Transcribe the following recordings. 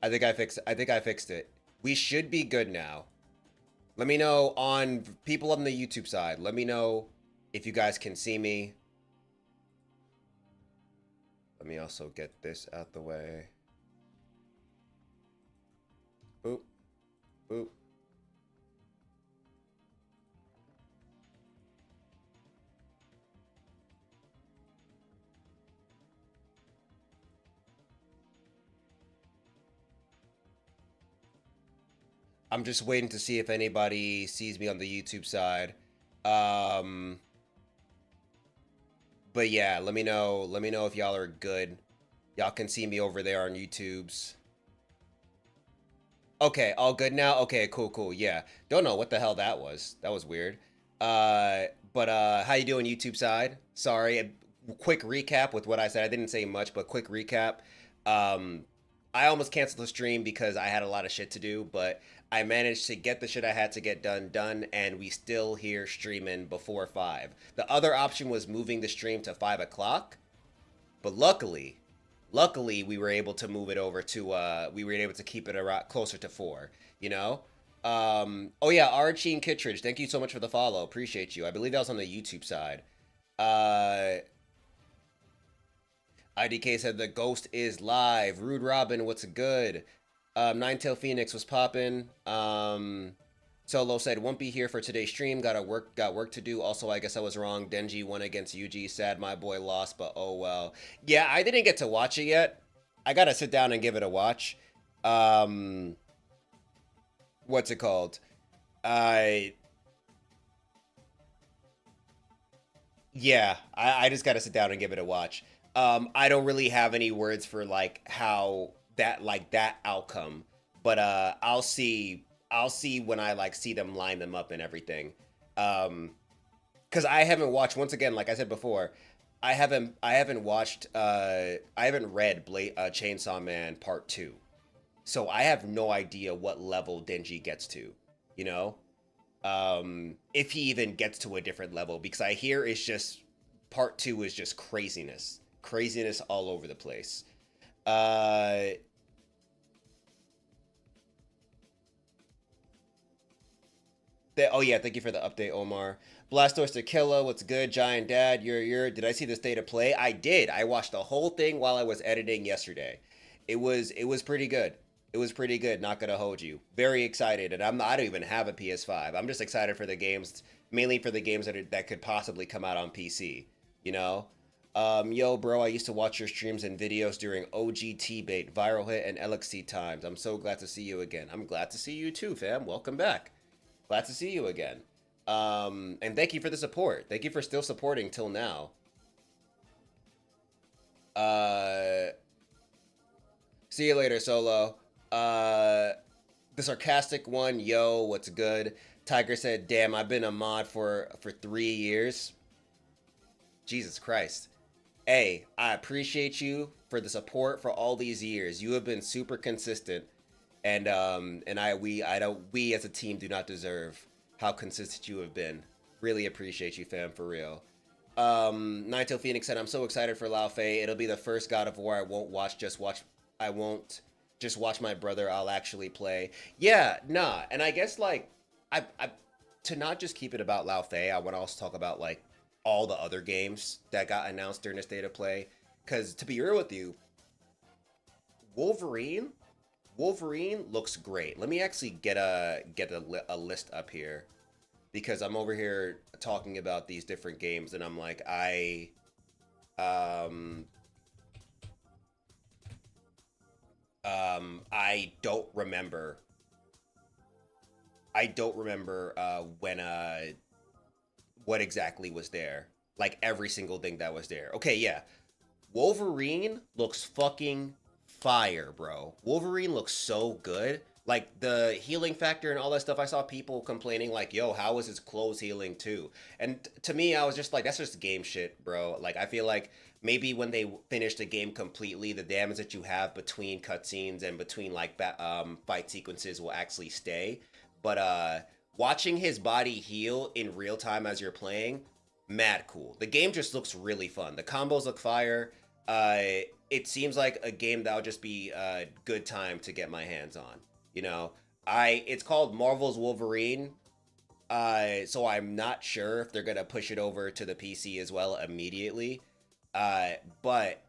I think I fixed it. We should be good now. Let me know on people on the YouTube side. Let me know if you guys can see me. Let me also get this out the way. Boop. Boop. I'm just waiting to see if anybody sees me on the YouTube side. Um, but yeah, let me know. Let me know if y'all are good. Y'all can see me over there on YouTube's. Okay, all good now? Okay, cool, cool. Yeah. Don't know what the hell that was. That was weird. How you doing YouTube side? Sorry. A quick recap with what I said. I didn't say much, but quick recap. Um I almost canceled the stream because I had a lot of shit to do, but I managed to get the shit I had to get done, and we still here streaming before 5. The other option was moving the stream to 5 o'clock, but luckily we were able to move it over to we were able to keep it around closer to 4, you know. Oh yeah, Archie and Kittredge, thank you so much for the follow, appreciate you. I believe that was on the YouTube side. uh IDK said the ghost is live. Rude Robin, what's good? Ninetail Phoenix was popping. Solo said won't be here for today's stream. Got work to do. Also, I guess I was wrong. Denji won against UG. Sad my boy lost, but oh well. Yeah, I didn't get to watch it yet. I gotta sit down and give it a watch. Um, what's it called? I I just gotta sit down and give it a watch. I don't really have any words for like how that outcome, but I'll see when I like see them line them up and everything. Because I haven't watched, once again, like I said before, I haven't watched I haven't read Chainsaw Man Part 2. So I have no idea what level Denji gets to, you know? If he even gets to a different level, because I hear it's just part 2 is just craziness all over the place. uh oh yeah, thank you for the update, Omar. Blastos Tequila, what's good? Giant Dad, you're did I see the state of play? I did. I watched the whole thing while I was editing yesterday. It was pretty good. It was pretty good, not gonna hold you. Very excited, and I don't even have a PS5. I'm just excited for the games, mainly for the games that could possibly come out on PC, you know? Yo, bro, I used to watch your streams and videos during OG TBATE, Viral Hit, and LXC times. I'm so glad to see you again. I'm glad to see you too, fam. Welcome back. Glad to see you again. And thank you for the support. Thank you for still supporting till now. Uh, See you later, Solo. Uh, the sarcastic one, yo, what's good? Tiger said, "Damn, I've been a mod for 3 years. Jesus Christ. Hey, I appreciate you for the support for all these years. You have been super consistent, and we as a team do not deserve how consistent you have been. Really appreciate you, fam, for real." Nigel Phoenix said, "I'm so excited for Lao Fei. It'll be the first God of War I won't watch. I won't just watch my brother. I'll actually play." Yeah, nah. And I guess like I to not just keep it about Lao Fei, I want to also talk about like all the other games that got announced during the state of play. Because to be real with you, Wolverine, Wolverine looks great. Let me actually get a list up here because I'm over here talking about these different games, and I'm like um I don't remember. I don't remember when what exactly was there. Like every single thing that was there. Okay, yeah. Wolverine looks fucking fire, bro. Wolverine looks so good. Like the healing factor and all that stuff. I saw people complaining like, "Yo, how is his clothes healing too?" And to me, I was just like, "That's just game shit, bro." Like I feel like maybe when they finish the game completely, the damage that you have between cutscenes and between like fight sequences will actually stay. But watching his body heal in real time as you're playing, mad cool. The game just looks really fun. The combos look fire. it seems like a game that'll just be a good time to get my hands on. You know, it's called Marvel's Wolverine. So I'm not sure if they're gonna push it over to the PC as well immediately. But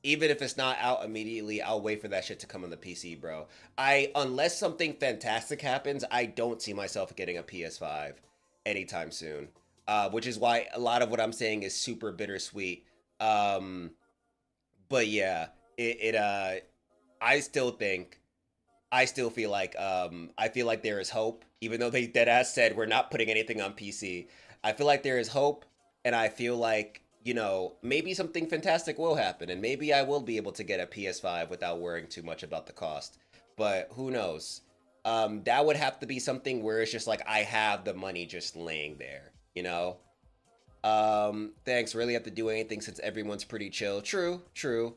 even if it's not out immediately, I'll wait for that shit to come on the PC, bro. Unless something fantastic happens, I don't see myself getting a PS5 anytime soon. Which is why a lot of what I'm saying is super bittersweet. Um, but yeah, I still think, I still feel like, I feel like there is hope, even though they dead ass said we're not putting anything on PC. I feel like there is hope, and I feel like, you know, maybe something fantastic will happen, and maybe I will be able to get a PS5 without worrying too much about the cost. But who knows? That would have to be something where it's just like I have the money just laying there, you know? Thanks. Really have to do anything since everyone's pretty chill. True, true.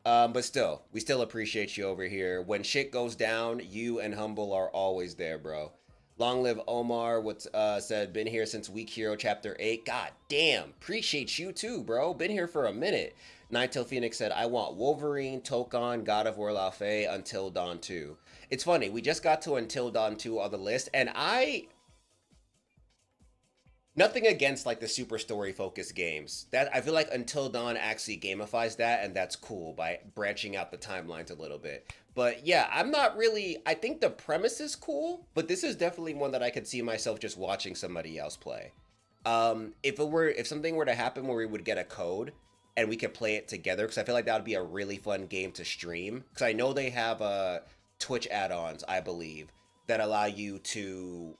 But still, we still appreciate you over here. When shit goes down, you and Humble are always there, bro. Long live Omar. What said, been here since Week Hero Chapter 8. God damn, appreciate you too, bro. Been here for a minute. Ninetail Phoenix said, I want Wolverine, Tokon, God of War Laufey, Until Dawn 2. It's funny, we just got to Until Dawn 2 on the list, and nothing against like the super story focused games. That I feel like Until Dawn actually gamifies that, and that's cool by branching out the timelines a little bit. But yeah, I'm not really. I think the premise is cool, but this is definitely one that I could see myself just watching somebody else play. If something were to happen where we would get a code and we could play it together, because I feel like that would be a really fun game to stream. Because I know they have Twitch add-ons, I believe, that allow you to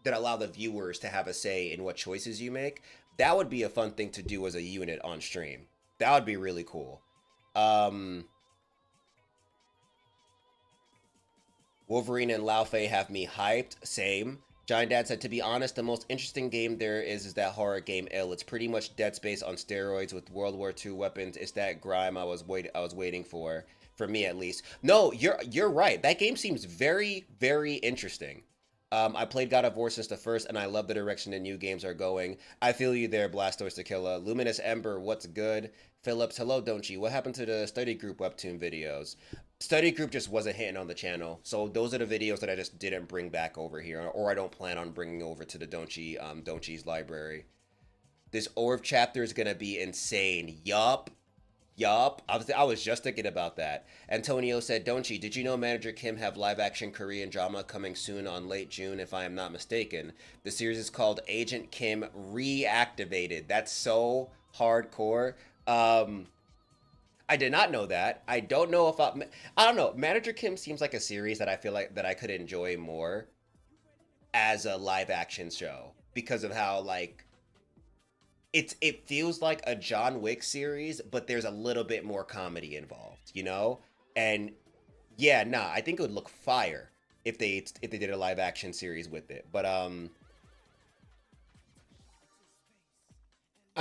that allow the viewers to have a say in what choices you make. That would be a fun thing to do as a unit on stream. That would be really cool. Wolverine and Laufey have me hyped. Same. Giant Dad said, to be honest, the most interesting game there is that horror game Ill. It's pretty much Dead Space on steroids with World War II weapons. It's that grime I was waiting for me at least. No, you're right. That game seems very, very interesting. I played God of War since the first, and I love the direction the new games are going. I feel you there, Blastoise Tequila. Luminous Ember, what's good? Phillips, hello, don't you? What happened to the study group webtoon videos? Study group just wasn't hitting on the channel, so those are the videos that I just didn't bring back over here, or I don't plan on bringing over to the Donchi's library. This Orv chapter is gonna be insane. Yup. Yup, I was just thinking about that. Antonio said, Donchi, did you know Manager Kim have live-action Korean drama coming soon on late June, if I am not mistaken? The series is called Agent Kim Reactivated. That's so hardcore. I did not know that. I don't know if I don't know. Manager Kim seems like a series that I feel like that I could enjoy more as a live-action show because of how, like, it feels like a John Wick series, but there's a little bit more comedy involved, you know? And yeah, nah, I think it would look fire if they did a live action series with it. But I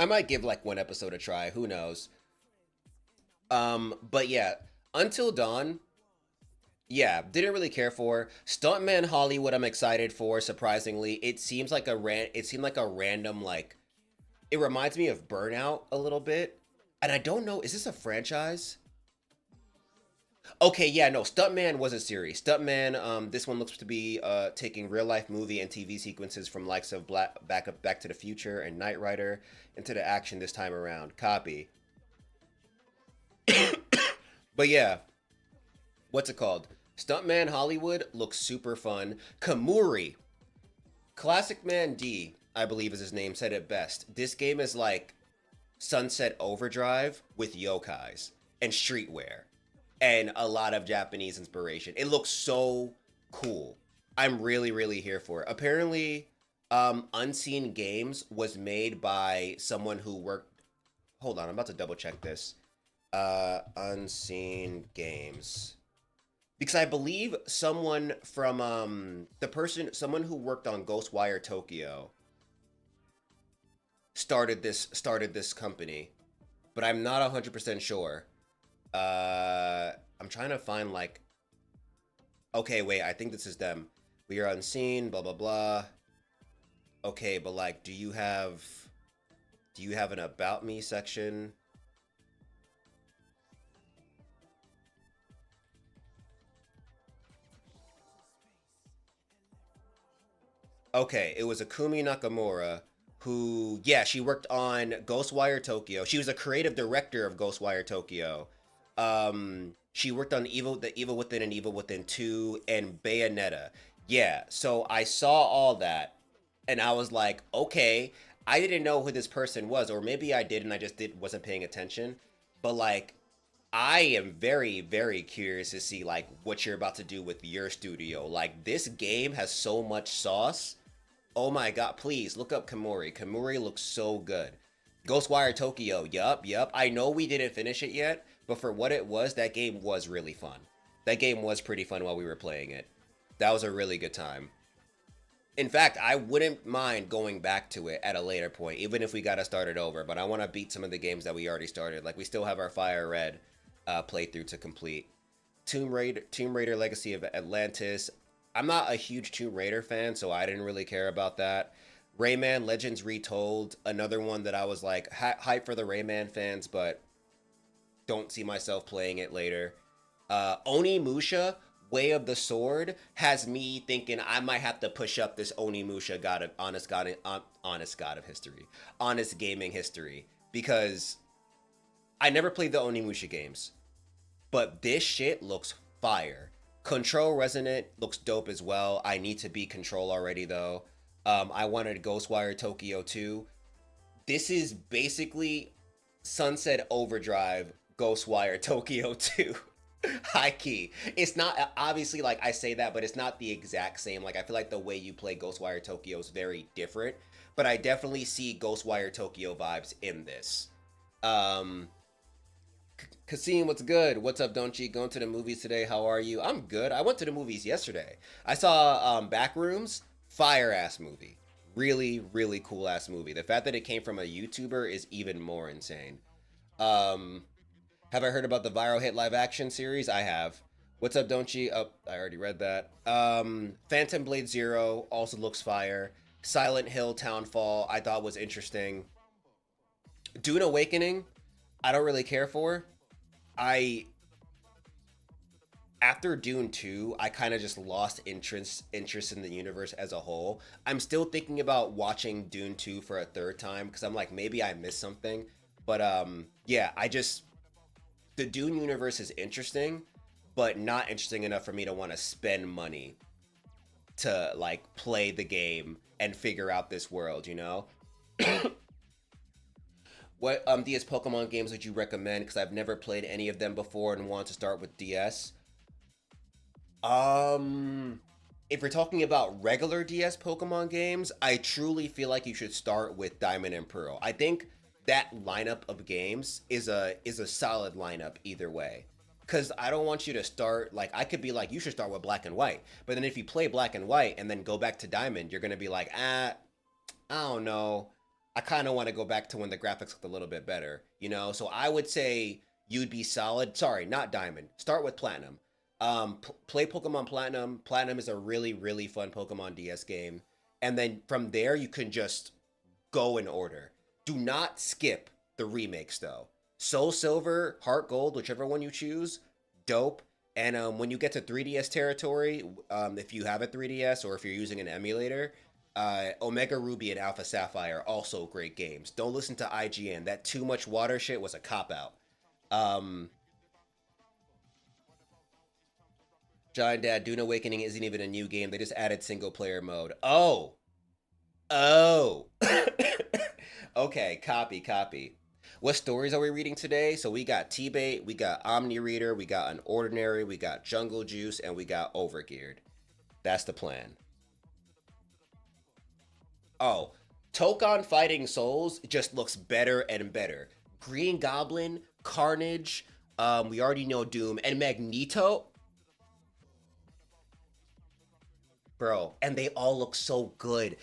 might give like one episode a try, who knows. But yeah, Until Dawn, yeah, didn't really care for. Stuntman Hollywood I'm excited for, surprisingly. It seemed like a random like, it reminds me of Burnout a little bit. And I don't know, is this a franchise? Okay, yeah, no, Stuntman was a series. Stuntman, this one looks to be taking real life movie and TV sequences from likes of Back to the Future and Knight Rider into the action this time around. Copy. But yeah, what's it called? Stuntman Hollywood looks super fun. Kamuri, Classic Man D, I believe is his name, said it best. This game is like Sunset Overdrive with yokais and streetwear and a lot of Japanese inspiration. It looks so cool. I'm really, really here for it. Apparently, Unseen Games was made by someone who worked... Hold on, I'm about to double check this. Unseen Games. Because I believe someone from, someone who worked on Ghostwire Tokyo started this company, but I'm not 100% sure. I'm trying to find like, okay, wait, I think this is them. We are unseen, blah blah blah. Okay, but like, do you have an about me section? Okay, it was Akumi Nakamura who, yeah, she worked on Ghostwire Tokyo. She was a creative director of Ghostwire Tokyo. She worked on the Evil Within and Evil Within 2 and Bayonetta. Yeah, so I saw all that and I was like, okay, I didn't know who this person was, or maybe I did and I just wasn't paying attention. But like, I am very, very curious to see like what you're about to do with your studio. Like this game has so much sauce. Oh my god, please look up Kamori. Kamori looks so good. Ghostwire Tokyo, yup. I know we didn't finish it yet, but for what it was, that game was really fun. That game was pretty fun while we were playing it. That was a really good time. In fact, I wouldn't mind going back to it at a later point, even if we gotta start it over. But I want to beat some of the games that we already started. Like we still have our Fire Red playthrough to complete. Tomb Raider Legacy of Atlantis. I'm not a huge Tomb Raider fan, so I didn't really care about that. Rayman Legends Retold, another one that I was like hype for the Rayman fans, but don't see myself playing it later. Onimusha, Way of the Sword, has me thinking I might have to push up this Onimusha God of honest God of history, honest gaming history, because I never played the Onimusha games, but this shit looks fire. Control Resonant looks dope as well. I need to beat Control already though. I wanted Ghostwire Tokyo 2. This is basically Sunset Overdrive Ghostwire Tokyo 2. High key. It's not obviously like I say that, but it's not the exact same. Like I feel like the way you play Ghostwire Tokyo is very different, but I definitely see Ghostwire Tokyo vibes in this. Um, Kasim, what's good? What's up, don't you? Going to the movies today? How are you? I'm good. I went to the movies yesterday. I saw Backrooms, fire ass movie. Really, really cool ass movie. The fact that it came from a YouTuber is even more insane. Um, have I heard about the viral hit live action series? I have. What's up, don't you? Oh, I already read that. Phantom Blade Zero also looks fire. Silent Hill Townfall I thought was interesting. Dune Awakening, I don't really care for. I After Dune 2, I kind of just lost interest in the universe as a whole. I'm still thinking about watching Dune 2 for a third time because I'm like maybe I missed something. But yeah, I just the Dune universe is interesting, but not interesting enough for me to want to spend money to like play the game and figure out this world, you know? What DS Pokemon games would you recommend? Because I've never played any of them before and want to start with DS. Um, if we're talking about regular DS Pokemon games, I truly feel like you should start with Diamond and Pearl. I think that lineup of games is a solid lineup either way. Cause I don't want you to start like I could be like you should start with Black and White, but then if you play Black and White and then go back to Diamond, you're gonna be like I don't know. I kind of want to go back to when the graphics looked a little bit better, you know? So I would say you'd be solid. Sorry, not Diamond. Start with Platinum. Play Pokemon Platinum. Platinum is a really, really fun Pokemon DS game. And then from there, you can just go in order. Do not skip the remakes, though. Soul Silver, Heart Gold, whichever one you choose, dope. And when you get to 3DS territory, if you have a 3DS or if you're using an emulator, Omega Ruby and Alpha Sapphire also great games. Don't listen to IGN. That too much water shit was a cop out. Um, Giant Dad, Dune Awakening isn't even a new game. They just added single player mode. Oh. Okay, copy. What stories are we reading today? So we got TBATE, we got Omni Reader, we got unOrdinary, we got Jungle Juice, and we got Overgeared. That's the plan. Oh, Tokon Fighting Souls just looks better and better. Green Goblin, Carnage, we already know Doom, and Magneto, bro, and they all look so good.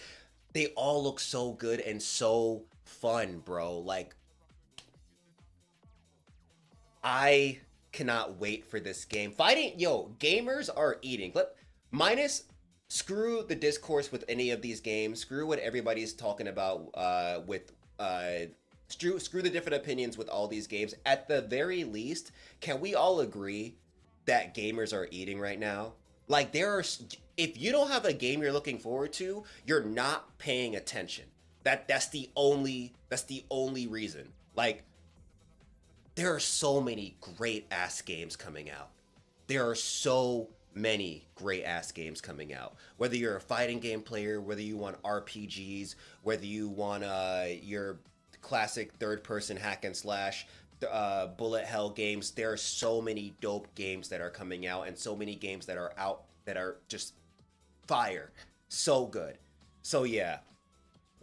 They all look so good and so fun, bro. Like, I cannot wait for this game. Gamers are eating. Minus, screw the discourse with any of these games. Screw what everybody's talking about screw the different opinions with all these games. At the very least, can we all agree that gamers are eating right now? Like if you don't have a game you're looking forward to, you're not paying attention. That's the only reason. Like there are so many great ass games coming out. There are so many great ass games coming out. Whether you're a fighting game player, whether you want RPGs, whether you want your classic third person hack and slash bullet hell games, there are so many dope games that are coming out and so many games that are out that are just fire. So good. So yeah,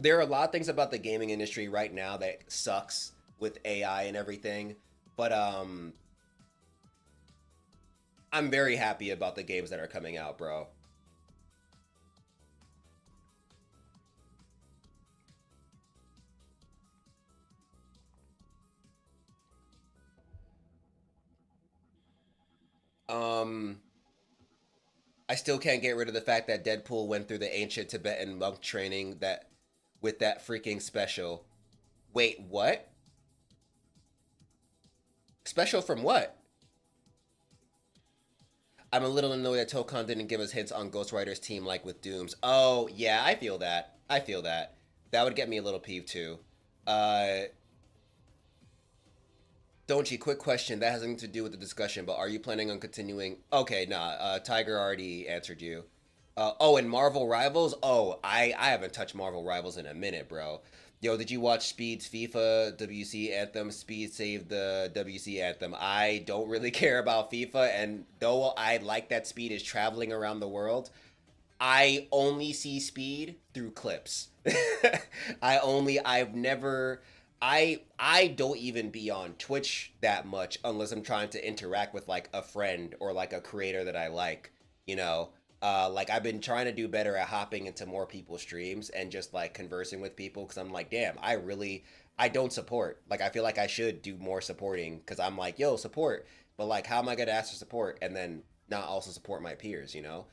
there are a lot of things about the gaming industry right now that sucks with AI and everything, but I'm very happy about the games that are coming out, bro. Um, I still can't get rid of the fact that Deadpool went through the ancient Tibetan monk training that with that freaking special. Wait, what? Special from what? I'm a little annoyed that Tokon didn't give us hints on Ghost Rider's team like with Doom's. Oh, yeah, I feel that. I feel that. That would get me a little peeved too. Uh, Donchi, quick question. That has nothing to do with the discussion, but are you planning on continuing? Okay, nah. Tiger already answered you. Oh, and Marvel Rivals. Oh, I haven't touched Marvel Rivals in a minute, bro. Yo, did you watch Speed's FIFA WC Anthem? Speed saved the WC Anthem. I don't really care about FIFA, and though I like that Speed is traveling around the world, I only see Speed through clips. I've never I don't even be on Twitch that much unless I'm trying to interact with like a friend or like a creator that I like, you know. Like I've been trying to do better at hopping into more people's streams and just like conversing with people because I'm like, damn, I don't support. Like I feel like I should do more supporting because I'm like, yo, support. But like, how am I gonna ask for support and then not also support my peers, you know?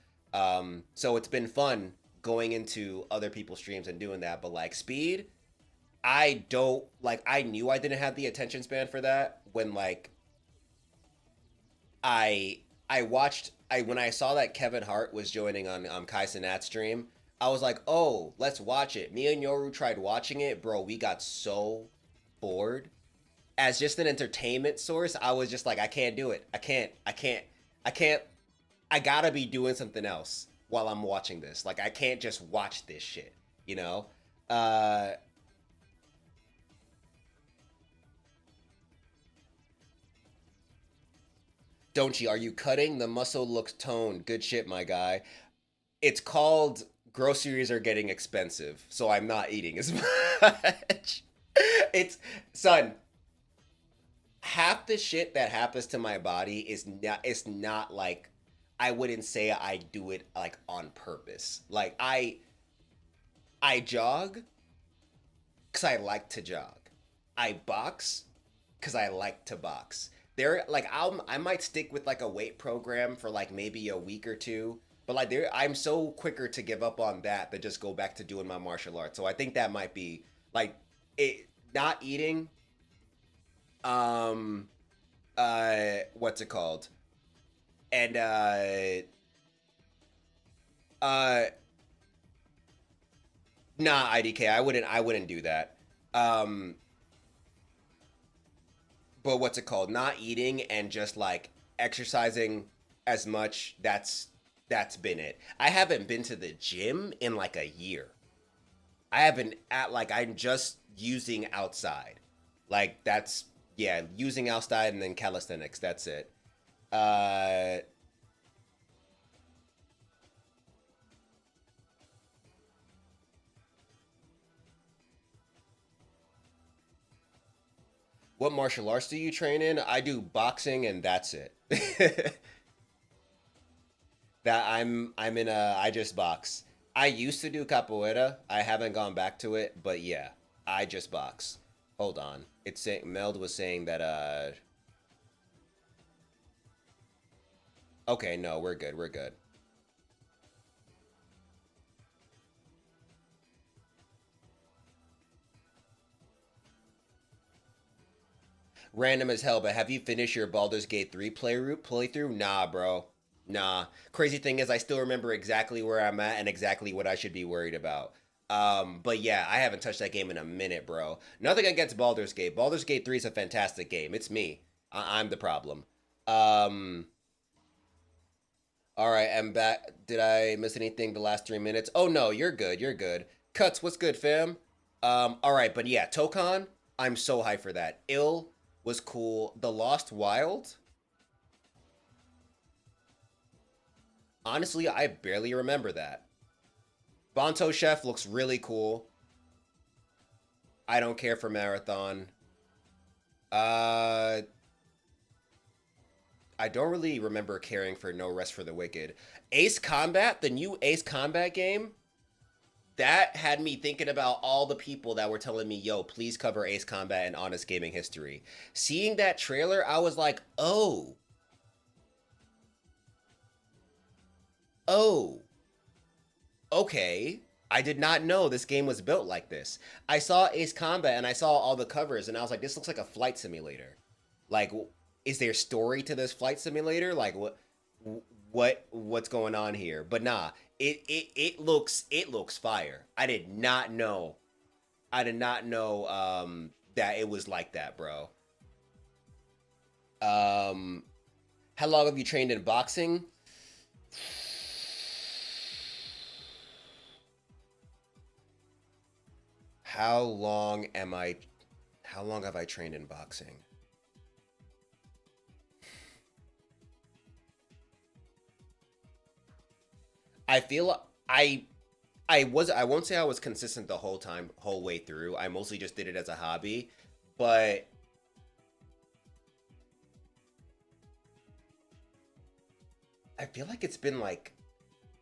So it's been fun going into other people's streams and doing that. But like Speed, I don't like. I knew I didn't have the attention span for that when like I watched I when I saw that Kevin Hart was joining on Kai Cenat's stream. I was like, oh, let's watch it. Me and Yoru tried watching it, bro. We got so bored. As just an entertainment source, I was just like, I can't do it. I can't. I gotta be doing something else while I'm watching this. Like I can't just watch this shit, you know? Uh don't you? Are you cutting? The muscle looks toned. Good shit, my guy. It's called groceries are getting expensive, so I'm not eating as much. It's son, half the shit that happens to my body is not it's not like I wouldn't say I do it like on purpose. Like I jog cuz I like to jog. I box cuz I like to box. There like I might stick with like a weight program for like maybe a week or two, but like there I'm so quicker to give up on that than just go back to doing my martial arts. So I think that might be like it not eating um what's it called? And uh nah, IDK, I wouldn't do that. Um but what's it called? Not eating and just like exercising as much, that's been it. I haven't been to the gym in like a year. I haven't at like I'm just using outside. Like that's yeah, using outside and then calisthenics, that's it. Uh what martial arts do you train in? I do boxing and that's it. That I'm in a I just box. I used to do capoeira. I haven't gone back to it, but yeah, I just box. Hold on. It's saying Meld was saying that okay, no, we're good. We're good. Random as hell, but have you finished your Baldur's Gate 3 playthrough? Nah, bro. Nah. Crazy thing is, I still remember exactly where I'm at and exactly what I should be worried about. But yeah, I haven't touched that game in a minute, bro. Nothing against Baldur's Gate. Baldur's Gate 3 is a fantastic game. It's me. I'm the problem. Um, all right, I'm back. Did I miss anything the last 3 minutes? Oh no, you're good. You're good. Cuts, what's good, fam? All right, but yeah, Tokon, I'm so hyped for that. Ill was cool. The Lost Wild, honestly, I barely remember that. Bonto Chef looks really cool. I don't care for Marathon. Uh, I don't really remember caring for No Rest for the Wicked. Ace Combat, the new Ace Combat game, that had me thinking about all the people that were telling me, yo, please cover Ace Combat in Honest Gaming History. Seeing that trailer, I was like, oh, okay. I did not know this game was built like this. I saw Ace Combat and I saw all the covers and I was like, this looks like a flight simulator. Like, is there story to this flight simulator? Like, what's going on here? But nah, it looks fire. I did not know that it was like that, bro. Um, how long have you trained in boxing? How long am I? How long have I trained in boxing? I feel I won't say I was consistent the whole time, whole way through. I mostly just did it as a hobby, but I feel like it's been like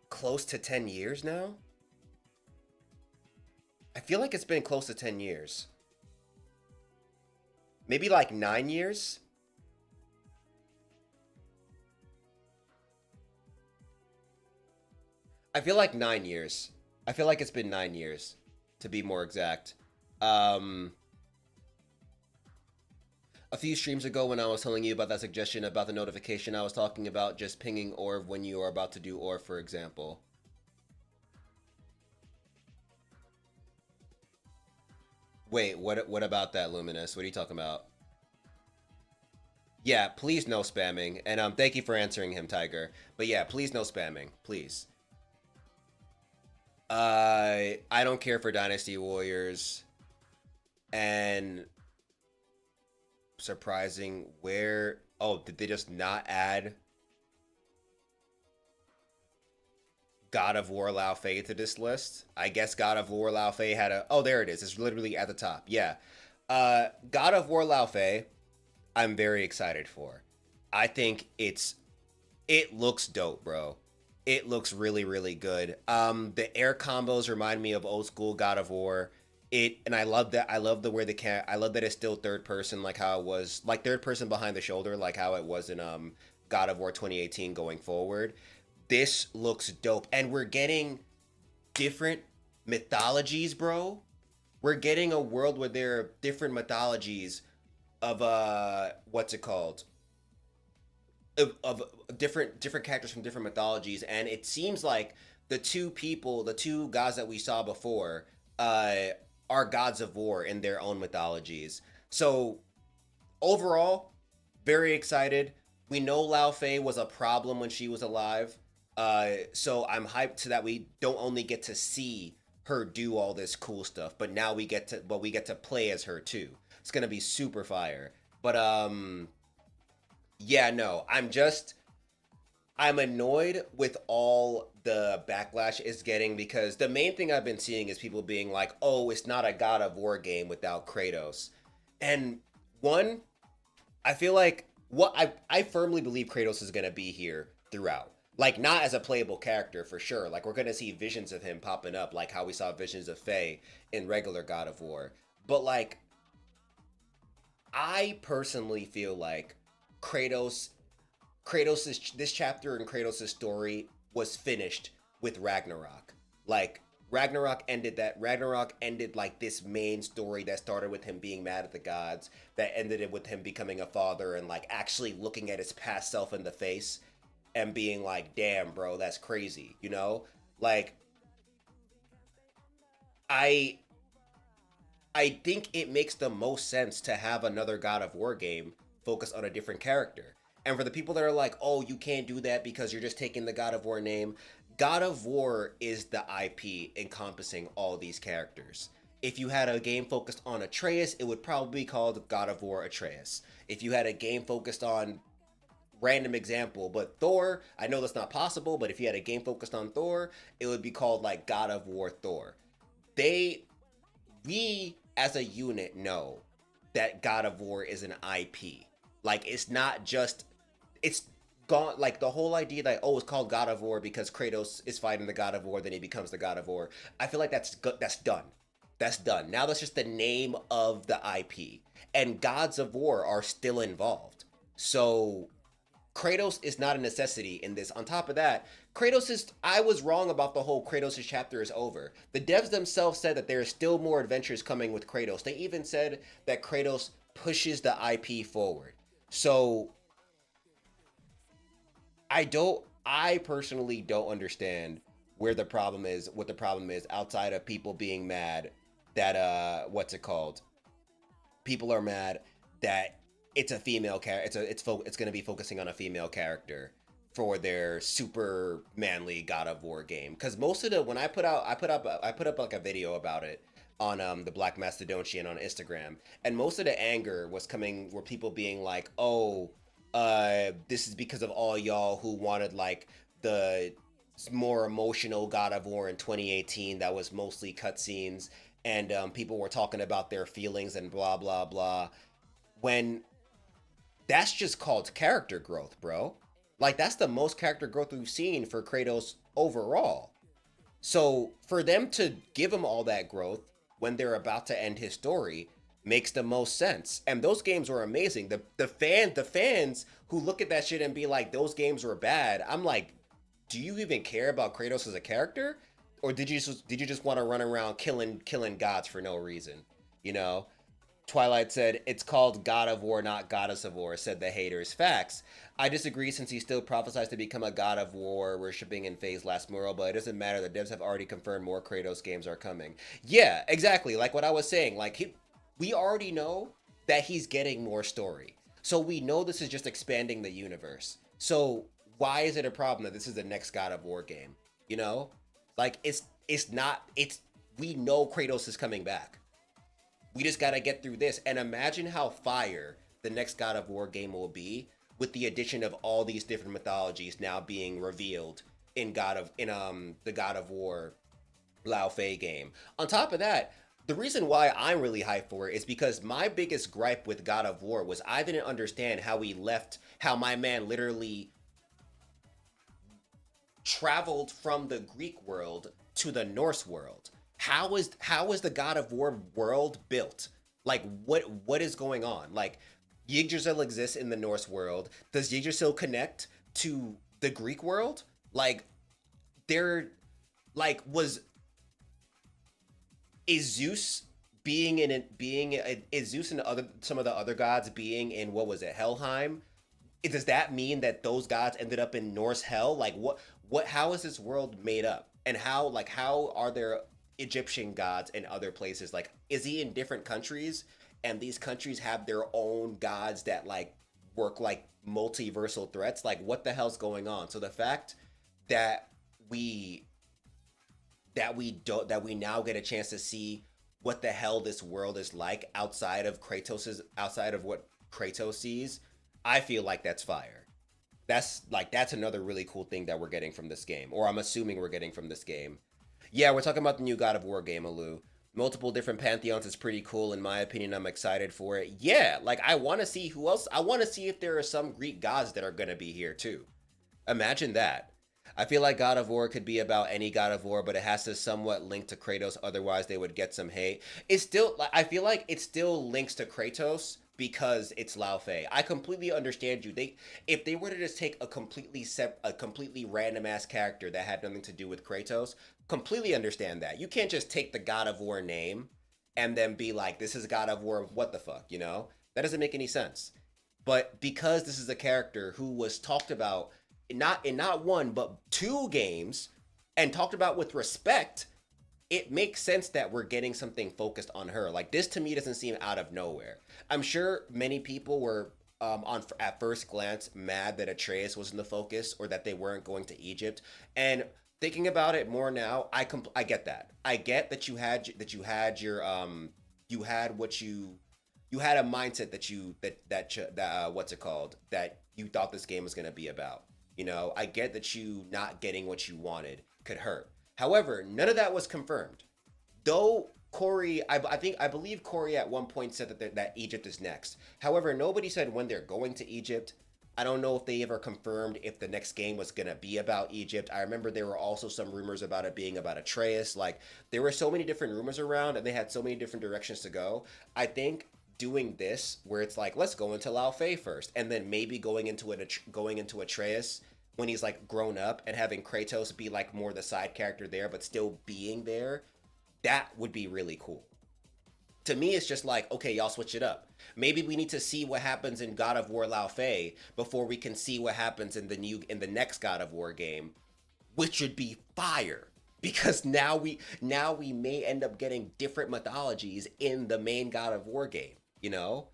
close to 10 years now. I feel like it's been close to 10 years. Maybe like 9 years. I feel like 9 years. I feel like it's been 9 years to be more exact. Um a few streams ago when I was telling you about that suggestion about the notification, I was talking about just pinging Orv when you are about to do Orv, for example. Wait, what about that, Luminous? What are you talking about? Yeah, please no spamming. And thank you for answering him, Tiger. But yeah, please no spamming, please. I don't care for Dynasty Warriors. And surprising, where, oh, did they just not add God of War Lao Fei to this list? I guess God of War Lao Fei had a, oh, there it is. It's literally at the top. Yeah. God of War Lao Fei, I'm very excited for. I think it looks dope, bro. It looks really, really good. The air combos remind me of old school God of War. And I love that. I love the where the cat. I love that it's still third person, like how it was, like third person behind the shoulder, like how it was in God of War 2018 going forward. This looks dope, and we're getting different mythologies, bro. We're getting a world where there are different mythologies of what's it called, of different characters from different mythologies, and it seems like the two gods that we saw before, uh, are gods of war in their own mythologies. So overall, very excited. We know Lao Fei was a problem when she was alive, so I'm hyped so that we don't only get to see her do all this cool stuff, but now we get to play as her too. It's gonna be super fire. But yeah, no, I'm annoyed with all the backlash it's getting because the main thing I've been seeing is people being like, "Oh, it's not a God of War game without Kratos." And one, I feel like I firmly believe Kratos is going to be here throughout. Like not as a playable character for sure. Like we're going to see visions of him popping up like how we saw visions of Faye in regular God of War. But like I personally feel like Kratos Kratos' this chapter in Kratos' story was finished with Ragnarok. Like Ragnarok ended like this main story that started with him being mad at the gods, that ended it with him becoming a father and like actually looking at his past self in the face. and being like, damn, bro, that's crazy, you know? Like, I I think it makes the most sense to have another God of War game focus on a different character. And for the people that are like, oh, you can't do that because you're just taking the God of War name, God of War is the IP encompassing all these characters. If you had a game focused on Atreus, it would probably be called God of War Atreus. If you had a game focused on random example, but Thor, I know that's not possible, but if you had a game focused on Thor, it would be called like God of War Thor. They we as a unit know that God of War is an IP. Like it's not just it's gone like the whole idea that oh it's called God of War because Kratos is fighting the God of War, then he becomes the God of War. I feel like that's done. That's done. Now that's just the name of the IP. And gods of war are still involved. So Kratos is not a necessity in this. On top of that, Kratos is. I was wrong about the whole Kratos' chapter is over. The devs themselves said that there is still more adventures coming with Kratos. They even said that Kratos pushes the IP forward. So I don't. I personally don't understand where the problem is. What the problem is outside of people being mad that what's it called? People are mad that it's a female character. It's going to be focusing on a female character for their super manly God of War game. Because most of the when I put up like a video about it on the Black Macedonian on Instagram, and most of the anger was coming were people being like, oh, this is because of all y'all who wanted like the more emotional God of War in 2018 that was mostly cutscenes and people were talking about their feelings and blah blah blah when that's just called character growth, bro. Like that's the most character growth we've seen for Kratos overall. So for them to give him all that growth when they're about to end his story makes the most sense. And those games were amazing. The fans who look at that shit and be like those games were bad. I'm like, do you even care about Kratos as a character? Or did you just want to run around killing gods for no reason? You know? Twilight said, it's called God of War, not Goddess of War, said the haters. Facts. I disagree since he still prophesies to become a God of War worshipping in Phase Last Mural, but it doesn't matter. The devs have already confirmed more Kratos games are coming. Yeah, exactly. Like what I was saying. We already know that he's getting more story. So we know this is just expanding the universe. So why is it a problem that this is the next God of War game? You know? Like it's not it's we know Kratos is coming back. We just gotta get through this. And imagine how fire the next God of War game will be with the addition of all these different mythologies now being revealed in the God of War Lao Fei game. On top of that, the reason why I'm really hyped for it is because my biggest gripe with God of War was I didn't understand how my man literally traveled from the Greek world to the Norse world. How is the God of War world built? Like what is going on? Like Yggdrasil exists in the Norse world. Does Yggdrasil connect to the Greek world? Like there like was is Zeus being in it being is Zeus and some of the other gods being in what was it Helheim? Does that mean that those gods ended up in Norse hell? Like what how is this world made up? And how are there Egyptian gods in other places? Like is he in different countries and these countries have their own gods that like work like multiversal threats? Like what the hell's going on? So the fact that we that we now get a chance to see what the hell this world is like outside of what Kratos sees, I feel like that's fire. That's another really cool thing that we're getting from this game, or I'm assuming we're getting from this game. Yeah, we're talking about the new God of War game, Alu. Multiple different pantheons is pretty cool in my opinion. I'm excited for it. Yeah, like I want to see who else. I want to see if there are some Greek gods that are going to be here too. Imagine that. I feel like God of War could be about any God of War, but it has to somewhat link to Kratos. Otherwise, they would get some hate. It's still, I feel like it still links to Kratos because it's Lao Fei. I completely understand you. If they were to just take a completely random ass character that had nothing to do with Kratos, completely understand that. You can't just take the God of War name and then be like, this is God of War. What the fuck, That doesn't make any sense. But because this is a character who was talked about not one but two games, and talked about with respect, it makes sense that we're getting something focused on her. Like, this to me doesn't seem out of nowhere. I'm sure many people were on at first glance mad that Atreus wasn't the focus or that they weren't going to Egypt. And thinking about it more now, I get that. I get that you had your you had what you had a mindset that what's it called, that you thought this game was going to be about. You know, I get that you not getting what you wanted could hurt. However, none of that was confirmed. Though Corey, I believe Corey at one point said that Egypt is next. However, nobody said when they're going to Egypt. I don't know if they ever confirmed if the next game was gonna be about Egypt. I remember there were also some rumors about it being about Atreus. Like, there were so many different rumors around, and they had so many different directions to go. I think doing this, where it's like, let's go into Lao Fei first, and then maybe going into Atreus when he's like grown up, and having Kratos be like more the side character there, but still being there, that would be really cool. To me, it's just like, okay, y'all switch it up. Maybe we need to see what happens in God of War Lao Fei before we can see what happens in the next God of War game, which would be fire. Because now we may end up getting different mythologies in the main God of War game, you know?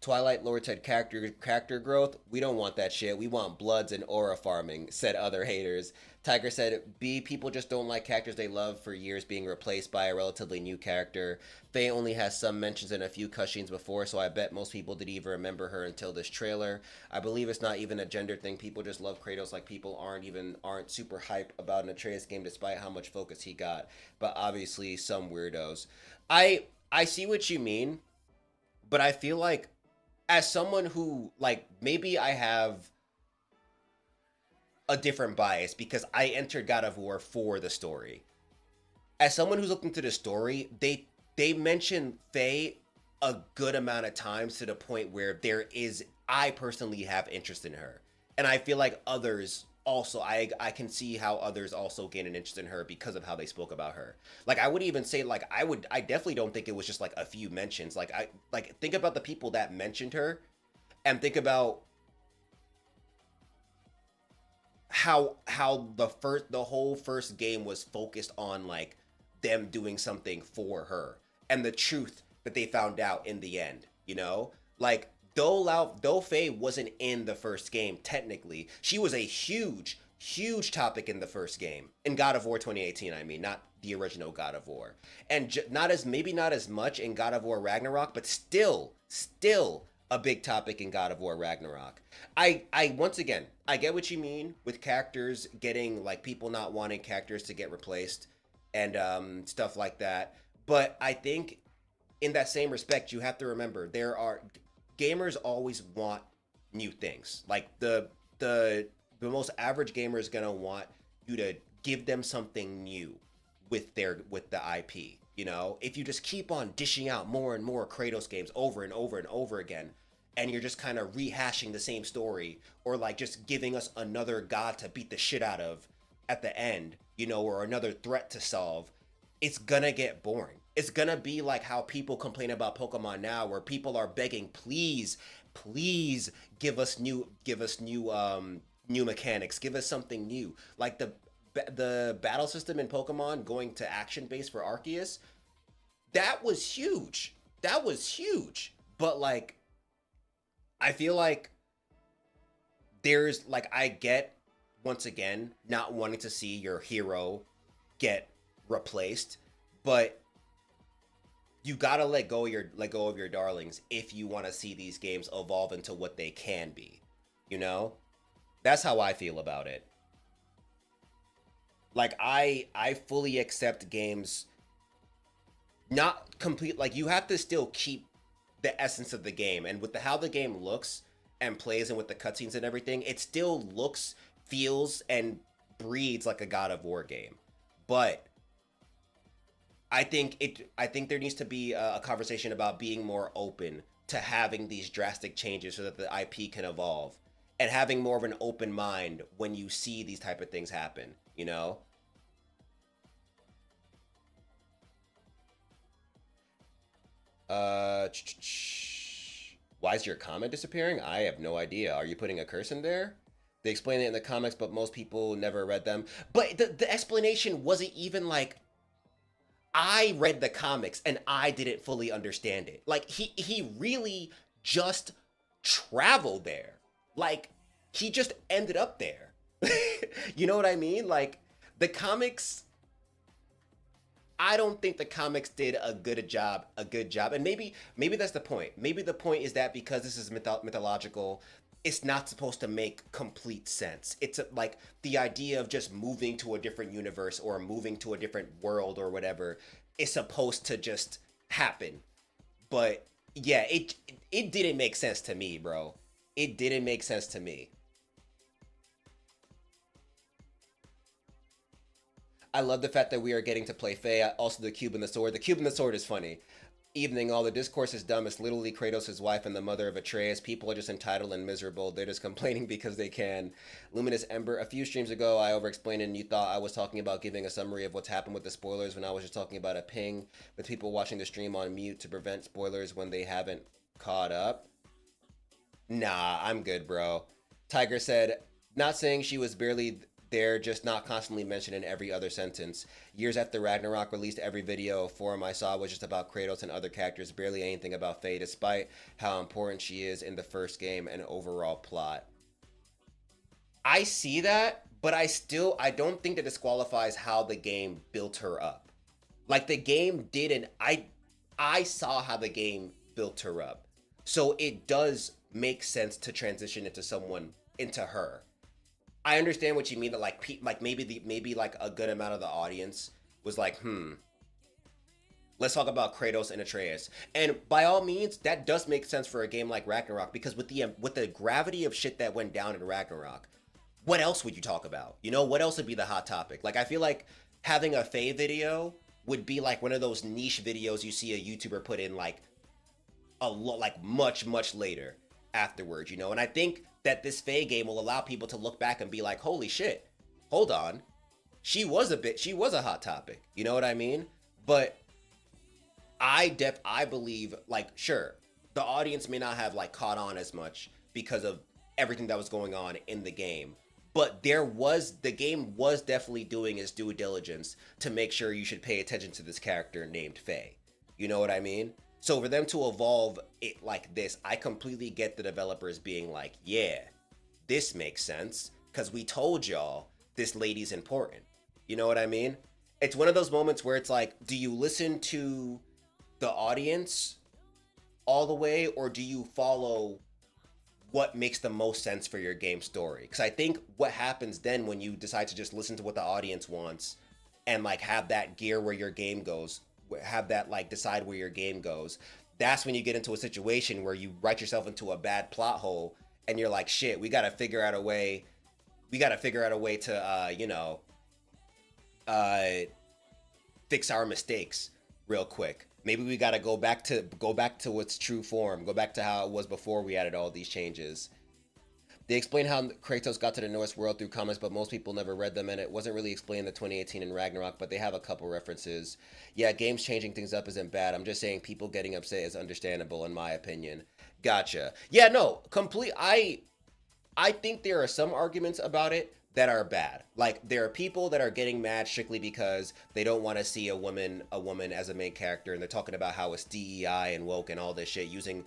Twilight Lord said character growth. We don't want that shit. We want bloods and aura farming, said other haters. Tiger said, B, people just don't like characters they love for years being replaced by a relatively new character. Faye only has some mentions in a few cutscenes before, so I bet most people didn't even remember her until this trailer. I believe it's not even a gender thing. People just love Kratos like people aren't super hype about an Atreus game despite how much focus he got. But obviously some weirdos. I see what you mean, but I feel like as someone who, like, maybe I have a different bias because I entered God of War for the story. As someone who's looking to the story, they mention Faye a good amount of times to the point where I personally have interest in her. And I feel like others also, I can see how others also gain an interest in her because of how they spoke about her. Like, I would even say, like, I definitely don't think it was just like a few mentions. Like, think about the people that mentioned her, and think about how the whole first game was focused on like them doing something for her, and the truth that they found out in the end, you know? Like, though Faye wasn't in the first game technically, she was a huge topic in the first game, in God of War 2018. I mean, not the original God of War, and maybe not as much in God of War Ragnarok, but still a big topic in God of War Ragnarok. I once again, I get what you mean with characters getting, like, people not wanting characters to get replaced and stuff like that. But I think in that same respect, you have to remember gamers always want new things. Like, the most average gamer is gonna want you to give them something new with the IP. You know, if you just keep on dishing out more and more Kratos games over and over and over again, and you're just kind of rehashing the same story, or like just giving us another god to beat the shit out of at the end, you know, or another threat to solve, it's gonna get boring. It's gonna be like how people complain about Pokemon now, where people are begging, please give us new mechanics, give us something new. Like the battle system in Pokemon going to action base for Arceus, that was huge. But like, I feel like there's like, I get, once again, not wanting to see your hero get replaced, but you gotta let go of your darlings if you want to see these games evolve into what they can be. You know, that's how I feel about it. Like, I fully accept games not complete. Like, you have to still keep the essence of the game, and with how the game looks and plays, and with the cutscenes and everything, it still looks, feels, and breathes like a God of War game. But I think there needs to be a conversation about being more open to having these drastic changes so that the IP can evolve, and having more of an open mind when you see these type of things happen, you know? Why is your comment disappearing? I have no idea. Are you putting a curse in there? They explain it in the comics, but most people never read them. But the explanation wasn't even like, I read the comics and I didn't fully understand it. Like he really just traveled there. Like he just ended up there. You know what I mean? Like the comics, I don't think the comics did a good job, and maybe that's the point. Maybe the point is that because this is mythological, it's not supposed to make complete sense. It's like the idea of just moving to a different universe or moving to a different world or whatever is supposed to just happen. But yeah, it didn't make sense to me, bro. It didn't make sense to me. I love the fact that we are getting to play Faye. Also, the cube and the sword. The cube and the sword is funny. Evening, all the discourse is dumb. It's literally Kratos, his wife, and the mother of Atreus. People are just entitled and miserable. They're just complaining because they can. Luminous Ember. A few streams ago, I overexplained and you thought I was talking about giving a summary of what's happened with the spoilers when I was just talking about a ping with people watching the stream on mute to prevent spoilers when they haven't caught up. Nah, I'm good, bro. Tiger said, not saying she was barely there, just not constantly mentioned in every other sentence. Years after Ragnarok released, every video forum I saw was just about Kratos and other characters, barely anything about Faye, despite how important she is in the first game and overall plot. I see that, but I don't think that disqualifies how the game built her up. Like the game did, and I saw how the game built her up. So it does make sense to transition into her. I understand what you mean, that like maybe like a good amount of the audience was like, let's talk about Kratos and Atreus. And by all means, that does make sense for a game like Ragnarok, because with the gravity of shit that went down in Ragnarok, what else would you talk about? You know, what else would be the hot topic? Like, I feel like having a Faye video would be like one of those niche videos you see a YouTuber put in like much later afterwards, you know? And I think that this Faye game will allow people to look back and be like, holy shit, hold on. She was a hot topic. You know what I mean? But I believe, like, sure, the audience may not have like caught on as much because of everything that was going on in the game. But the game was definitely doing its due diligence to make sure you should pay attention to this character named Faye. You know what I mean? So for them to evolve it like this, I completely get the developers being like, yeah, this makes sense because we told y'all this lady's important. You know what I mean? It's one of those moments where it's like, do you listen to the audience all the way, or do you follow what makes the most sense for your game story? Because I think what happens then when you decide to just listen to what the audience wants and like have that gear where your game goes, have that like decide where your game goes, that's when you get into a situation where you write yourself into a bad plot hole and you're like, shit, we got to figure out a way to fix our mistakes real quick. Maybe we got to go back to its true form, go back to how it was before we added all these changes. They explain how Kratos got to the Norse world through comics, but most people never read them, and it wasn't really explained in the 2018 in Ragnarok, but they have a couple references. Yeah, games changing things up isn't bad. I'm just saying people getting upset is understandable, in my opinion. Gotcha. Yeah, no, I think there are some arguments about it that are bad. Like, there are people that are getting mad strictly because they don't want to see a woman as a main character, and they're talking about how it's DEI and woke and all this shit, using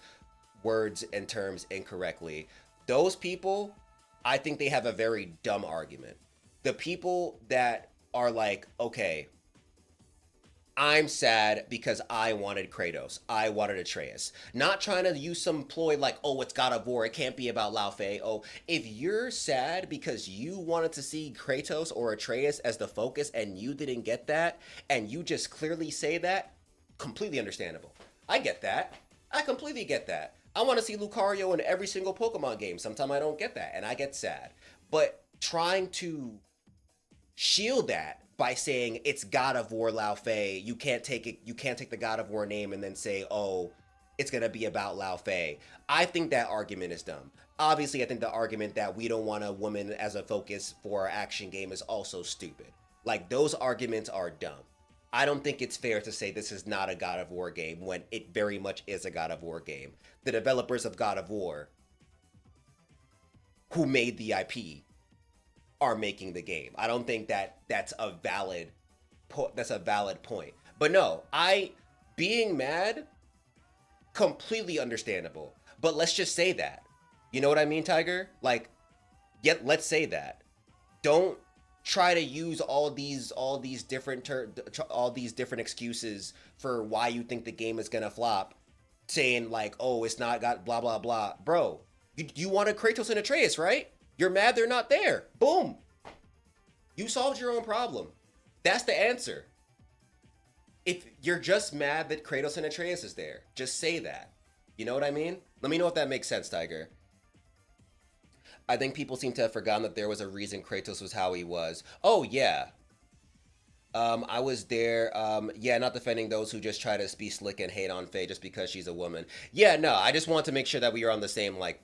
words and terms incorrectly. Those people, I think they have a very dumb argument. The people that are like, okay, I'm sad because I wanted Kratos. I wanted Atreus. Not trying to use some ploy like, oh, it's God of War. It can't be about Lao Fei. Oh, if you're sad because you wanted to see Kratos or Atreus as the focus and you didn't get that, and you just clearly say that, completely understandable. I get that. I completely get that. I want to see Lucario in every single Pokemon game. Sometimes I don't get that, and I get sad. But trying to shield that by saying it's God of War Lao Fei, you can't take it. You can't take the God of War name and then say, oh, it's gonna be about Lao Fei. I think that argument is dumb. Obviously, I think the argument that we don't want a woman as a focus for our action game is also stupid. Like, those arguments are dumb. I don't think it's fair to say this is not a God of War game when it very much is a God of War game. The developers of God of War, who made the IP, are making the game. I don't think that that's a valid point. But no, I being mad, completely understandable. But let's just say that. You know what I mean, Tiger? Like, yeah, let's say that. Don't try to use all these different excuses for why you think the game is gonna flop, saying like, oh, it's not got blah blah blah. Bro, you wanted Kratos and Atreus, right? You're mad they're not there. Boom. You solved your own problem. That's the answer. If you're just mad that Kratos and Atreus is there, just say that. You know what I mean? Let me know if that makes sense, Tiger. I think people seem to have forgotten that there was a reason Kratos was how he was. Oh yeah. I was there. Yeah, not defending those who just try to be slick and hate on Faye just because she's a woman. Yeah, no, I just want to make sure that we are on the same, like,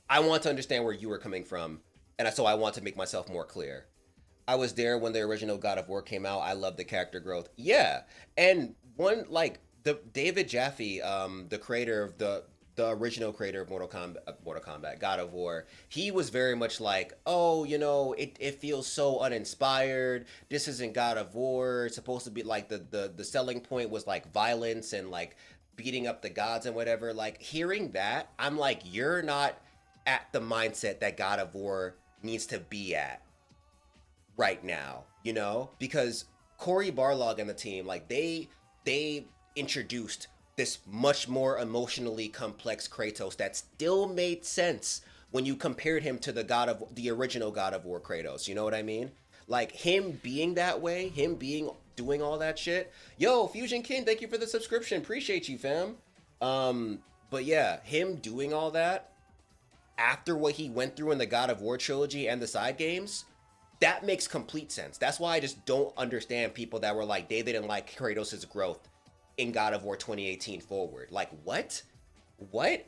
I want to understand where you were coming from, and so I want to make myself more clear. I was there when the original God of War came out. I love the character growth. Yeah, and one like the David Jaffe, the creator of the original creator of Mortal Kombat, God of War, he was very much like, oh, you know, it feels so uninspired. This isn't God of War. It's supposed to be like the selling point was like violence and like beating up the gods and whatever. Like hearing that, I'm like, you're not at the mindset that God of War needs to be at right now, you know? Because Cory Barlog and the team, like they introduced this much more emotionally complex Kratos that still made sense when you compared him to the original God of War Kratos. You know what I mean? Like him being that way, him being doing all that shit. Yo, Fusion King, thank you for the subscription. Appreciate you, fam. But yeah, him doing all that after what he went through in the God of War trilogy and the side games, that makes complete sense. That's why I just don't understand people that were like they didn't like Kratos' growth in God of War 2018 forward. Like what? What?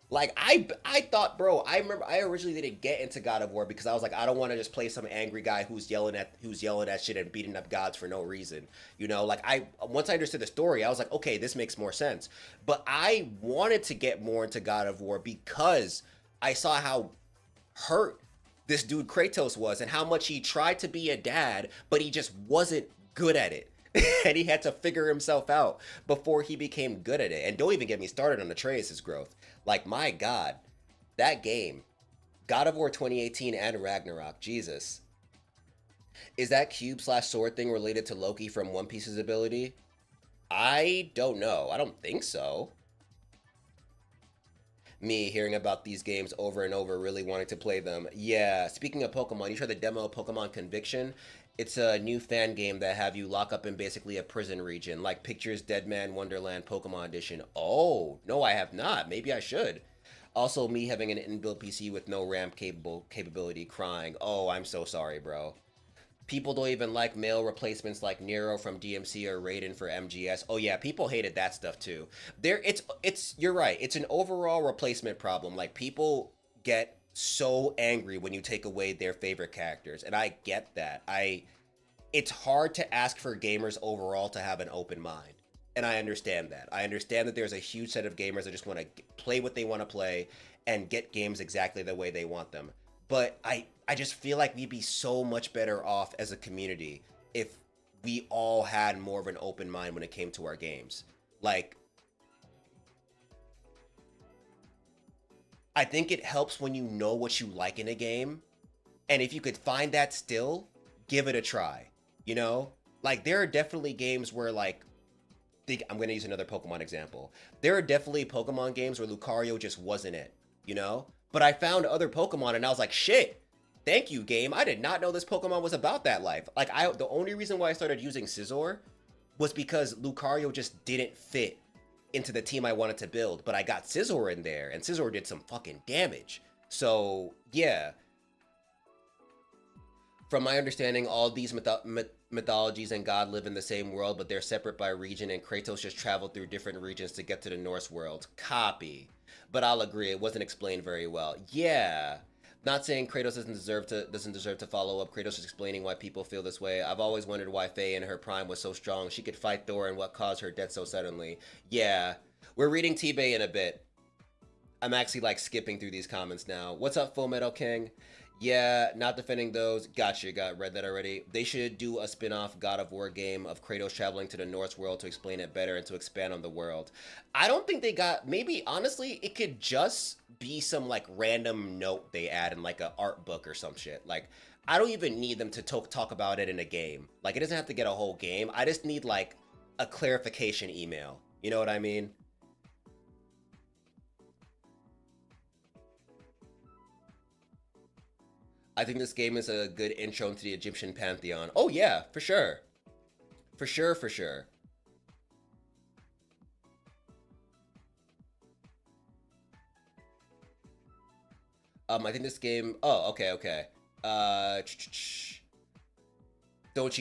Like I thought, bro, I remember I originally didn't get into God of War because I was like, I don't want to just play some angry guy who's yelling at shit and beating up gods for no reason. You know, like once I understood the story, I was like, okay, this makes more sense. But I wanted to get more into God of War because I saw how hurt this dude Kratos was and how much he tried to be a dad, but he just wasn't good at it. And he had to figure himself out before he became good at it. And don't even get me started on Atreus' growth. Like, my God, that game, God of War 2018 and Ragnarok, Jesus. Is that cube/sword thing related to Loki from One Piece's ability? I don't know. I don't think so. Me hearing about these games over and over, really wanting to play them. Yeah, speaking of Pokemon, you tried the demo of Pokemon Conviction? It's a new fan game that have you lock up in basically a prison region, like Pictures Dead Man Wonderland Pokemon Edition. Oh, no, I have not. Maybe I should. Also, me having an inbuilt PC with no RAM capability, crying. Oh, I'm so sorry, bro. People don't even like male replacements like Nero from DMC or Raiden for MGS. Oh yeah, people hated that stuff too. It's you're right. It's an overall replacement problem. Like people get so angry when you take away their favorite characters, and I get that. It's hard to ask for gamers overall to have an open mind. And I understand that. I understand that there's a huge set of gamers that just want to play what they want to play and get games exactly the way they want them. But I just feel like we'd be so much better off as a community if we all had more of an open mind when it came to our games. Like, I think it helps when you know what you like in a game. And if you could find that still, give it a try. You know? Like, there are definitely games where, like, I'm going to use another Pokemon example. There are definitely Pokemon games where Lucario just wasn't it, you know? But I found other Pokemon and I was like, shit, thank you, game. I did not know this Pokemon was about that life. Like, the only reason why I started using Scizor was because Lucario just didn't fit into the team I wanted to build. But I got Scizor in there, and Scizor did some fucking damage. So, yeah. From my understanding, all these mythologies and God live in the same world, but they're separate by region, and Kratos just traveled through different regions to get to the Norse world. Copy. But I'll agree, it wasn't explained very well. Yeah. Not saying Kratos doesn't deserve to follow up. Kratos is explaining why people feel this way. I've always wondered why Faye in her prime was so strong. She could fight Thor, and what caused her death so suddenly. Yeah, we're reading T-Bay in a bit. I'm actually like skipping through these comments now. What's up, Full Metal King? Yeah, not defending those. Gotcha, read that already. They should do a spin-off God of War game of Kratos traveling to the Norse world to explain it better and to expand on the world. I don't think they got, maybe honestly, it could just be some like random note they add in like a art book or some shit. Like, I don't even need them to talk about it in a game. Like, it doesn't have to get a whole game. I just need like a clarification email. You know what I mean? I think this game is a good intro into the Egyptian pantheon. Oh yeah, for sure. For sure, for sure. I think this game, oh, okay, okay. Dochi,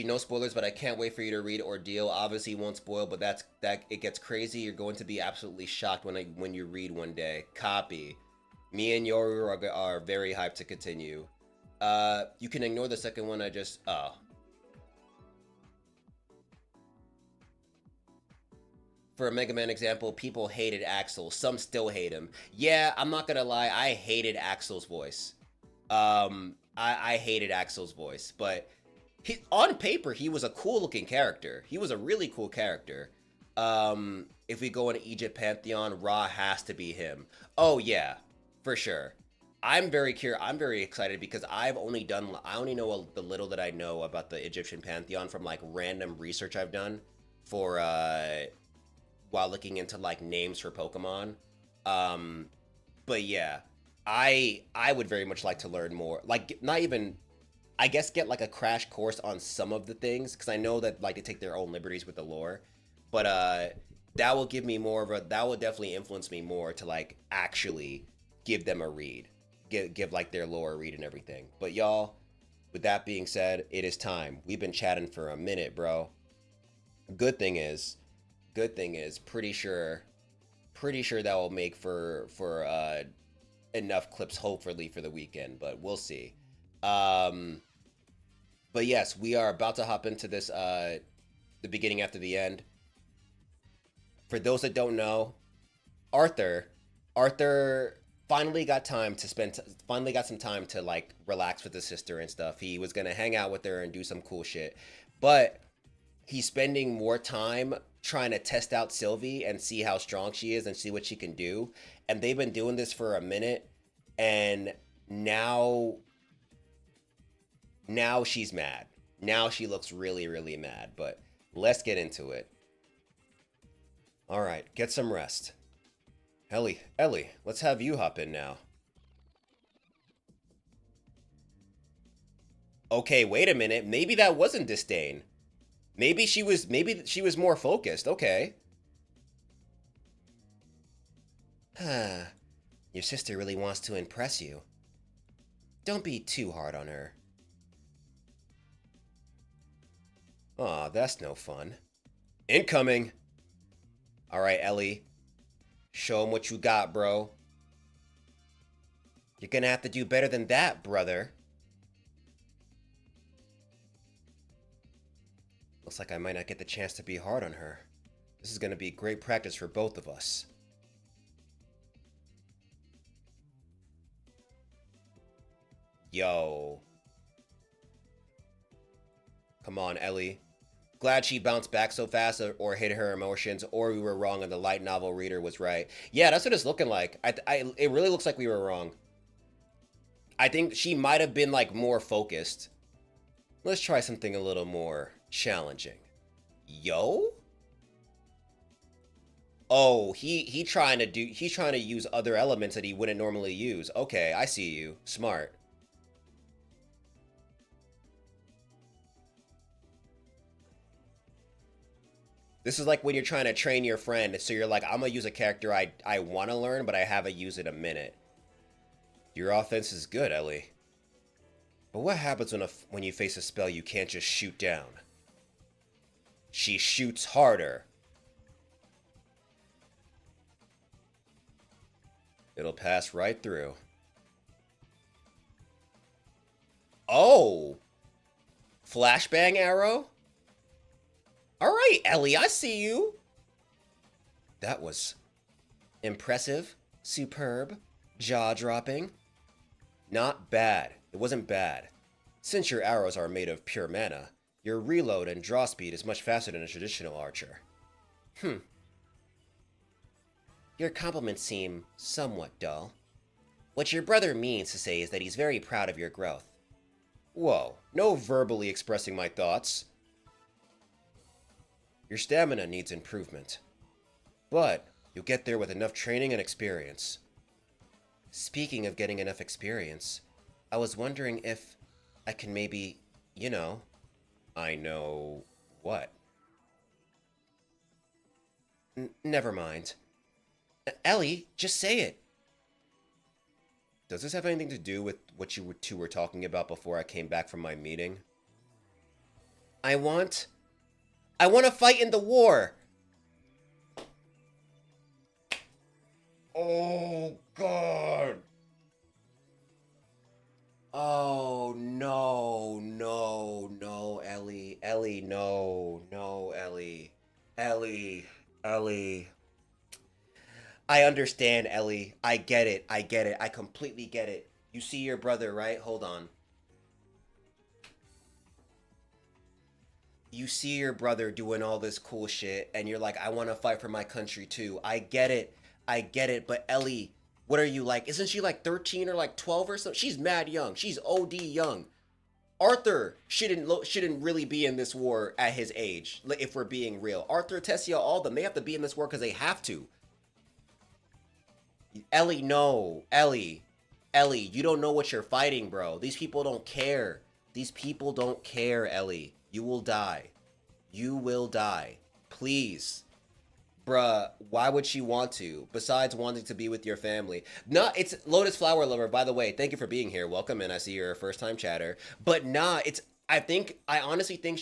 no spoilers, but I can't wait for you to read Ordeal. Obviously, won't spoil, but that it gets crazy. You're going to be absolutely shocked when you read one day. Copy. Me and Yoru are very hyped to continue. You can ignore the second one. For a Mega Man example, people hated Axel. Some still hate him. Yeah, I'm not gonna lie. I hated Axel's voice. I hated Axel's voice, but on paper, he was a cool looking character. He was a really cool character. If we go into Egypt Pantheon, Ra has to be him. Oh yeah, for sure. I'm very excited because I only know the little that I know about the Egyptian Pantheon from like random research I've done for while looking into like names for Pokemon. But yeah, I would very much like to learn more. Like, not even, I guess, get like a crash course on some of the things, because I know that like they take their own liberties with the lore. But that will give me that will definitely influence me more to like actually give them a read. Give like their lore a read and everything. But y'all, with that being said, it is time. We've been chatting for a minute, bro. Good thing is, pretty sure that will make for enough clips hopefully for the weekend, but we'll see. But yes, we are about to hop into this the beginning after the end. For those that don't know, Arthur finally got some time to like relax with his sister and stuff. He was gonna hang out with her and do some cool shit, but he's spending more time trying to test out Sylvie and see how strong she is and see what she can do. And they've been doing this for a minute, and now she's mad. Now she looks really, really mad, but let's get into it. All right, get some rest. Ellie, let's have you hop in now. Okay, wait a minute. Maybe that wasn't disdain. Maybe she was more focused. Okay. Your sister really wants to impress you. Don't be too hard on her. Aw, that's no fun. Incoming! Alright, Ellie. Show him what you got, bro. You're gonna have to do better than that, brother. Looks like I might not get the chance to be hard on her. This is gonna be great practice for both of us. Yo. Come on, Ellie. Glad she bounced back so fast or hid her emotions, or we were wrong and the light novel reader was right. Yeah, that's what it's looking like. It really looks like we were wrong. I think she might have been like more focused. Let's try something a little more challenging. Yo? Oh, he's trying to use other elements that he wouldn't normally use. Okay, I see you. Smart. This is like when you're trying to train your friend, so you're like, I'm gonna use a character I want to learn, but I haven't used it in a minute. Your offense is good, Ellie. But what happens when you face a spell you can't just shoot down? She shoots harder. It'll pass right through. Oh, flashbang arrow? Alright, Ellie, I see you. That was impressive, superb, jaw-dropping. Not bad. It wasn't bad. Since your arrows are made of pure mana, your reload and draw speed is much faster than a traditional archer. Your compliments seem somewhat dull. What your brother means to say is that he's very proud of your growth. Whoa, no verbally expressing my thoughts. Your stamina needs improvement, but you'll get there with enough training and experience. Speaking of getting enough experience, I was wondering if I can maybe, I know what? Never mind. Ellie, just say it. Does this have anything to do with what you two were talking about before I came back from my meeting? I want to fight in the war. Oh, God. Oh, no, Ellie. Ellie, no, Ellie. Ellie. I understand, Ellie. I get it. I completely get it. You see your brother, right? Hold on. You see your brother doing all this cool shit, and you're like, I want to fight for my country too. I get it. But Ellie, what are you like? Isn't she like 13 or like 12 or something? She's mad young. She's OD young. Arthur shouldn't really be in this war at his age, if we're being real. Arthur, Tessia, all of them, they have to be in this war because they have to. Ellie, no. Ellie, you don't know what you're fighting, bro. These people don't care. Ellie. You will die. Please. Bruh, why would she want to? Besides wanting to be with your family. It's Lotus Flower Lover, by the way. Thank you for being here. Welcome, and I see you're a first-time chatter. But I honestly think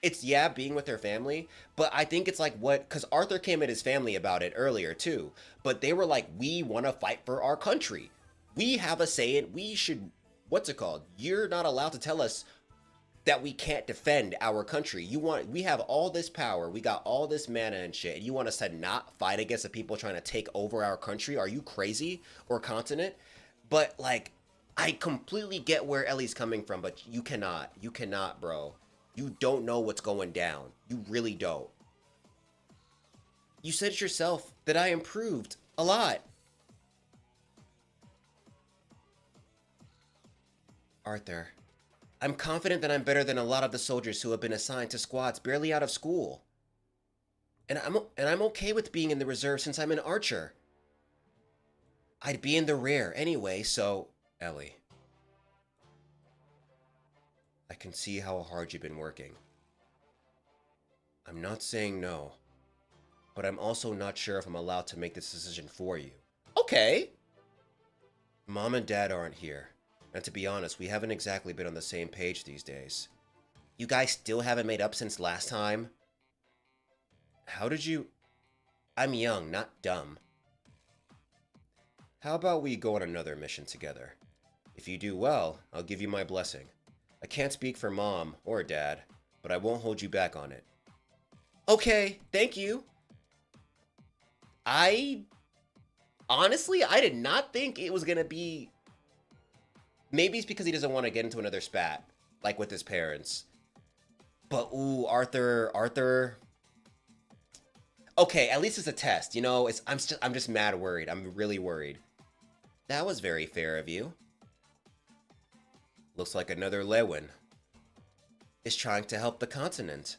it's being with her family, but I think it's like because Arthur came at his family about it earlier too, but they were like, we want to fight for our country. We have a say in, we should, what's it called? You're not allowed to tell us that we can't defend our country. We have all this power, we got all this mana and shit, and you want us to not fight against the people trying to take over our country? Are you crazy? Or continent? But like, I completely get where Ellie's coming from, but you cannot, bro. You don't know what's going down. You really don't. You said it yourself that I improved a lot. Arthur, I'm confident that I'm better than a lot of the soldiers who have been assigned to squads barely out of school. And I'm okay with being in the reserve since I'm an archer. I'd be in the rear anyway, so... Ellie. I can see how hard you've been working. I'm not saying no, but I'm also not sure if I'm allowed to make this decision for you. Okay. Mom and Dad aren't here, and to be honest, we haven't exactly been on the same page these days. You guys still haven't made up since last time? How did you... I'm young, not dumb. How about we go on another mission together? If you do well, I'll give you my blessing. I can't speak for Mom or Dad, but I won't hold you back on it. Okay, thank you. Honestly, I did not think it was gonna be... Maybe it's because he doesn't want to get into another spat, like with his parents. But ooh, Arthur... Okay, at least it's a test, you know? I'm just mad worried. I'm really worried. That was very fair of you. Looks like another Lewin is trying to help the continent.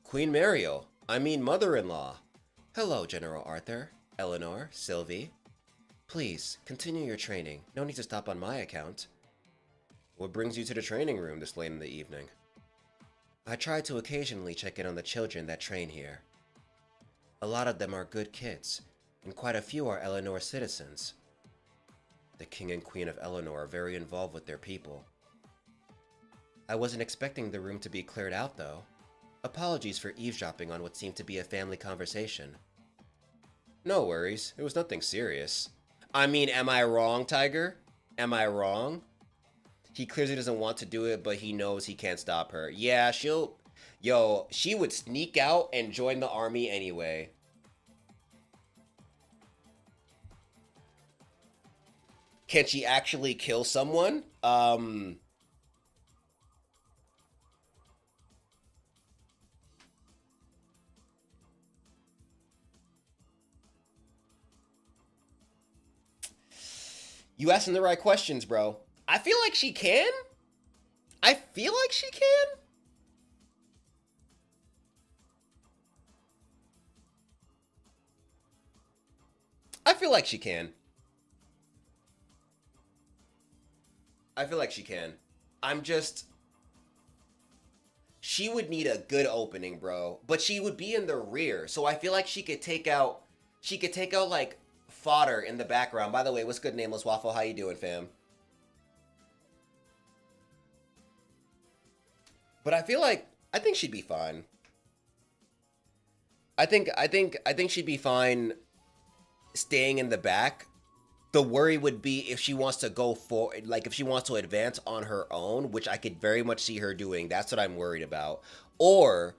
Queen Mariel, I mean mother-in-law. Hello, General Arthur, Eleanor, Sylvie. Please, continue your training. No need to stop on my account. What brings you to the training room this late in the evening? I try to occasionally check in on the children that train here. A lot of them are good kids, and quite a few are Eleanor citizens. The King and Queen of Eleanor are very involved with their people. I wasn't expecting the room to be cleared out, though. Apologies for eavesdropping on what seemed to be a family conversation. No worries, it was nothing serious. I mean, am I wrong, Tiger? Am I wrong? He clearly doesn't want to do it, but he knows he can't stop her. Yeah, she would sneak out and join the army anyway. Can she actually kill someone? You asking the right questions, bro. I feel like she can. I feel like she can. I feel like she can. I feel like she can. I'm just. She would need a good opening, bro. But she would be in the rear, so I feel like she could take out. She could take out like fodder in the background. By the way, what's good, Nameless Waffle? How you doing, fam? But I feel like I think she'd be fine. I think she'd be fine staying in the back. The worry would be if she wants to go for, like, if she wants to advance on her own, which I could very much see her doing. That's what I'm worried about. Or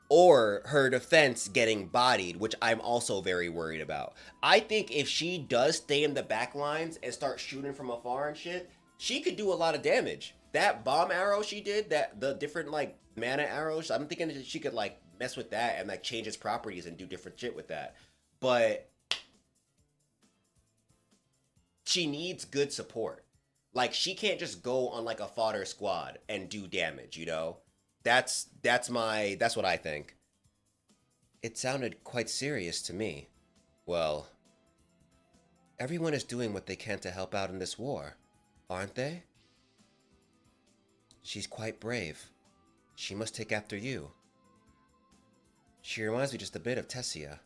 or her defense getting bodied, which I'm also very worried about. I think if she does stay in the back lines and start shooting from afar and shit, she could do a lot of damage. That bomb arrow she did, that the different like mana arrows, I'm thinking that she could like mess with that and like change its properties and do different shit with that. But she needs good support. Like she can't just go on like a fodder squad and do damage, you know? That's what I think. It sounded quite serious to me. Well, everyone is doing what they can to help out in this war, aren't they? She's quite brave. She must take after you. She reminds me just a bit of Tessia.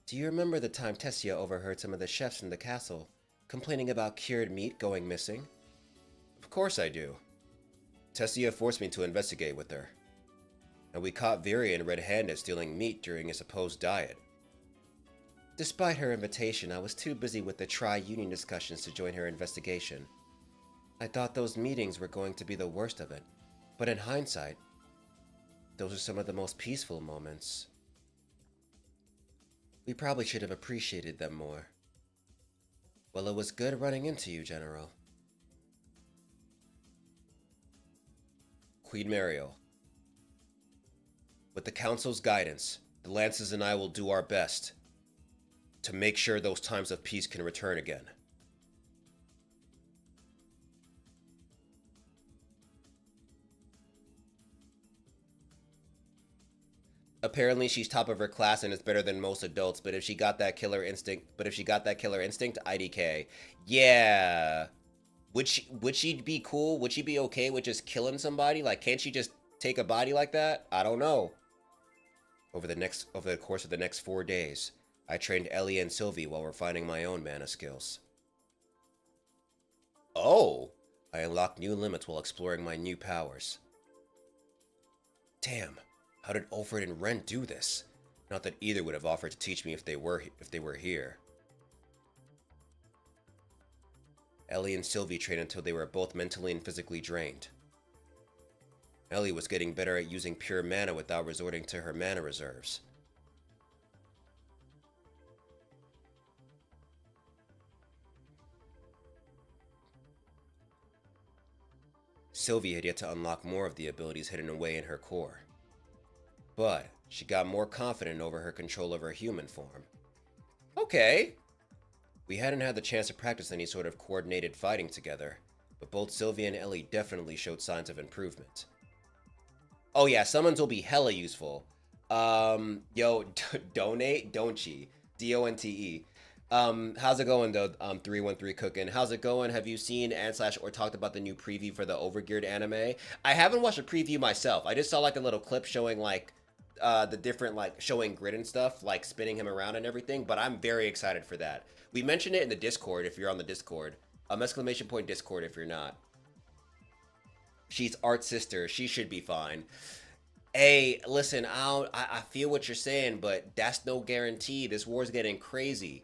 Do you remember the time Tessia overheard some of the chefs in the castle complaining about cured meat going missing? Of course I do. Tessia forced me to investigate with her, and we caught Virian red-handed stealing meat during a supposed diet. Despite her invitation, I was too busy with the tri-union discussions to join her investigation. I thought those meetings were going to be the worst of it, but in hindsight, those are some of the most peaceful moments. We probably should have appreciated them more. Well, it was good running into you, General. Queen Mariel. With the Council's guidance, the Lances and I will do our best to make sure those times of peace can return again. Apparently she's top of her class and is better than most adults, but if she got that killer instinct, IDK. Yeah. Would she be cool? Would she be okay with just killing somebody? Like, can't she just take a body like that? I don't know. Over the course of the next 4 days, I trained Ellie and Sylvie while refining my own mana skills. Oh! I unlocked new limits while exploring my new powers. Damn, how did Ulfred and Ren do this? Not that either would have offered to teach me if they were here. Ellie and Sylvie trained until they were both mentally and physically drained. Ellie was getting better at using pure mana without resorting to her mana reserves. Sylvie had yet to unlock more of the abilities hidden away in her core. But she got more confident over her control of her human form. Okay. We hadn't had the chance to practice any sort of coordinated fighting together, but both Sylvie and Ellie definitely showed signs of improvement. Oh yeah, summons will be hella useful. Yo, donate, don't ye? DONTE. How's it going though? 313 Cookin'. How's it going? Have you seen and slash or talked about the new preview for the Overgeared anime? I haven't watched a preview myself. I just saw like a little clip showing like the different like showing grid and stuff, like spinning him around and everything, but I'm very excited for that. We mentioned it in the Discord if you're on the Discord. Exclamation point Discord if you're not. She's Art's sister. She should be fine. Hey, listen, I feel what you're saying, but that's no guarantee. This war's getting crazy.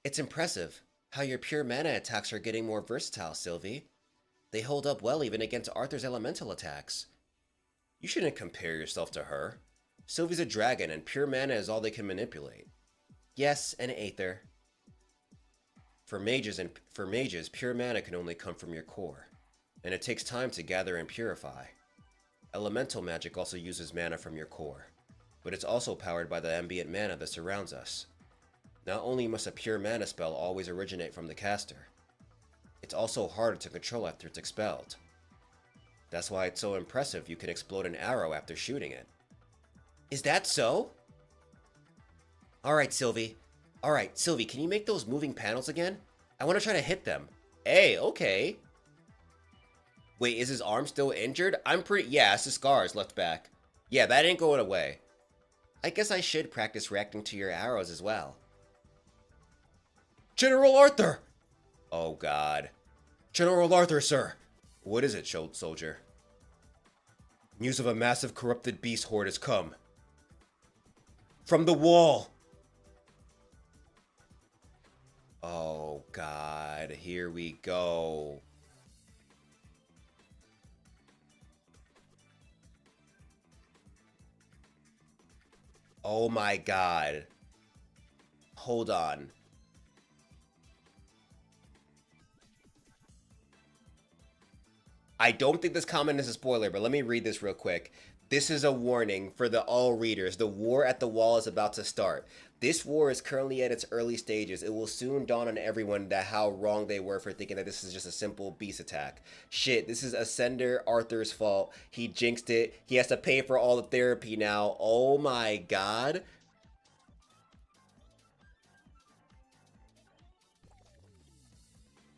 It's impressive How your pure mana attacks are getting more versatile, Sylvie. They hold up well even against Arthur's elemental attacks. You shouldn't compare yourself to her. Sylvie's a dragon and pure mana is all they can manipulate. Yes, an Aether. For mages, pure mana can only come from your core, and it takes time to gather and purify. Elemental magic also uses mana from your core, but it's also powered by the ambient mana that surrounds us. Not only must a pure mana spell always originate from the caster, it's also harder to control after it's expelled. That's why it's so impressive you can explode an arrow after shooting it. Is that so? Alright, Sylvie, can you make those moving panels again? I want to try to hit them. Hey, okay. Wait, is his arm still injured? Yeah, it's the scars left back. Yeah, that ain't going away. I guess I should practice reacting to your arrows as well. General Arthur! Oh, God. General Arthur, sir. What is it, soldier? News of a massive corrupted beast horde has come. From the wall! Oh, God. Here we go. Oh, my God. Hold on. I don't think this comment is a spoiler, but let me read this real quick. This is a warning for all readers. The war at the wall is about to start. This war is currently at its early stages. It will soon dawn on everyone that how wrong they were for thinking that this is just a simple beast attack. Shit, this is Ascender Arthur's fault. He jinxed it. He has to pay for all the therapy now. Oh my God.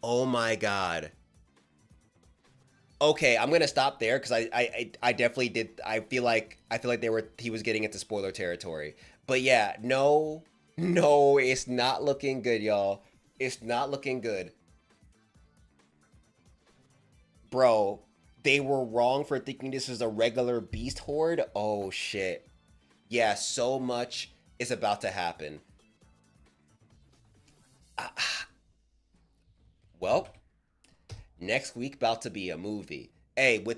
Oh my God. Okay, I'm gonna stop there because I definitely did. I feel like he was getting into spoiler territory. But yeah, no, it's not looking good, y'all. It's not looking good, bro. They were wrong for thinking this is a regular beast horde. Oh shit. Yeah, so much is about to happen. Well. Next week about to be a movie. Hey, by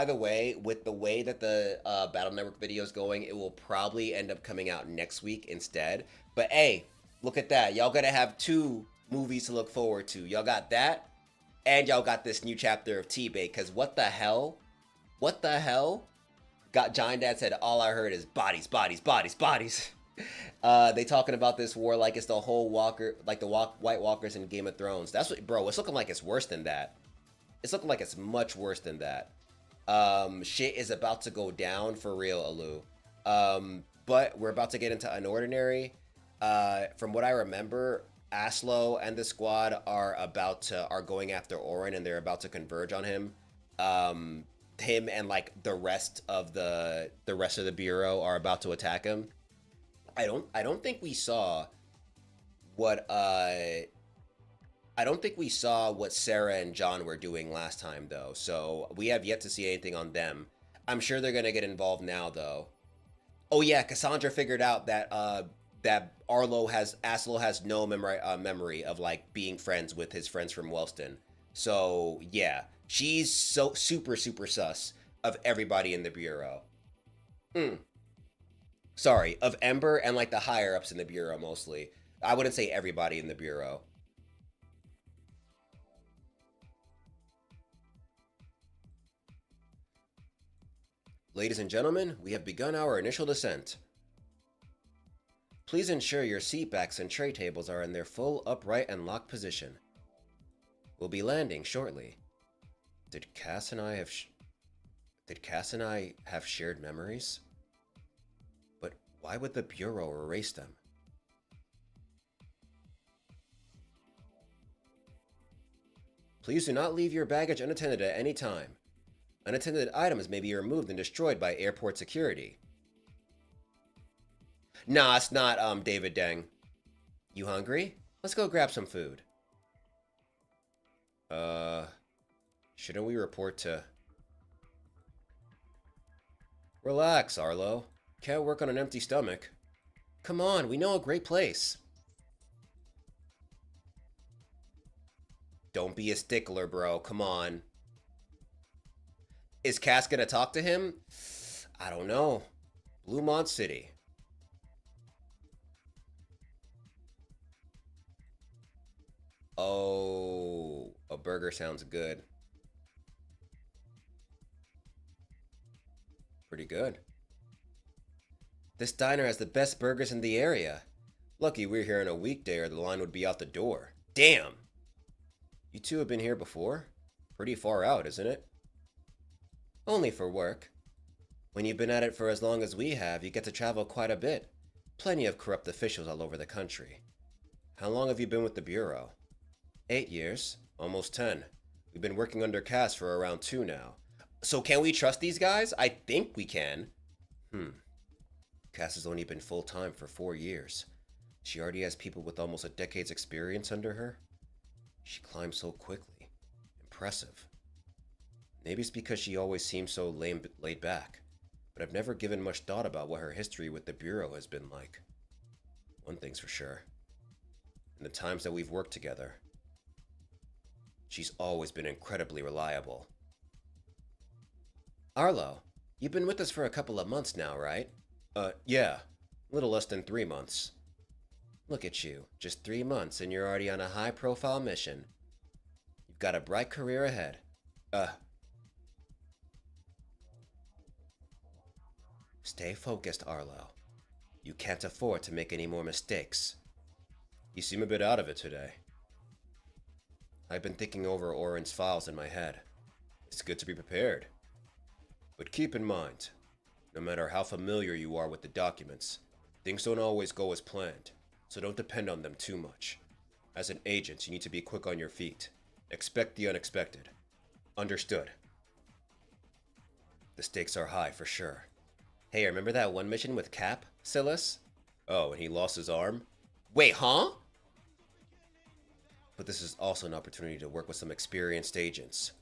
the way, with the way that the Battle Network video is going, it will probably end up coming out next week instead. But hey, look at that. Y'all gonna have 2 movies to look forward to. Y'all got that, and y'all got this new chapter of TBATE. Cause what the hell? Got Giant Dad said all I heard is bodies. They talking about this war like it's the whole Walker, like the White Walkers in Game of Thrones. That's what, bro. It's looking like it's worse than that. It's looking like it's much worse than that. Shit is about to go down for real, Alu. But we're about to get into unOrdinary. From what I remember, Aslo and the squad are going after Orin, and they're about to converge on him. Him and like the rest of the bureau are about to attack him. I don't think we saw what Sarah and John were doing last time though, so we have yet to see anything on them. I'm sure they're gonna get involved now though. Oh yeah, Cassandra figured out that Aslo has no memory of like being friends with his friends from Wellston. So yeah, she's so super sus of everybody in the bureau. Sorry, of Ember and like the higher ups in the bureau mostly. I wouldn't say everybody in the bureau. Ladies and gentlemen, we have begun our initial descent. Please ensure your seat backs and tray tables are in their full upright and locked position. We'll be landing shortly. Did Cass and I have shared memories? But why would the Bureau erase them? Please do not leave your baggage unattended at any time. Unattended items may be removed and destroyed by airport security. Nah, it's not, David Deng. You hungry? Let's go grab some food. Shouldn't we report to... Relax, Arlo. Can't work on an empty stomach. Come on, we know a great place. Don't be a stickler, bro. Come on. Is Cass gonna talk to him? I don't know. Bluemont City. Oh, a burger sounds good. Pretty good. This diner has the best burgers in the area. Lucky we're here on a weekday or the line would be out the door. Damn! You two have been here before? Pretty far out, isn't it? Only for work. When you've been at it for as long as we have, you get to travel quite a bit. Plenty of corrupt officials all over the country. How long have you been with the Bureau? 8 years. Almost 10. We've been working under Cass for around 2 now. So can we trust these guys? I think we can. Cass has only been full-time for 4 years. She already has people with almost a decade's experience under her. She climbs so quickly. Impressive. Maybe it's because she always seems so laid back, but I've never given much thought about what her history with the Bureau has been like. One thing's for sure. In the times that we've worked together, she's always been incredibly reliable. Arlo, you've been with us for a couple of months now, right? Yeah. A little less than 3 months. Look at you. Just 3 months and you're already on a high-profile mission. You've got a bright career ahead. Stay focused, Arlo. You can't afford to make any more mistakes. You seem a bit out of it today. I've been thinking over Orin's files in my head. It's good to be prepared. But keep in mind, no matter how familiar you are with the documents, things don't always go as planned, so don't depend on them too much. As an agent, you need to be quick on your feet. Expect the unexpected. Understood. The stakes are high for sure. Hey, remember that one mission with Cap, Silas? Oh, and he lost his arm? Wait, huh? But this is also an opportunity to work with some experienced agents.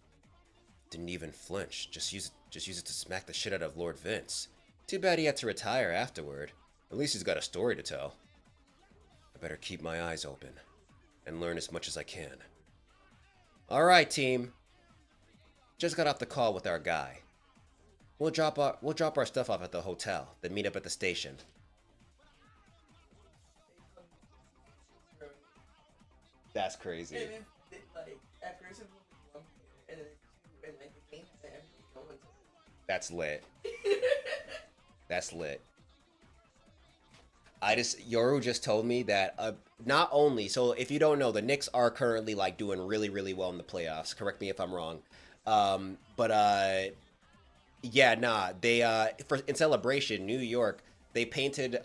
Didn't even flinch. Just use it to smack the shit out of Lord Vince. Too bad he had to retire afterward. At least he's got a story to tell. I better keep my eyes open and learn as much as I can. Alright, team. Just got off the call with our guy. We'll drop our stuff off at the hotel, then meet up at the station. That's crazy. And then, like, after some and then and like the game and everything. That's lit. That's lit. Yoru just told me that not only, so if you don't know, the Knicks are currently like doing really, really well in the playoffs. Correct me if I'm wrong. Yeah, nah, they in celebration, New York, they painted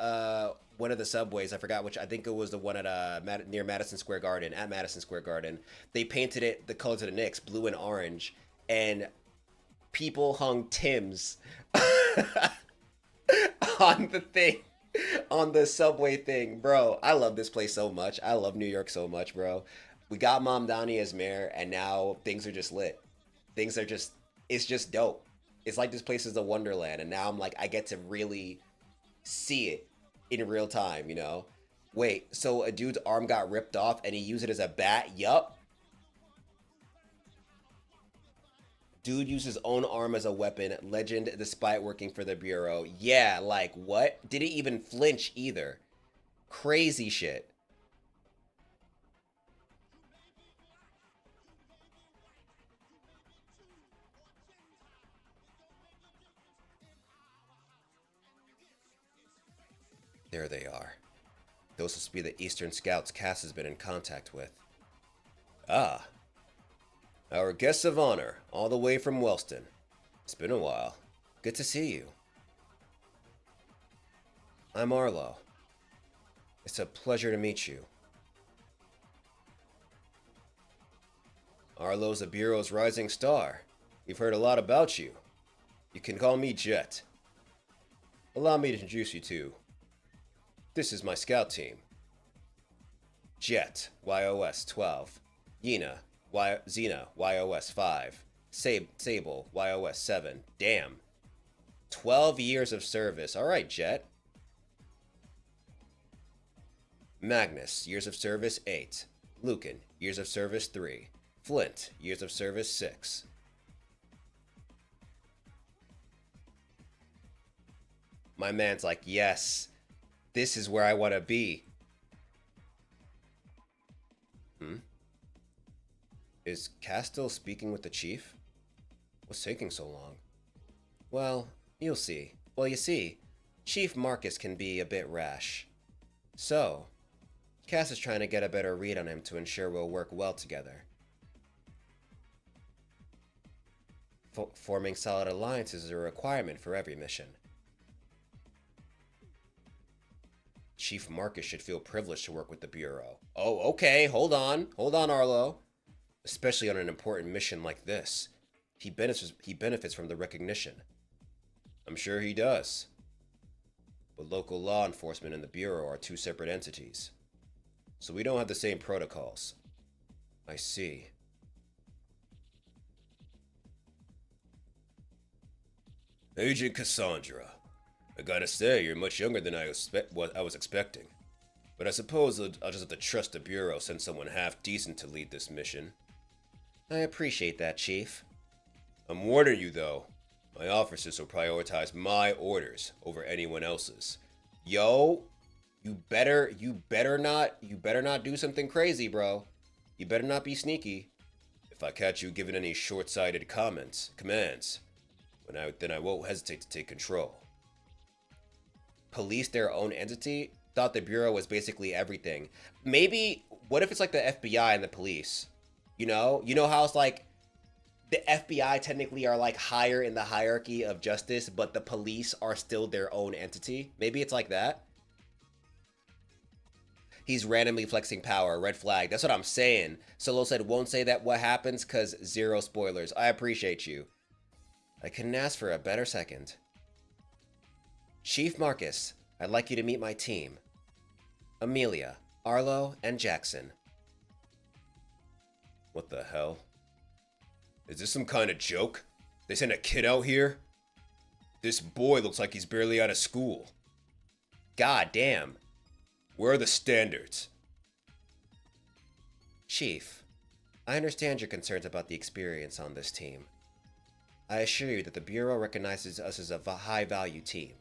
one of the subways. I forgot which. I think it was the one at near Madison Square Garden. At Madison Square Garden, they painted it the colors of the Knicks, blue and orange, and people hung Timbs on the thing, on the subway thing, bro. I love this place so much. I love New York so much, bro. We got Mom Donnie as mayor, and now things are just lit. Things are just, it's just dope. It's like this place is a wonderland, and now I'm like, I get to really see it in real time, you know? Wait, so a dude's arm got ripped off and he used it as a bat? Yup. Dude used his own arm as a weapon. Legend despite working for the Bureau. Yeah, like what? Didn't even flinch either. Crazy shit. There they are. Those must be the Eastern Scouts Cass has been in contact with. Ah. Our guests of honor, all the way from Wellston. It's been a while. Good to see you. I'm Arlo. It's a pleasure to meet you. Arlo's the Bureau's rising star. We've heard a lot about you. You can call me Jet. Allow me to introduce you to... This is my scout team. Jet, YOS 12. Xena, YOS 5. Sable, YOS 7. Damn. 12 years of service. Alright, Jet. Magnus, years of service 8. Lucan, years of service 3. Flint, years of service 6. My man's like, yes, this is where I want to be. Is Cass still speaking with the chief? What's taking so long? Well, you'll see. Well, you see, Chief Marcus can be a bit rash. So, Cass is trying to get a better read on him to ensure we'll work well together. Forming solid alliances is a requirement for every mission. Chief Marcus should feel privileged to work with the Bureau. Oh, okay, hold on, Arlo. Especially on an important mission like this. He benefits from the recognition. I'm sure he does. But local law enforcement and the Bureau are two separate entities. So we don't have the same protocols. I see. Agent Cassandra. I gotta say, you're much younger than I was expecting. But I suppose I'll just have to trust the Bureau, send someone half decent to lead this mission. I appreciate that, Chief. I'm warning you, though. My officers will prioritize my orders over anyone else's. Yo, you better not do something crazy, bro. You better not be sneaky. If I catch you giving any short-sighted commands, then I won't hesitate to take control. Police their own entity? Thought the Bureau was basically everything. Maybe, what if it's like the FBI and the police? You know how it's like the FBI technically are like higher in the hierarchy of justice, but the police are still their own entity? Maybe it's like that. He's randomly flexing power. Red flag. That's what I'm saying. Solo said won't say that what happens because 0 spoilers. I appreciate you. I couldn't ask for a better second. Chief Marcus, I'd like you to meet my team. Amelia, Arlo, and Jackson. What the hell? Is this some kind of joke? They sent a kid out here? This boy looks like he's barely out of school. God damn. Where are the standards? Chief, I understand your concerns about the experience on this team. I assure you that the Bureau recognizes us as a high-value team,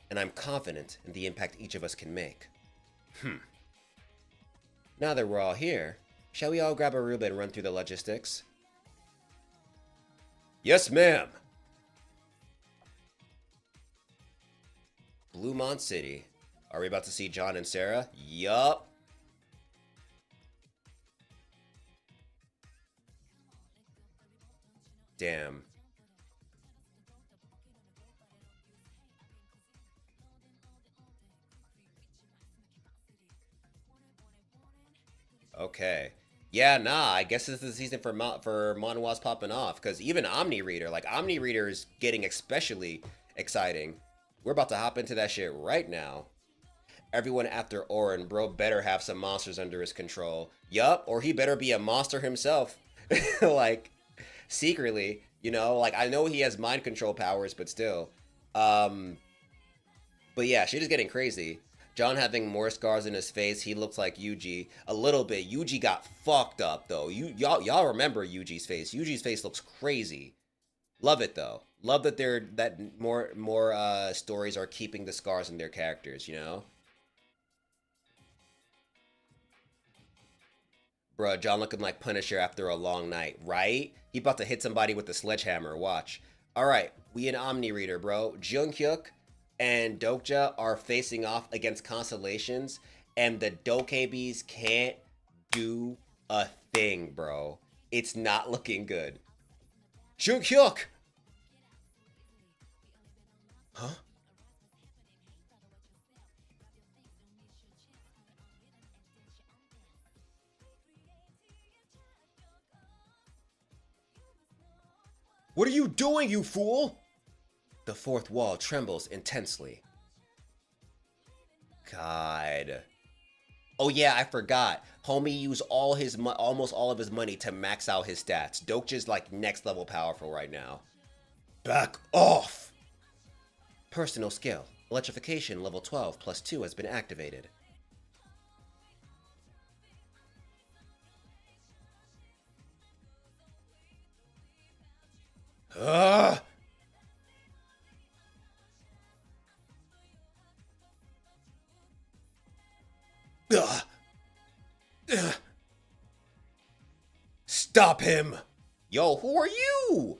and I'm confident in the impact each of us can make. Now that we're all here, shall we all grab Aruba and run through the logistics? Yes, ma'am! Bluemont City. Are we about to see John and Sarah? Yup. Damn. Okay. Yeah, nah, I guess this is the season for manhwas popping off, because even Omni Reader is getting especially exciting. We're about to hop into that shit right now. Everyone after Orin, bro, better have some monsters under his control. Yup, or he better be a monster himself. Like, secretly, like, I know he has mind control powers, but still. But yeah, shit is getting crazy. John having more scars in his face, he looks like Yuji a little bit. Yuji got fucked up though. Y'all remember Yuji's face. Yuji's face looks crazy. Love it though. Love that more stories are keeping the scars in their characters, Bruh, John looking like Punisher after a long night, right? He about to hit somebody with a sledgehammer, watch. Alright, we in Omni Reader, bro. Junghyuk and Dokja are facing off against Constellations, and the Dokkaebis can't do a thing, bro. It's not looking good. Junghyuk! Huh? What are you doing, you fool? The fourth wall trembles intensely. God. Oh yeah, I forgot. Homie used almost all of his money to max out his stats. Dokja's like next level powerful right now. Back off! Personal skill. Electrification level 12 plus 2 has been activated. Ah! Ugh. Ugh. Stop him! Yo, who are you?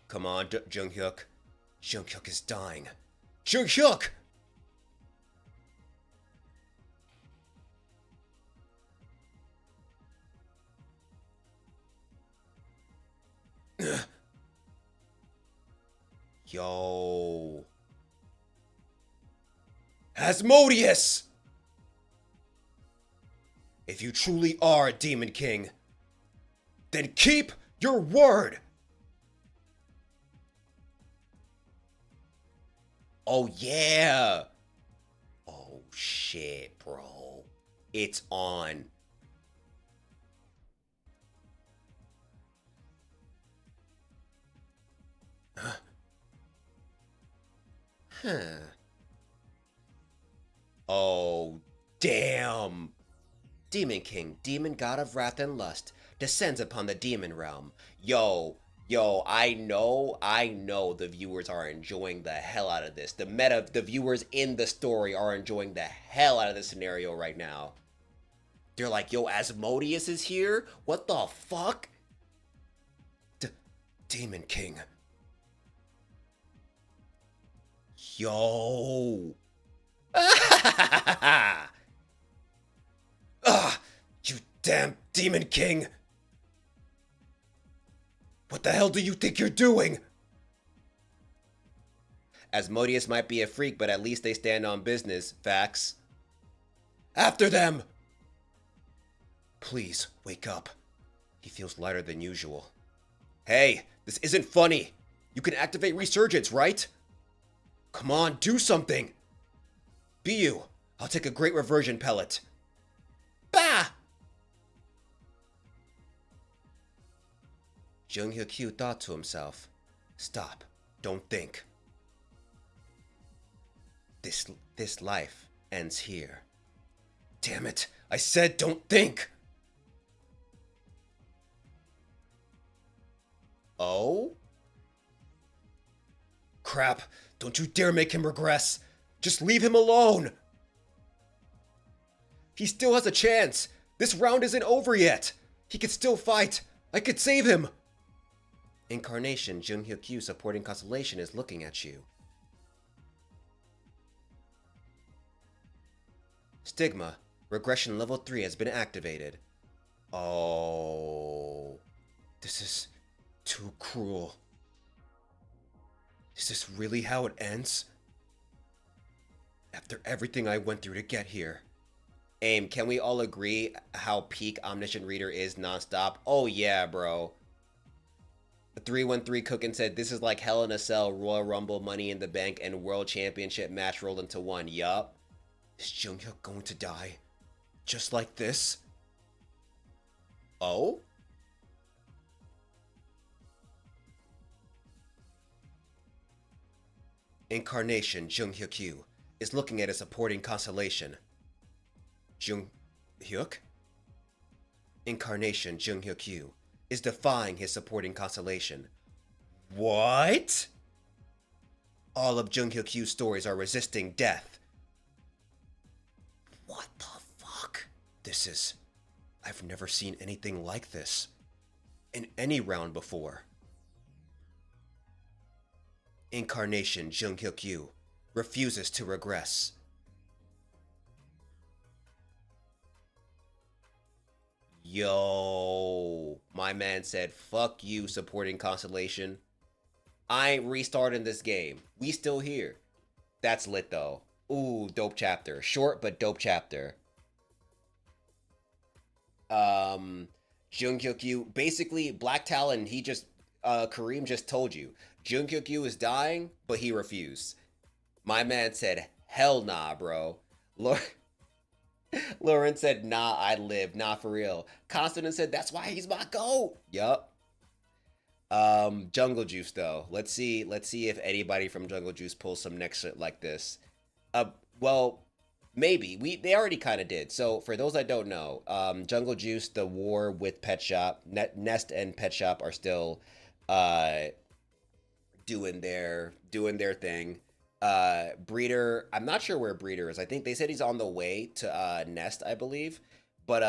Come on, Junghyuk. Junghyuk is dying. Junghyuk! Yo. Asmodeus! If you truly are a Demon King, then keep your word! Oh yeah! Oh shit, bro. It's on. Huh. Oh, damn. Demon King, demon god of wrath and lust, descends upon the demon realm. Yo, I know the viewers are enjoying the hell out of this. The viewers in the story are enjoying the hell out of this scenario right now. They're like, yo, Asmodeus is here? What the fuck? Demon King. Yo. You damn Demon King. What the hell do you think you're doing? Asmodeus might be a freak, but at least they stand on business. Facts. After them! Please, wake up. He feels lighter than usual. Hey, this isn't funny. You can activate Resurgence, right? Come on, do something. Be you. I'll take a great reversion pellet. Bah! Junghyuk thought to himself, stop, don't think. This life ends here. Damn it, I said don't think! Oh? Crap, don't you dare make him regress. Just leave him alone. He still has a chance. This round isn't over yet. He could still fight. I could save him. Incarnation Junghyuk supporting Constellation is looking at you. Stigma, regression level 3 has been activated. Oh, this is too cruel. Is this really how it ends? After everything I went through to get here. Aim, can we all agree how peak Omniscient Reader is nonstop? Oh yeah, bro. 313 Cookin said, this is like Hell in a Cell, Royal Rumble, Money in the Bank, and World Championship match rolled into one. Yup. Is Junghyuk going to die? Just like this? Oh? Incarnation Junghyuk is looking at a supporting constellation. Junghyuk? Incarnation Junghyuk is defying his supporting constellation. What? All of Junghyuk's stories are resisting death. What the fuck? This is... I've never seen anything like this in any round before. Incarnation Junghyuk refuses to regress. Yo, my man said, fuck you, supporting Constellation. I ain't restarting this game. We still here. That's lit though. Ooh, dope chapter. Short but dope chapter. Junghyuk, basically Black Talon, he just Kareem just told you. Junghyuk is dying, but he refused. My man said, hell nah, bro. Lauren said, nah, I live. Nah, for real. Constantine said, that's why he's my GOAT. Yup. Jungle Juice, though. Let's see if anybody from Jungle Juice pulls some next shit like this. Well, Maybe they already kind of did. So for those that don't know, Jungle Juice, the war with Pet Shop, Nest and Pet Shop are still uh, doing their thing. Breeder, I'm not sure where Breeder is. I think they said he's on the way to Nest, I believe. But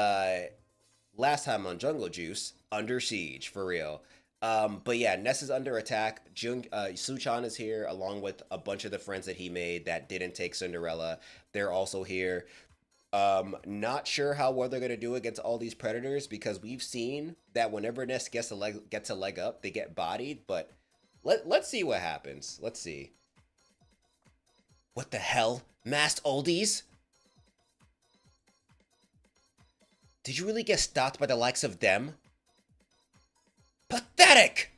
last time on Jungle Juice, under siege for real. But yeah, Ness is under attack. Suchan is here along with a bunch of the friends that he made that didn't take Cinderella. They're also here. Not sure how well they're gonna do against all these predators because we've seen that whenever Ness gets a leg up, they get bodied. But let's see what happens. Let's see. What the hell, masked oldies? Did you really get stopped by the likes of them? Pathetic!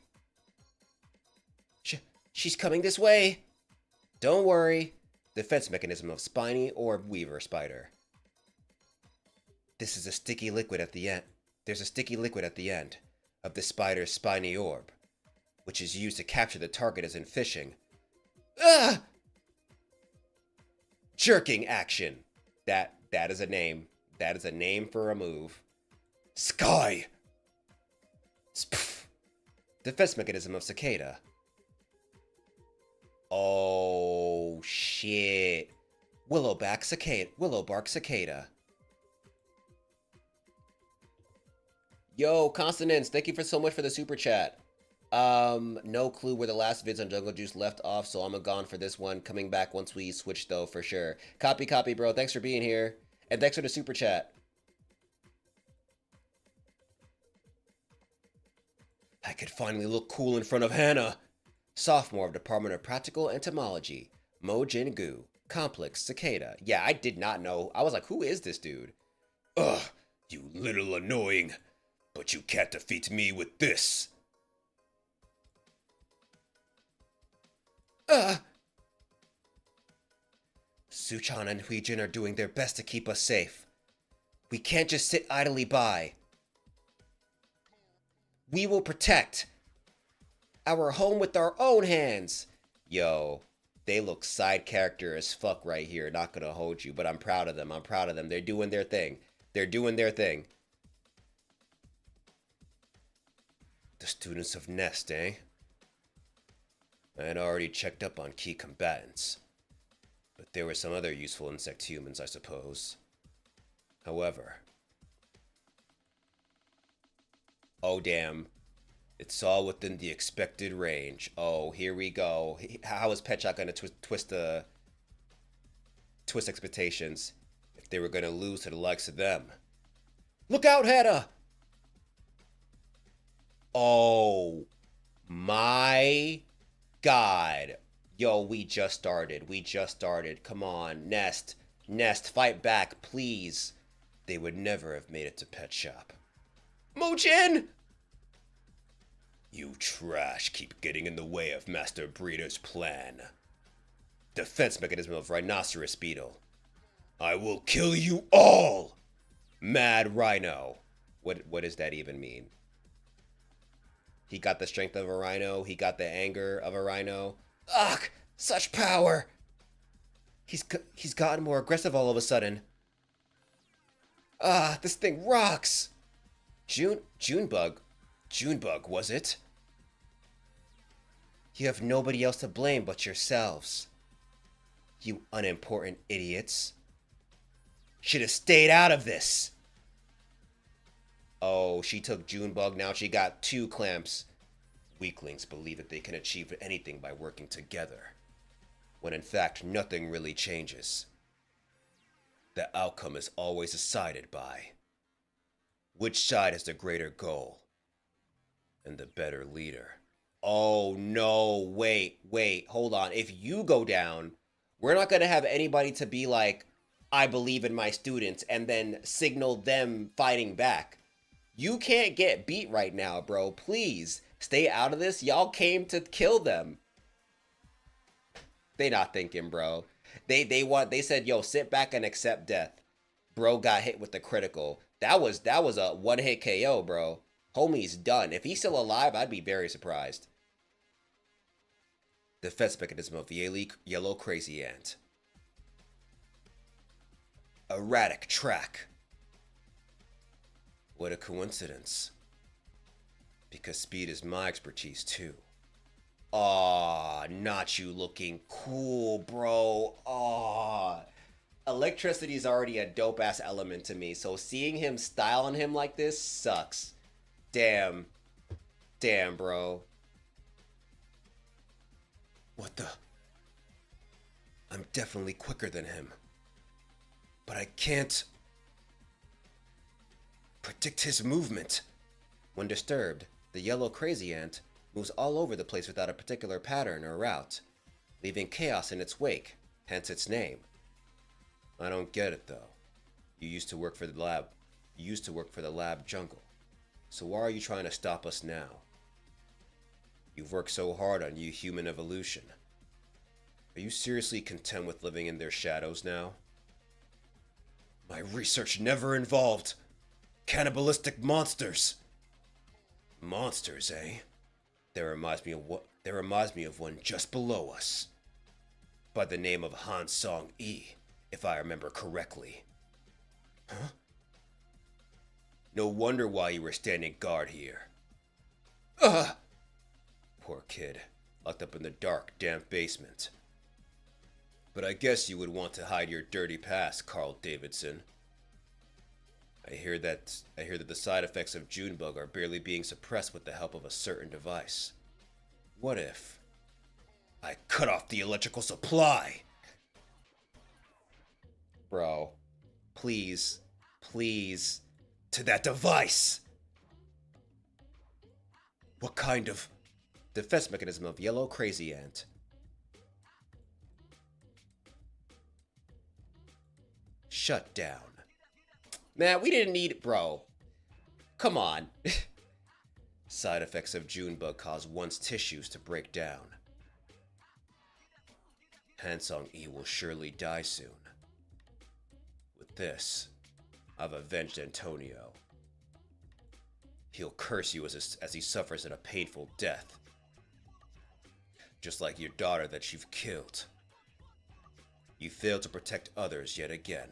She's coming this way. Don't worry. Defense mechanism of spiny or weaver spider. This is a sticky liquid at the end. There's a sticky liquid at the end of the spider's spiny orb, which is used to capture the target as in fishing. Ugh! Jerking action. That is a name. That is a name for a move. Sky! Spoof. Defense mechanism of cicada. Oh shit. Willowbark cicada. Yo, Consonance, thank you for so much for the super chat. No clue where the last vids on Jungle Juice left off, so I'm gone for this one. Coming back once we switch though, for sure. Copy, bro. Thanks for being here. And thanks for the super chat. I could finally look cool in front of Hannah. Sophomore of Department of Practical Entomology. Mo Jin Gu. Complex Cicada. Yeah, I did not know. I was like, who is this dude? Ugh, you little annoying. But you can't defeat me with this. Suchan and Huijin are doing their best to keep us safe. We can't just sit idly by. We will protect our home with our own hands. Yo, they look side character as fuck right here. Not gonna hold you, but I'm proud of them. They're doing their thing. The students of Nest, eh? I had already checked up on key combatants. But there were some other useful insect humans, I suppose. However... Oh, damn. It's all within the expected range. Oh, here we go. How is Pet Shop gonna twist expectations if they were gonna lose to the likes of them? Look out, Hedda! Oh my God. Yo, we just started. Come on, Nest, fight back, please. They would never have made it to Pet Shop. Mojin! You trash keep getting in the way of Master Breeder's plan. Defense mechanism of Rhinoceros Beetle. I will kill you all! Mad Rhino. What does that even mean? He got the strength of a rhino. He got the anger of a rhino. Ugh! Such power! He's gotten more aggressive all of a sudden. This thing rocks! Junebug, was it? You have nobody else to blame but yourselves. You unimportant idiots. Should have stayed out of this. Oh, she took Junebug, now she got 2 clamps. Weaklings believe that they can achieve anything by working together, when in fact nothing really changes. The outcome is always decided by which side has the greater goal and the better leader. Oh no, wait, hold on. If you go down, we're not gonna have anybody to be like, I believe in my students, and then signal them fighting back. You can't get beat right now, bro. Please stay out of this. Y'all came to kill them. They not thinking, bro. They said, yo, sit back and accept death. Bro got hit with the critical. That was a one-hit KO, bro. Homie's done. If he's still alive, I'd be very surprised. Defense mechanism of the yellow crazy ant. erratic track. What a coincidence. Because speed is my expertise too. Aw, not you looking cool, bro. Aw. Electricity is already a dope ass element to me, so seeing him styling him like this sucks. Damn. Damn, bro. What the? I'm definitely quicker than him. But I can't predict his movement. When disturbed, the yellow crazy ant moves all over the place without a particular pattern or route, leaving chaos in its wake, hence its name. I don't get it though. You used to work for the lab. You used to work for the lab jungle. So why are you trying to stop us now? You've worked so hard on you human evolution. Are you seriously content with living in their shadows now? My research never involved cannibalistic monsters. Monsters, eh? That reminds me of one just below us. By the name of Han Song-E, if I remember correctly. Huh? No wonder why you were standing guard here. Ugh! Poor kid, locked up in the dark, damp basement. But I guess you would want to hide your dirty past, Carl Davidson. I hear that the side effects of Junebug are barely being suppressed with the help of a certain device. What if I cut off the electrical supply? Bro, please, to that device! What kind of defense mechanism of yellow crazy ant? Shut down. Man, we didn't need... Bro. Come on. Side effects of Junebug cause one's tissues to break down. Hansong-E will surely die soon. With this, I've avenged Antonio. He'll curse you as he suffers in a painful death. Just like your daughter that you've killed. You failed to protect others yet again,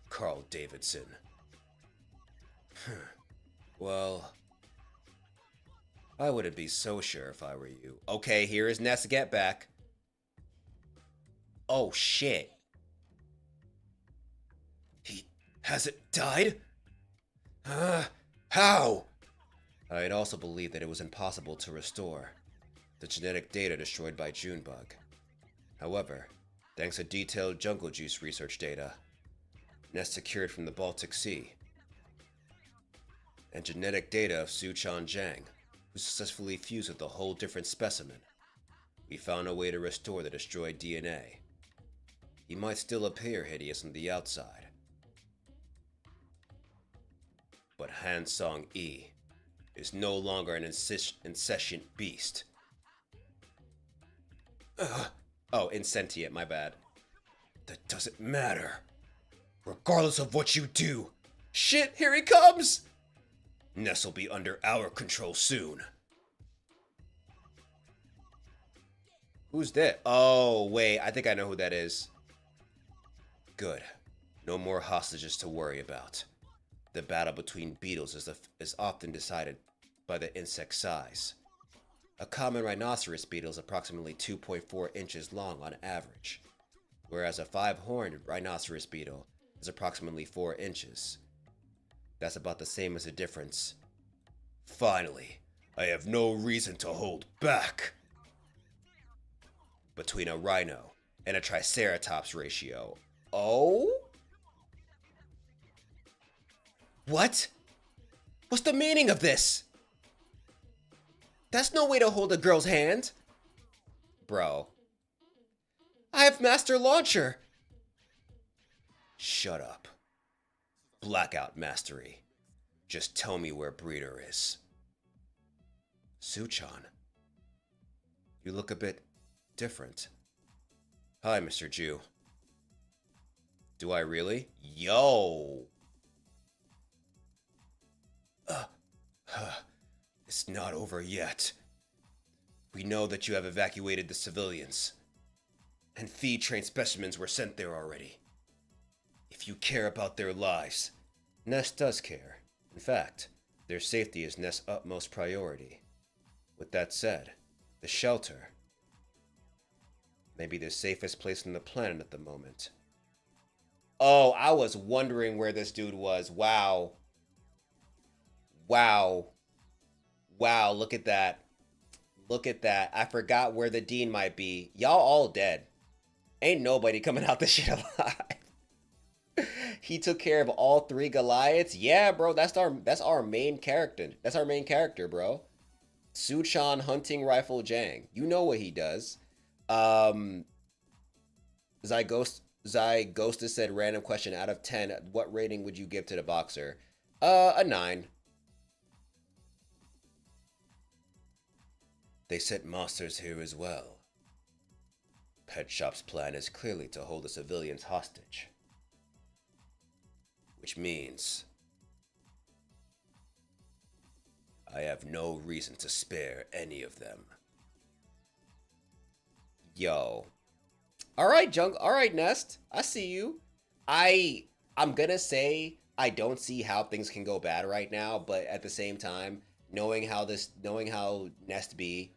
Carl Davidson. Well, I wouldn't be so sure if I were you. Okay, here is Ness Get Back. Oh shit. He hasn't died? How? I'd also believed that it was impossible to restore the genetic data destroyed by Junebug. However, thanks to detailed jungle juice research data, Nest secured from the Baltic Sea, and genetic data of Suchan Zhang, who successfully fused with a whole different specimen, we found a way to restore the destroyed DNA. He might still appear hideous on the outside, but Han Song-E is no longer an insentient beast. Oh, insentient, my bad. That doesn't matter. Regardless of what you do. Shit, here he comes! Ness will be under our control soon. Who's that? Oh, wait, I think I know who that is. Good. No more hostages to worry about. The battle between beetles is often decided by the insect size. A common rhinoceros beetle is approximately 2.4 inches long on average, whereas a 5-horned rhinoceros beetle is approximately 4 inches. That's about the same as the difference. Finally, I have no reason to hold back. Between a rhino and a triceratops ratio. Oh? What? What's the meaning of this? That's no way to hold a girl's hand. Bro. I have Master Launcher. Shut up. Blackout Mastery. Just tell me where Breeder is. Suchan. You look a bit different. Hi, Mr. Jew. Do I really? Yo! It's not over yet. We know that you have evacuated the civilians, and feed-trained specimens were sent there already. If you care about their lives, Nest does care. In fact, their safety is Nest's utmost priority. With that said, the shelter may be the safest place on the planet at the moment. Oh, I was wondering where this dude was. Wow. Wow. Wow, look at that. Look at that. I forgot where the dean might be. Y'all all dead. Ain't nobody coming out this shit alive. He took care of all three Goliaths. Yeah, bro, that's our main character. That's our main character, bro. Suchan Hunting Rifle Jang. You know what he does. Um Zygosta said random question out of 10, what rating would you give to the boxer? A 9. They sent monsters here as well. Pet Shop's plan is clearly to hold the civilians hostage. Which means I have no reason to spare any of them. Yo. Alright, Junk. Alright, Nest. I see you. I'm gonna say I don't see how things can go bad right now, but at the same time, knowing how Nest be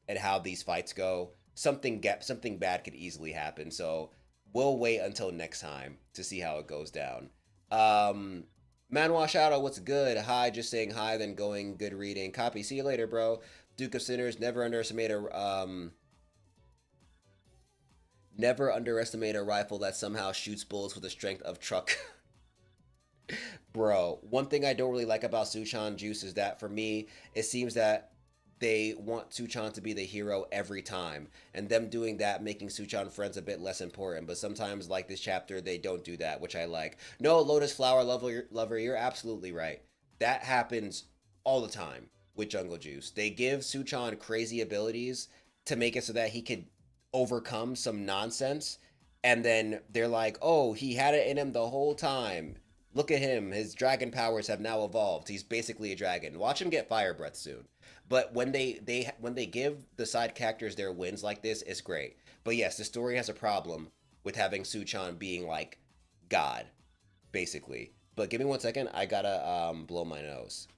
and how these fights go, something bad could easily happen. So we'll wait until next time to see how it goes down. Manwa Shadow, what's good? Hi, just saying hi, then going good reading. Copy. See you later, bro. Duke of Sinners, never underestimate a rifle that somehow shoots bullets with the strength of truck. Bro, one thing I don't really like about Suchan Juice is that for me, it seems that they want Suchan to be the hero every time, and them doing that making Suchan friends a bit less important. But sometimes, like this chapter, they don't do that, which I like. No, Lotus Flower lover, you're absolutely right. That happens all the time with Jungle Juice. They give Suchan crazy abilities to make it so that he could overcome some nonsense, and then they're like, "Oh, he had it in him the whole time. Look at him. His dragon powers have now evolved. He's basically a dragon. Watch him get fire breath soon." But when they give the side characters their wins like this, it's great. But yes, the story has a problem with having Suchan being like God, basically. But give me 1 second. I gotta blow my nose.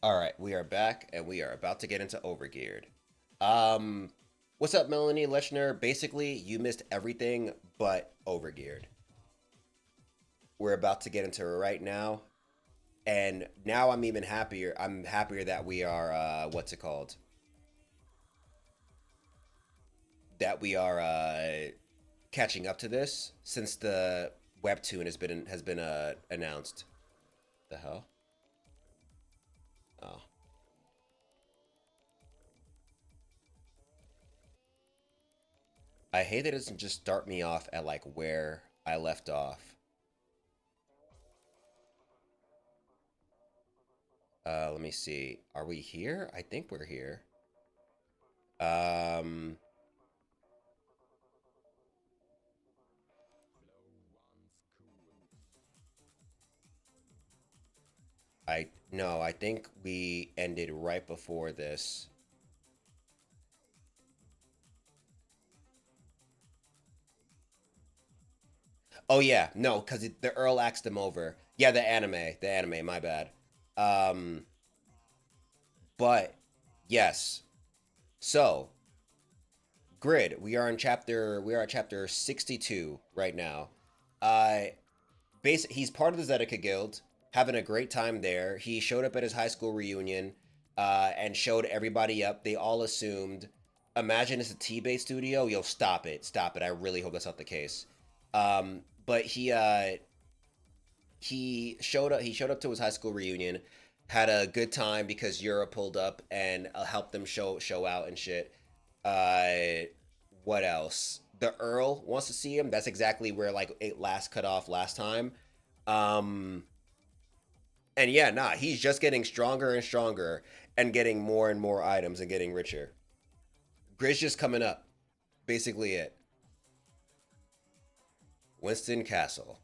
All right, we are back, and we are about to get into Overgeared. Um, what's up, Melanie Lechner? Basically, you missed everything but Overgeared. We're about to get into it right now, and now I'm even happier. I'm happier that we are what's it called? That we are catching up to this since the webtoon has been announced. The hell? Oh. I hate that it doesn't just start me off at like where I left off. Let me see. Are we here? I think we're here. Um, No, I think we ended right before this. Oh yeah, no, because the Earl axed him over. Yeah, the anime. My bad. Um, but yes. So grid. We are at chapter 62 right now. Uh, he's part of the Zedekiah Guild, having a great time there. He showed up at his high school reunion, and showed everybody up. They all assumed, imagine it's a TBATE studio. Yo, stop it. I really hope that's not the case. But he showed up. He showed up to his high school reunion, had a good time because Yura pulled up and helped them show out and shit. Uh, what else? The Earl wants to see him. That's exactly where like it last cut off last time. Um, and yeah, nah, he's just getting stronger and stronger and getting more and more items and getting richer. Grizz just coming up. Basically it. Winston Castle.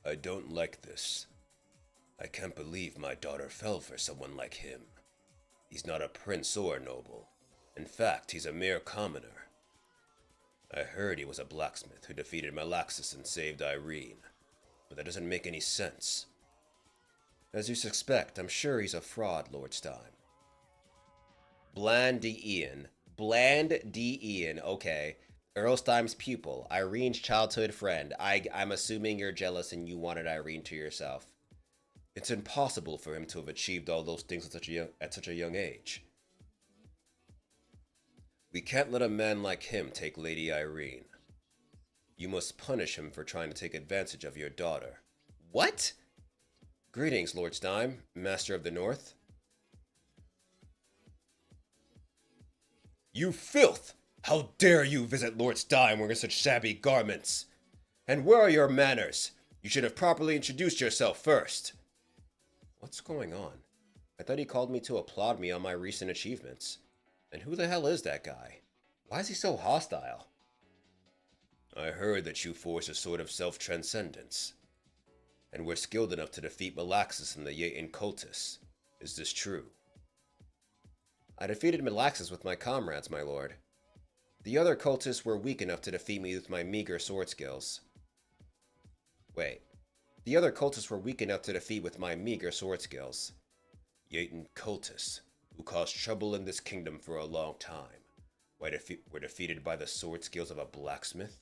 I don't like this. I can't believe my daughter fell for someone like him. He's not a prince or noble. In fact, he's a mere commoner. I heard he was a blacksmith who defeated Malaxis and saved Irene, but that doesn't make any sense. As you suspect, I'm sure he's a fraud, Lord Stein. Bland D. Ian. Bland D. Ian, okay. Earl Stein's pupil, Irene's childhood friend. I'm assuming you're jealous and you wanted Irene to yourself. It's impossible for him to have achieved all those things at such a young age. We can't let a man like him take Lady Irene. You must punish him for trying to take advantage of your daughter. What? Greetings, Lord Stein, Master of the North. You filth! How dare you visit Lord Stein wearing such shabby garments? And where are your manners? You should have properly introduced yourself first. What's going on? I thought he called me to applaud me on my recent achievements. And who the hell is that guy? Why is he so hostile? I heard that you force a sort of self-transcendence, and were skilled enough to defeat Malaxis and the Yetin cultists. Is this true? I defeated Malaxis with my comrades, my lord. The other cultists were weak enough to defeat me with my meager sword skills. Wait. The other cultists were weak enough to defeat with my meager sword skills. Yetin cultists, who caused trouble in this kingdom for a long time, were defeated by the sword skills of a blacksmith?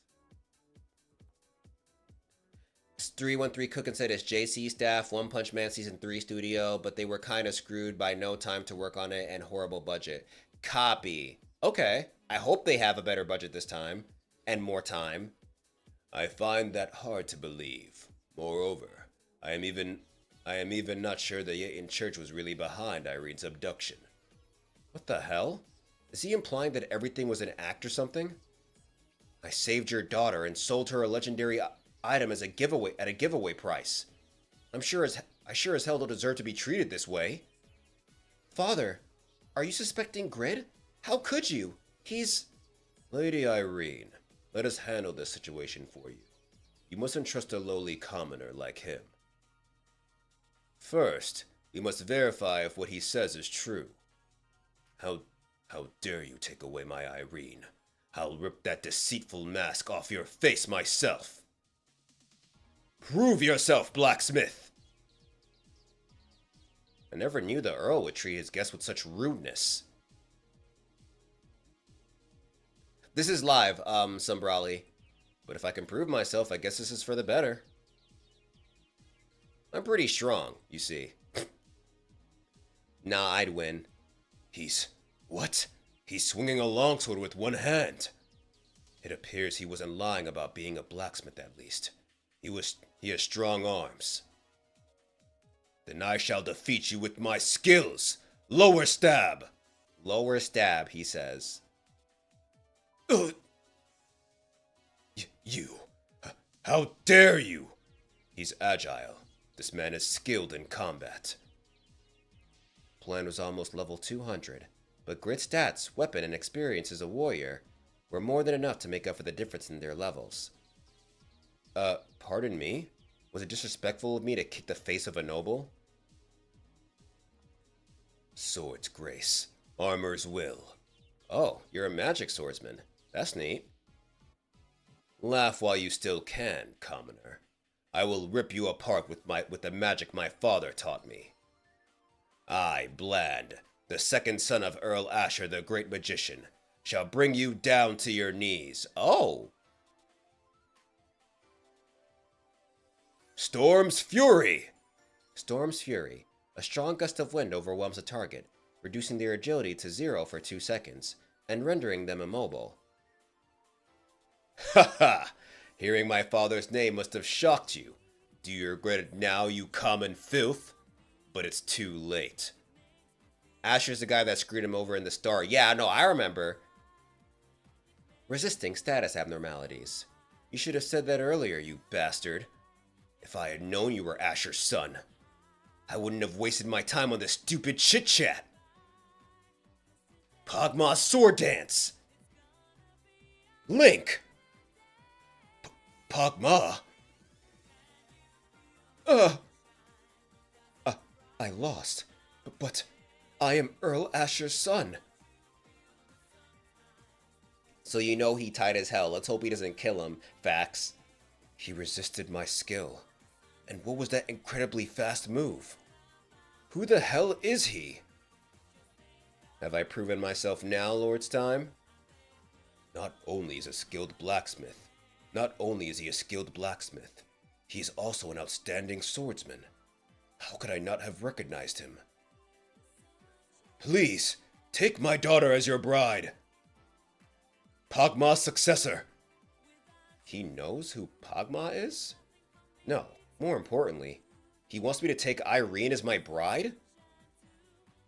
313 Cook and said it's JC staff, One Punch Man Season 3 studio, but they were kind of screwed by no time to work on it and horrible budget. Copy. Okay. I hope they have a better budget this time. And more time. I find that hard to believe. Moreover, I am even not sure the Yetin Church was really behind Irene's abduction. What the hell? Is he implying that everything was an act or something? I saved your daughter and sold her a legendary item as a giveaway at a giveaway price. I sure as hell don't deserve to be treated this way. Father, are you suspecting Grid? How could you? He's... Lady Irene, let us handle this situation for you. You mustn't trust a lowly commoner like him. First, we must verify if what he says is true. How dare you take away my Irene? I'll rip that deceitful mask off your face myself. Prove yourself, blacksmith! I never knew the Earl would treat his guests with such rudeness. This is live, Sombrali. But if I can prove myself, I guess this is for the better. I'm pretty strong, you see. Nah, I'd win. What? He's swinging a longsword with one hand. It appears he wasn't lying about being a blacksmith, at least. He has strong arms. Then I shall defeat you with my skills. Lower stab. Lower stab, he says. You. How dare you? He's agile. This man is skilled in combat. Plan was almost level 200, but grit stats, weapon, and experience as a warrior were more than enough to make up for the difference in their levels. Pardon me? Was it disrespectful of me to kick the face of a noble? Sword's grace, armor's will. Oh, you're a magic swordsman. That's neat. Laugh while you still can, commoner. I will rip you apart with the magic my father taught me. I, Bland, the second son of Earl Asher the Great Magician, shall bring you down to your knees. Oh! Storm's Fury! Storm's Fury. A strong gust of wind overwhelms a target, reducing their agility to 0 for 2 seconds, and rendering them immobile. Ha ha! Hearing my father's name must have shocked you. Do you regret it now, you common filth? But it's too late. Asher's the guy that screwed him over in the Star. Yeah, no, I remember. Resisting status abnormalities. You should have said that earlier, you bastard. If I had known you were Asher's son, I wouldn't have wasted my time on this stupid chit-chat. Pogma's sword dance! Link! Pogma? I lost, but I am Earl Asher's son. So you know he tight as hell. Let's hope he doesn't kill him. Facts. He resisted my skill. And what was that incredibly fast move? Who the hell is he? Have I proven myself now, Lord's Time? Not only is he a skilled blacksmith, he is also an outstanding swordsman. How could I not have recognized him? Please, take my daughter as your bride. Pogma's successor. He knows who Pogma is? No, more importantly, he wants me to take Irene as my bride?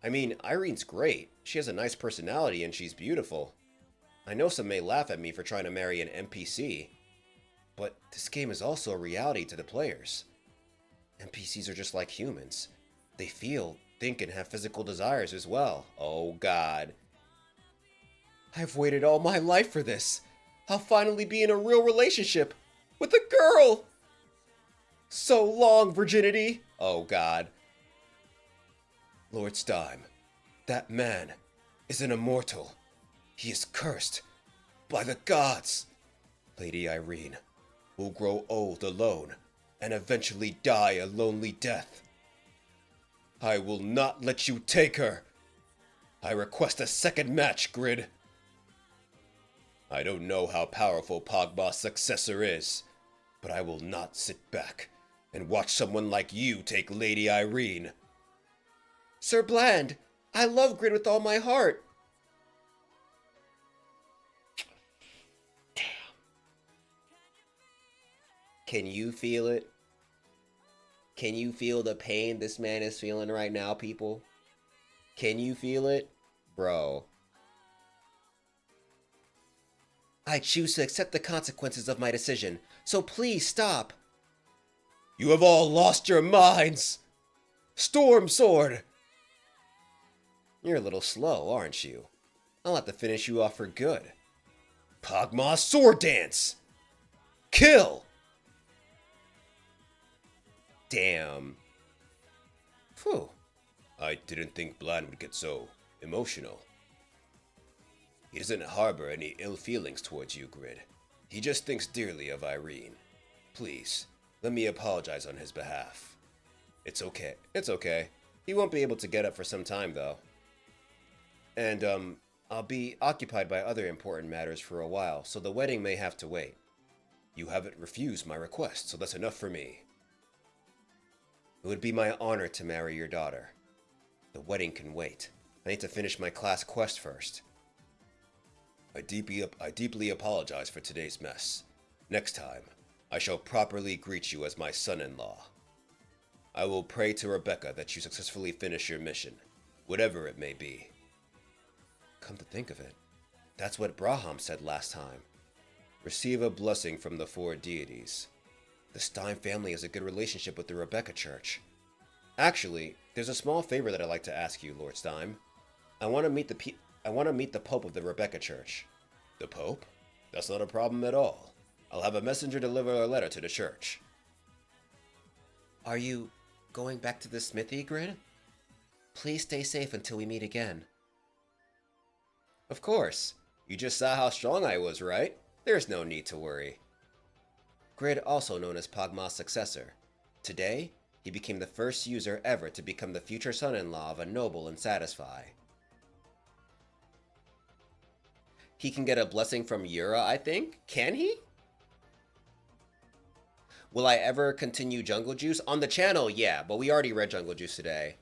I mean, Irene's great. She has a nice personality and she's beautiful. I know some may laugh at me for trying to marry an NPC, but this game is also a reality to the players. NPCs are just like humans. They feel, think, and have physical desires as well. Oh god. I've waited all my life for this. I'll finally be in a real relationship with a girl. So long, virginity. Oh god. Lord Stime, that man is an immortal. He is cursed by the gods. Lady Irene will grow old alone and eventually die a lonely death. I will not let you take her. I request a second match, Grid. I don't know how powerful Pogma's successor is, but I will not sit back and watch someone like you take Lady Irene. Sir Bland, I love Grid with all my heart. Damn. Can you feel it? Can you feel the pain this man is feeling right now, people? Can you feel it? Bro. I choose to accept the consequences of my decision, so please stop. You have all lost your minds! Storm Sword! You're a little slow, aren't you? I'll have to finish you off for good. Pogma's sword dance! Kill! Damn. Phew. I didn't think Bland would get so emotional. He doesn't harbor any ill feelings towards you, Grid. He just thinks dearly of Irene. Please, let me apologize on his behalf. It's okay. It's okay. He won't be able to get up for some time, though. And, I'll be occupied by other important matters for a while, so the wedding may have to wait. You haven't refused my request, so that's enough for me. It would be my honor to marry your daughter. The wedding can wait. I need to finish my class quest first. I deeply apologize for today's mess. Next time, I shall properly greet you as my son-in-law. I will pray to Rebecca that you successfully finish your mission, whatever it may be. Come to think of it, that's what Braham said last time. Receive a blessing from the 4 deities. The Stein family has a good relationship with the Rebecca Church. Actually, there's a small favor that I'd like to ask you, Lord Stein. I want to meet the Pope of the Rebecca Church. The Pope? That's not a problem at all. I'll have a messenger deliver a letter to the church. Are you going back to the smithy, Grid? Please stay safe until we meet again. Of course. You just saw how strong I was, right? There's no need to worry. Grid, also known as Pogma's successor. Today, he became the first user ever to become the future son-in-law of a noble and Satisfy. He can get a blessing from Yura, I think? Can he? Will I ever continue Jungle Juice? On the channel, yeah, but we already read Jungle Juice today.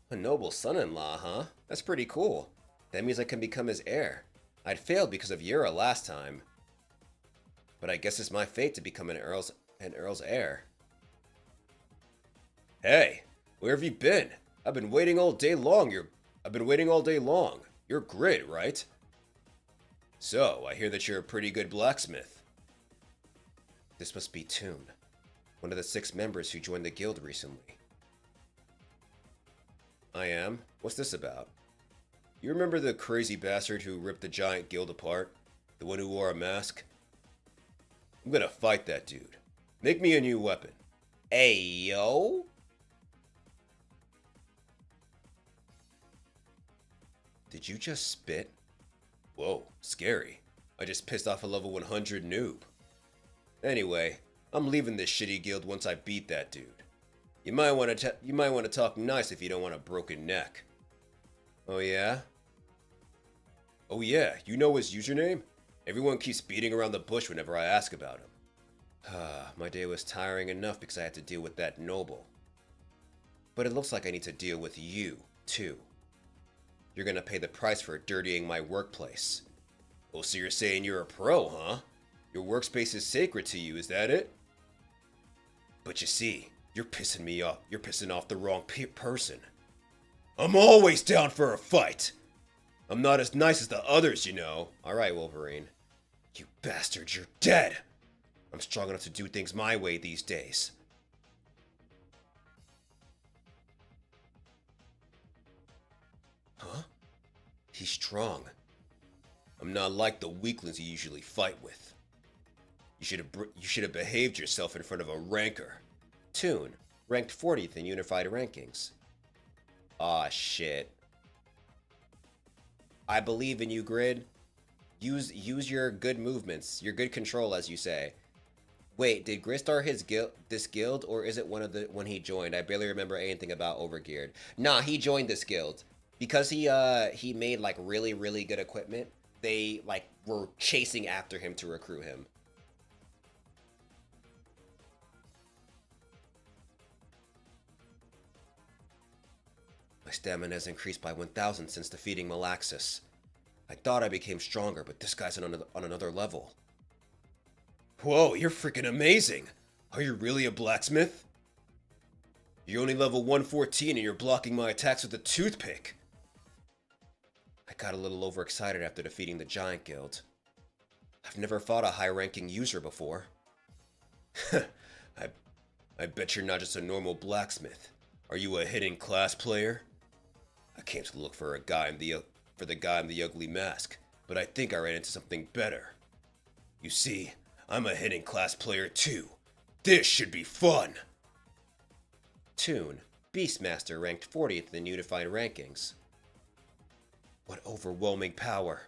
A noble son-in-law, huh? That's pretty cool. That means I can become his heir. I'd failed because of Yura last time. But I guess it's my fate to become an Earl's heir. Hey, where have you been? I've been waiting all day long. You're Grid, right? So, I hear that you're a pretty good blacksmith. This must be Toon, one of the 6 members who joined the guild recently. I am? What's this about? You remember the crazy bastard who ripped the giant guild apart? The one who wore a mask? I'm gonna fight that dude. Make me a new weapon. Ayo? Did you just spit? Whoa, scary. I just pissed off a level 100 noob. Anyway, I'm leaving this shitty guild once I beat that dude. You might want to talk nice if you don't want a broken neck. Oh yeah? Oh yeah, you know his username? Everyone keeps beating around the bush whenever I ask about him. My day was tiring enough because I had to deal with that noble. But it looks like I need to deal with you, too. You're gonna pay the price for dirtying my workplace. Oh, so you're saying you're a pro, huh? Your workspace is sacred to you, is that it? But you see, you're pissing me off. You're pissing off the wrong person. I'm always down for a fight. I'm not as nice as the others, you know. Alright, Wolverine. You bastard, you're dead. I'm strong enough to do things my way these days. Huh? He's strong. I'm not like the weaklings you usually fight with. You should have behaved yourself in front of a ranker. Toon, ranked 40th in Unified Rankings. Aw, shit. I believe in you, Grid. Use your good movements, your good control, as you say. Wait, did Grid start this guild, or is it when he joined? I barely remember anything about Overgeared. Nah, he joined this guild because he made like really really good equipment. They like were chasing after him to recruit him. My stamina has increased by 1,000 since defeating Malaxis. I thought I became stronger, but this guy's on another level. Whoa, you're freaking amazing! Are you really a blacksmith? You're only level 114 and you're blocking my attacks with a toothpick. I got a little overexcited after defeating the Giant Guild. I've never fought a high-ranking user before. I bet you're not just a normal blacksmith. Are you a hidden class player? I came to look for the guy in the ugly mask, but I think I ran into something better. You see, I'm a hidden class player too. This should be fun! Toon, Beastmaster ranked 40th in Unified Rankings. What overwhelming power.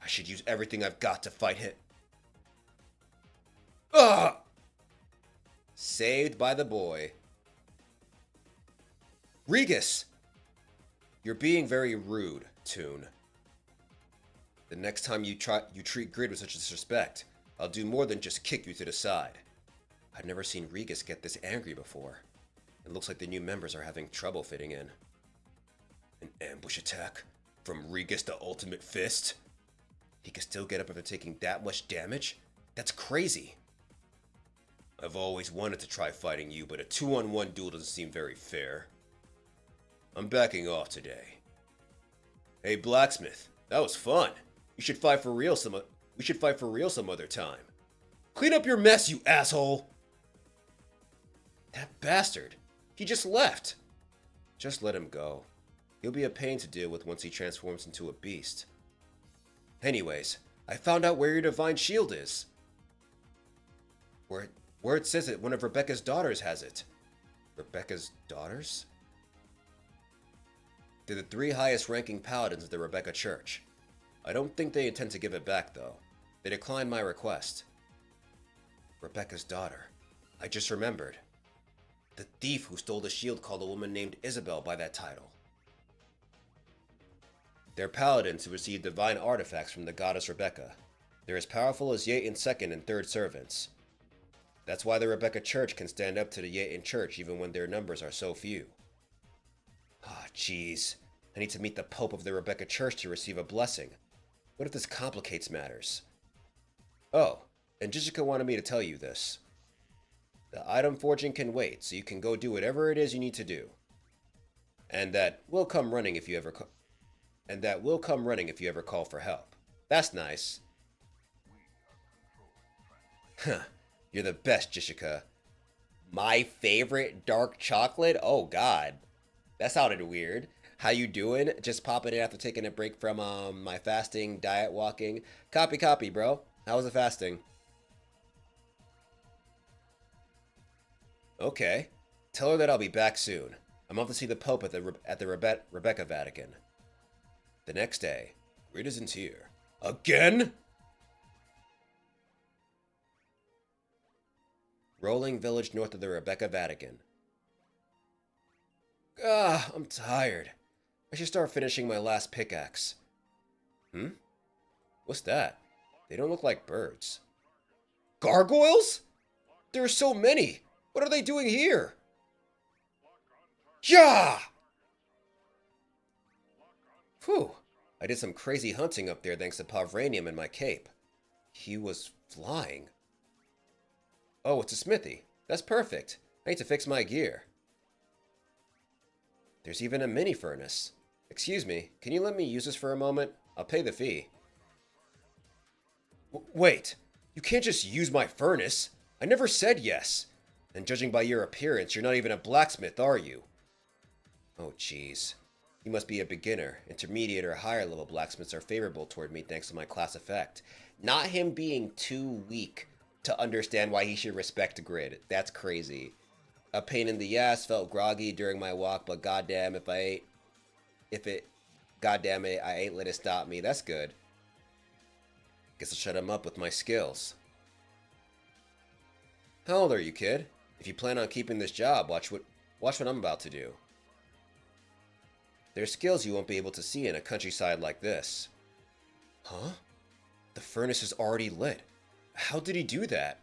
I should use everything I've got to fight him. Ah! Saved by the boy. Regis! You're being very rude, Toon. The next time you treat Grid with such disrespect, I'll do more than just kick you to the side. I've never seen Regis get this angry before. It looks like the new members are having trouble fitting in. An ambush attack? From Regis the Ultimate Fist? He can still get up after taking that much damage? That's crazy. I've always wanted to try fighting you, but a 2-on-1 duel doesn't seem very fair. I'm backing off today. Hey, Blacksmith, that was fun. We should fight for real some other time. Clean up your mess, you asshole! That bastard. He just left. Just let him go. He'll be a pain to deal with once he transforms into a beast. Anyways, I found out where your divine shield is. Word says that one of Rebecca's daughters has it. Rebecca's daughters? They're the 3 highest ranking paladins of the Rebecca Church. I don't think they intend to give it back, though. They declined my request. Rebecca's daughter. I just remembered. The thief who stole the shield called a woman named Isabel by that title. They're paladins who receive divine artifacts from the goddess Rebecca. They're as powerful as Yaten's second and third servants. That's why the Rebecca Church can stand up to the Yaten Church even when their numbers are so few. Ah, jeez. I need to meet the Pope of the Rebecca Church to receive a blessing. What if this complicates matters? Oh, and Jessica wanted me to tell you this. The item forging can wait, so you can go do whatever it is you need to do. And that will come running if you ever call for help. That's nice. Huh. You're the best, Jessica. My favorite dark chocolate? Oh god. That sounded weird. How you doing? Just popping in after taking a break from my fasting, diet walking. Copy, bro. How was the fasting? Okay. Tell her that I'll be back soon. I'm off to see the Pope at the Rebecca Vatican. The next day, Grid isn't here. Again? Rolling village north of the Rebecca Vatican. Ah, I'm tired. I should start finishing my last pickaxe. What's that? They don't look like birds. Gargoyles? There are so many. What are they doing here? Yeah! Phew. I did some crazy hunting up there thanks to Povranium and my cape. He was flying. Oh, it's a smithy. That's perfect. I need to fix my gear. There's even a mini furnace. Excuse me, can you let me use this for a moment? I'll pay the fee. Wait, you can't just use my furnace. I never said yes. And judging by your appearance, you're not even a blacksmith, are you? Oh, jeez. You must be a beginner. Intermediate or higher level blacksmiths are favorable toward me thanks to my class effect. Not him being too weak to understand why he should respect Grid. That's crazy. A pain in the ass, felt groggy during my walk, but goddamn I ain't let it stop me. That's good. Guess I'll shut him up with my skills. How old are you, kid? If you plan on keeping this job, watch what I'm about to do. There's skills you won't be able to see in a countryside like this. Huh? The furnace is already lit. How did he do that?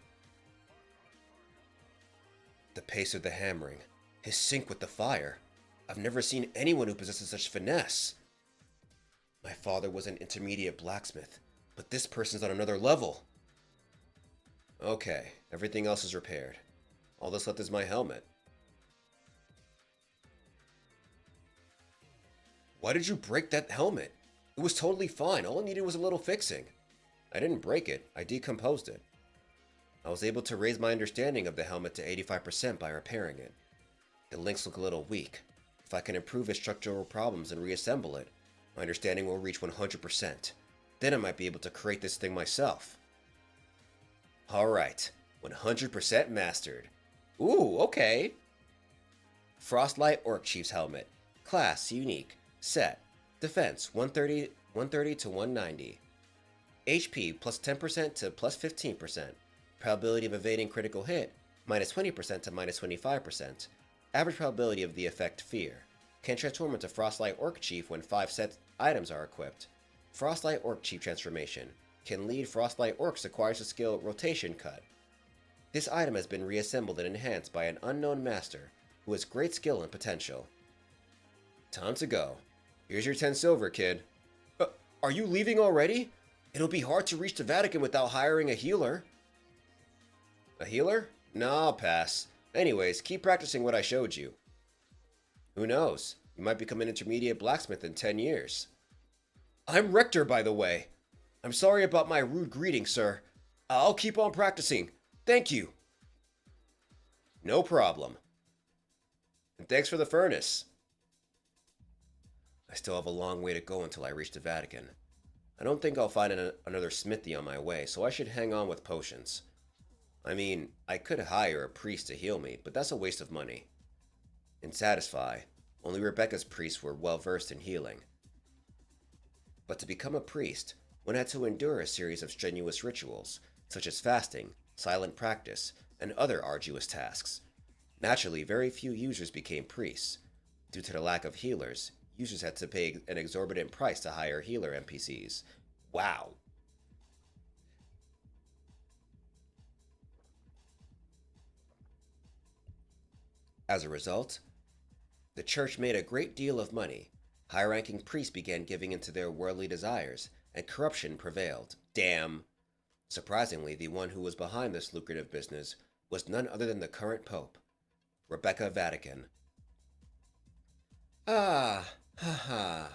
The pace of the hammering, his sync with the fire. I've never seen anyone who possesses such finesse. My father was an intermediate blacksmith, but this person's on another level. Okay, everything else is repaired. All that's left is my helmet. Why did you break that helmet? It was totally fine. All it needed was a little fixing. I didn't break it. I decomposed it. I was able to raise my understanding of the helmet to 85% by repairing it. The links look a little weak. If I can improve its structural problems and reassemble it, my understanding will reach 100%. Then I might be able to create this thing myself. Alright, 100% mastered. Ooh, okay. Frostlight Orc Chief's helmet. Class, unique. Set. Defense, 130 to 190. HP, plus 10% to plus 15%. Probability of evading critical hit, minus 20% to minus 25%. Average probability of the effect Fear. Can transform into Frostlight Orc Chief when 5 set items are equipped. Frostlight Orc Chief transformation. Can lead Frostlight Orcs acquires the skill Rotation Cut. This item has been reassembled and enhanced by an unknown master who has great skill and potential. Time to go. Here's your 10 silver, kid. Are you leaving already? It'll be hard to reach the Vatican without hiring a healer. A healer? No, I'll pass. Anyways, keep practicing what I showed you. Who knows? You might become an intermediate blacksmith in 10 years. I'm Rector, by the way. I'm sorry about my rude greeting, sir. I'll keep on practicing. Thank you. No problem. And thanks for the furnace. I still have a long way to go until I reach the Vatican. I don't think I'll find another smithy on my way, so I should hang on with potions. I mean, I could hire a priest to heal me, but that's a waste of money. In Satisfy, only Rebecca's priests were well versed in healing. But to become a priest, one had to endure a series of strenuous rituals, such as fasting, silent practice, and other arduous tasks. Naturally, very few users became priests. Due to the lack of healers, users had to pay an exorbitant price to hire healer NPCs. Wow. As a result, the church made a great deal of money. High-ranking priests began giving in to their worldly desires, and corruption prevailed. Damn. Surprisingly, the one who was behind this lucrative business was none other than the current pope, Rebecca Vatican. Ah, haha.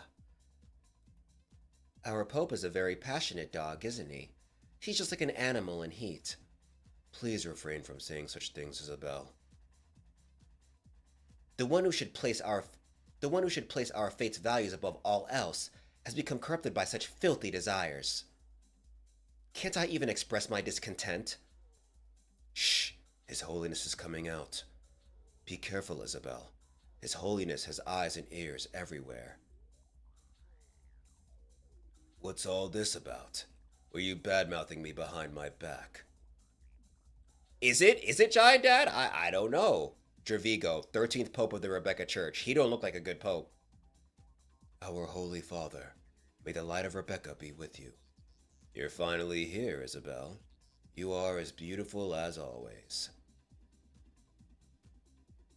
Our pope is a very passionate dog, isn't he? He's just like an animal in heat. Please refrain from saying such things, Isabel. The one who should place our fate's values above all else has become corrupted by such filthy desires. Can't I even express my discontent? Shh, His Holiness is coming out. Be careful, Isabel. His Holiness has eyes and ears everywhere. What's all this about? Were you bad-mouthing me behind my back? Is it, Giant Dad? I don't know. Dravigo, 13th Pope of the Rebecca Church. He don't look like a good pope. Our Holy Father, may the light of Rebecca be with you. You're finally here, Isabel. You are as beautiful as always.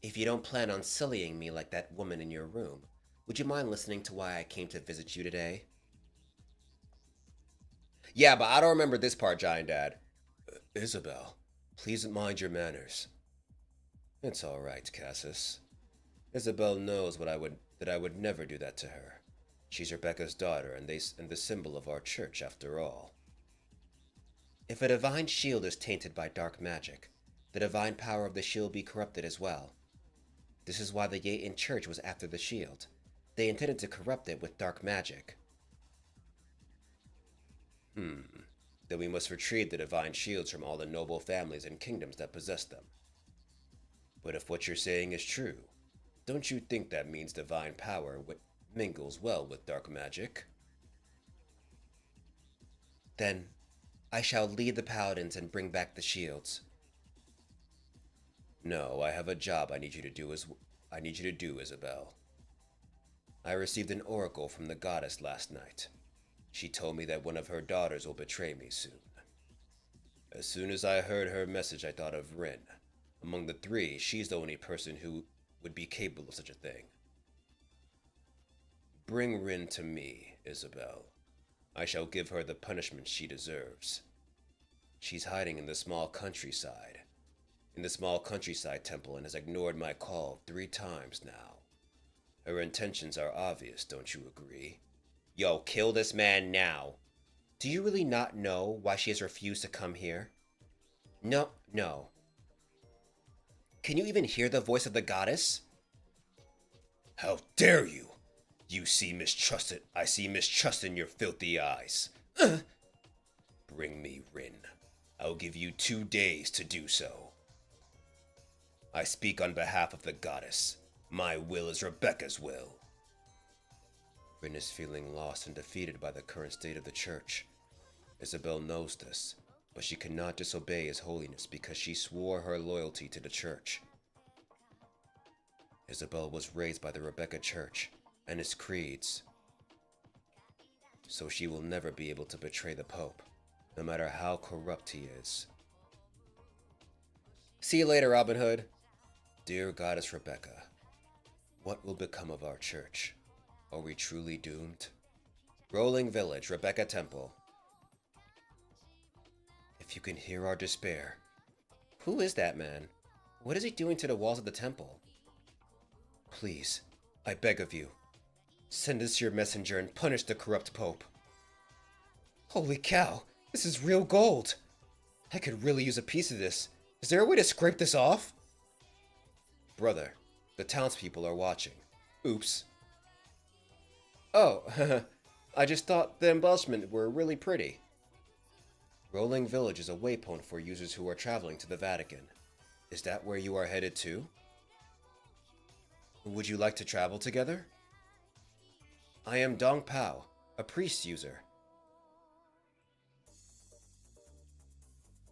If you don't plan on sullying me like that woman in your room, would you mind listening to why I came to visit you today? Yeah, but I don't remember this part, Giant Dad. Isabel, please mind your manners. It's all right, Cassis. Isabel knows that I would never do that to her. She's Rebecca's daughter and the symbol of our church, after all. If a divine shield is tainted by dark magic, the divine power of the shield be corrupted as well. This is why the Yaten Church was after the shield. They intended to corrupt it with dark magic. Then we must retrieve the divine shields from all the noble families and kingdoms that possess them. But if what you're saying is true, don't you think that means divine power mingles well with dark magic? Then, I shall lead the paladins and bring back the shields. No, I have a job I need you to do, Isabel. I received an oracle from the goddess last night. She told me that one of her daughters will betray me soon. As soon as I heard her message, I thought of Rin. Among the three, she's the only person who would be capable of such a thing. Bring Rin to me, Isabel. I shall give her the punishment she deserves. She's hiding in the small countryside temple and has ignored my call 3 times now. Her intentions are obvious, don't you agree? Yo, kill this man now. Do you really not know why she has refused to come here? No. Can you even hear the voice of the goddess? How dare you! I see mistrust in your filthy eyes. Bring me Rin. I'll give you 2 days to do so. I speak on behalf of the goddess. My will is Rebecca's will. Rin is feeling lost and defeated by the current state of the church. Isabel knows this, but she cannot disobey His Holiness because she swore her loyalty to the church. Isabel was raised by the Rebecca Church and its creeds, so she will never be able to betray the Pope, no matter how corrupt he is. See you later, Robin Hood. Dear Goddess Rebecca, what will become of our church? Are we truly doomed? Rolling Village, Rebecca Temple. If you can hear our despair. Who is that man? What is he doing to the walls of the temple? Please, I beg of you, send us your messenger and punish the corrupt Pope. Holy cow, this is real gold. I could really use a piece of this. Is there a way to scrape this off? Brother, the townspeople are watching. Oops. Oh, I just thought the embellishments were really pretty. Rolling Village is a waypoint for users who are traveling to the Vatican. Is that where you are headed to? Would you like to travel together? I am Dong Pao, a priest user.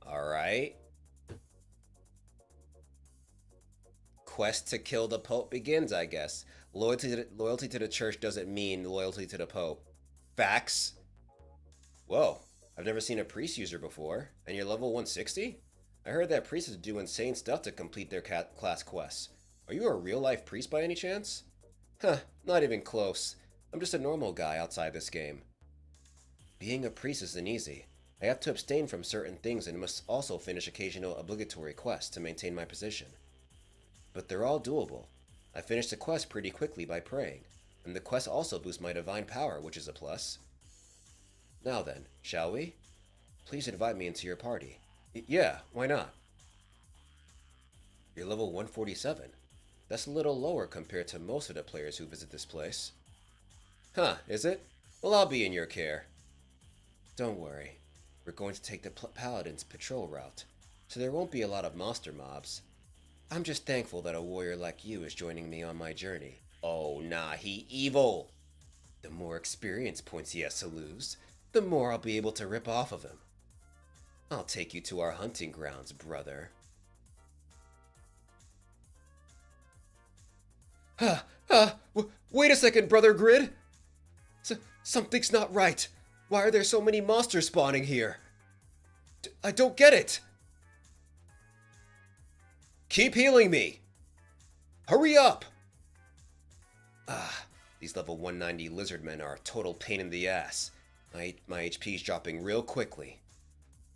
Alright. Quest to kill the Pope begins, I guess. Loyalty to the church doesn't mean loyalty to the Pope. Facts. Whoa, I've never seen a priest user before. And you're level 160? I heard that priests do insane stuff to complete their class quests. Are you a real-life priest by any chance? Huh, not even close. I'm just a normal guy outside this game. Being a priest isn't easy. I have to abstain from certain things and must also finish occasional obligatory quests to maintain my position. But they're all doable. I finished the quest pretty quickly by praying, and the quest also boosts my divine power, which is a plus. Now then, shall we? Please invite me into your party. Yeah, why not? You're level 147. That's a little lower compared to most of the players who visit this place. Huh, is it? Well, I'll be in your care. Don't worry. We're going to take the Paladin's patrol route, so there won't be a lot of monster mobs. I'm just thankful that a warrior like you is joining me on my journey. Oh, nah, he evil! The more experience points he has to lose, the more I'll be able to rip off of him. I'll take you to our hunting grounds, brother. Wait a second, Brother Grid! Something's not right. Why are there so many monsters spawning here? I don't get it! Keep healing me! Hurry up! These level 190 lizard men are a total pain in the ass. My HP's dropping real quickly.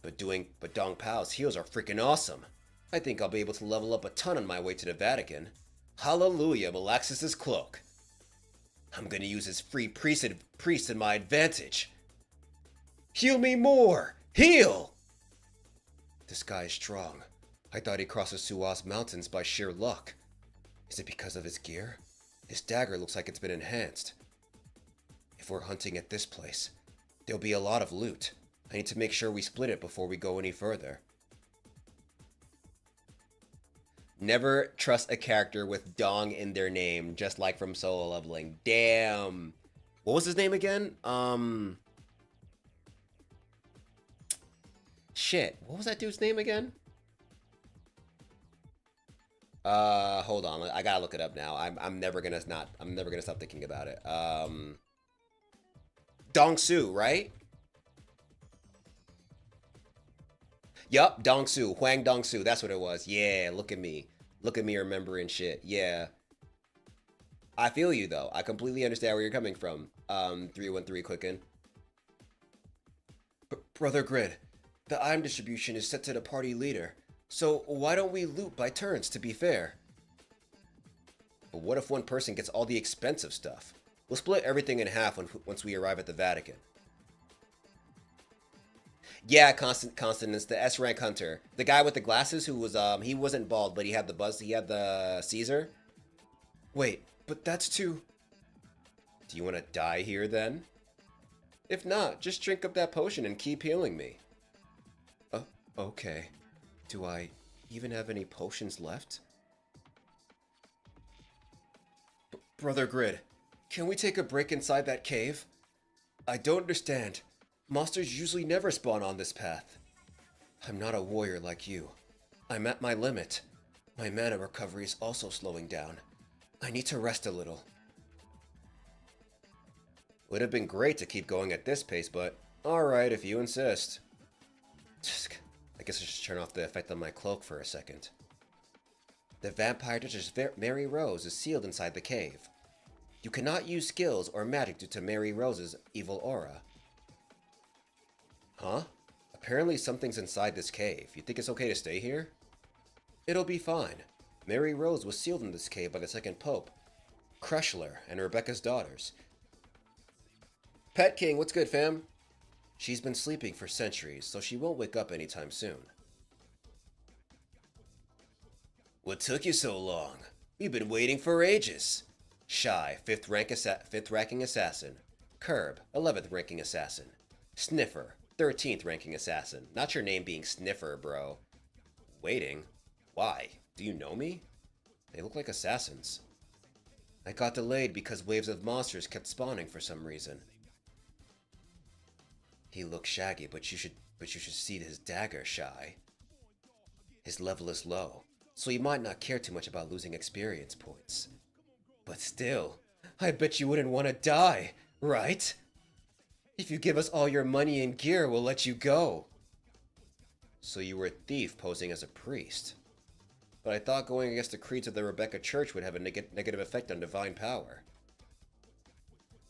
But Dong Pao's heals are freaking awesome. I think I'll be able to level up a ton on my way to the Vatican. Hallelujah, Malaxis's cloak. I'm gonna use his free priest in my advantage. Heal me more! Heal! This guy is strong. I thought he crossed the Suaz Mountains by sheer luck. Is it because of his gear? His dagger looks like it's been enhanced. If we're hunting at this place, there'll be a lot of loot. I need to make sure we split it before we go any further. Never trust a character with Dong in their name, just like from solo leveling. Damn. What was his name again? Shit. What was that dude's name again? Hold on. I gotta look it up now. I'm never gonna stop thinking about it. Dong Su, right? Yup, Dong Su. Huang Dong Su. That's what it was. Yeah, look at me. Look at me remembering shit. Yeah. I feel you, though. I completely understand where you're coming from. 313 Quicken. Brother Grid, the item distribution is set to the party leader. So why don't we loot by turns, to be fair? But what if one person gets all the expensive stuff? We'll split everything in half once we arrive at the Vatican. Yeah, Constance, the S-rank hunter. The guy with the glasses who was, he wasn't bald, but he had the Caesar. Wait, but that's too... Do you want to die here, then? If not, just drink up that potion and keep healing me. Okay. Do I even have any potions left? Brother Grid, can we take a break inside that cave? I don't understand. Monsters usually never spawn on this path. I'm not a warrior like you. I'm at my limit. My mana recovery is also slowing down. I need to rest a little. Would have been great to keep going at this pace, but alright if you insist. I guess I should turn off the effect on my cloak for a second. The vampire Duchess Mary Rose is sealed inside the cave. You cannot use skills or magic due to Mary Rose's evil aura. Huh? Apparently something's inside this cave. You think it's okay to stay here? It'll be fine. Mary Rose was sealed in this cave by the second pope, Kreshler, and Rebecca's daughters. Pet King, what's good, fam? She's been sleeping for centuries, so she won't wake up anytime soon. What took you so long? We've been waiting for ages. Shy, 5th ranking assassin. Curb, 11th ranking assassin. Sniffer, 13th ranking assassin. Not your name being Sniffer, bro. Waiting? Why? Do you know me? They look like assassins. I got delayed because waves of monsters kept spawning for some reason. He looks shaggy, but you should see his dagger, Shy. His level is low, so he might not care too much about losing experience points. But still, I bet you wouldn't want to die, right? If you give us all your money and gear, we'll let you go. So you were a thief posing as a priest. But I thought going against the creeds of the Rebecca Church would have a negative effect on divine power.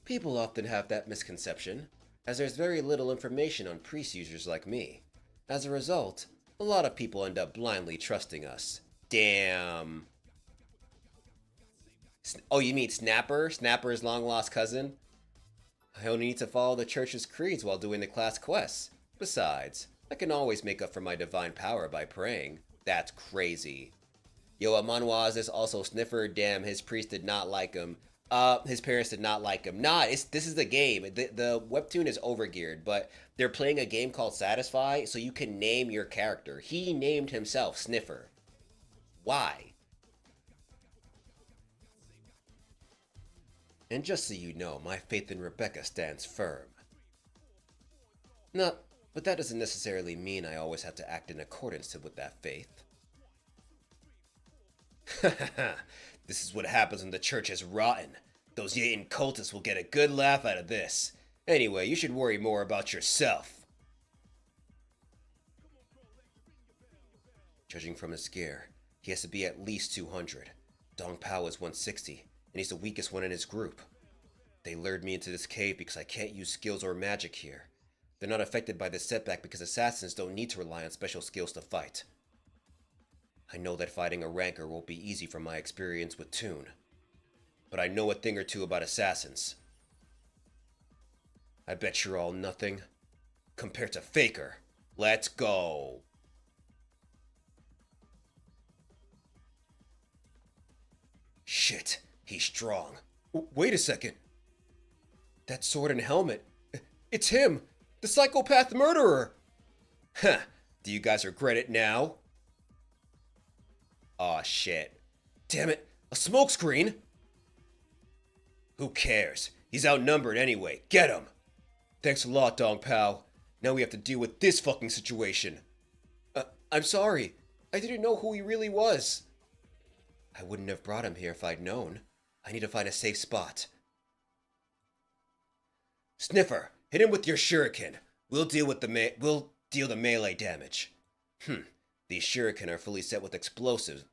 People often have that misconception, as there's very little information on priest users like me. As a result, a lot of people end up blindly trusting us. Damn. Oh, you mean Snapper? Snapper's long-lost cousin? I only need to follow the church's creeds while doing the class quests. Besides, I can always make up for my divine power by praying. That's crazy. Yo, Amanwaz is also Sniffer. Damn, his priest did not like him. His parents did not like him. Nah, this is the game. The webtoon is overgeared, but they're playing a game called Satisfy, so you can name your character. He named himself Sniffer. Why? And just so you know, my faith in Rebecca stands firm. No, but that doesn't necessarily mean I always have to act in accordance with that faith. This is what happens when the church is rotten. Those Yaten cultists will get a good laugh out of this. Anyway, you should worry more about yourself. Judging from his gear, he has to be at least 200. Dong Pao is 160, and he's the weakest one in his group. They lured me into this cave because I can't use skills or magic here. They're not affected by this setback because assassins don't need to rely on special skills to fight. I know that fighting a ranker won't be easy from my experience with Toon, but I know a thing or two about assassins. I bet you're all nothing compared to Faker. Let's go. Shit, he's strong. Wait a second. That sword and helmet. It's him, the psychopath murderer. Huh, do you guys regret it now? Aw, shit. Damn it, a smokescreen? Who cares? He's outnumbered anyway. Get him! Thanks a lot, Dong Pao. Now we have to deal with this fucking situation. I'm sorry. I didn't know who he really was. I wouldn't have brought him here if I'd known. I need to find a safe spot. Sniffer, hit him with your shuriken. We'll deal the melee damage. These shuriken are fully set with explosives,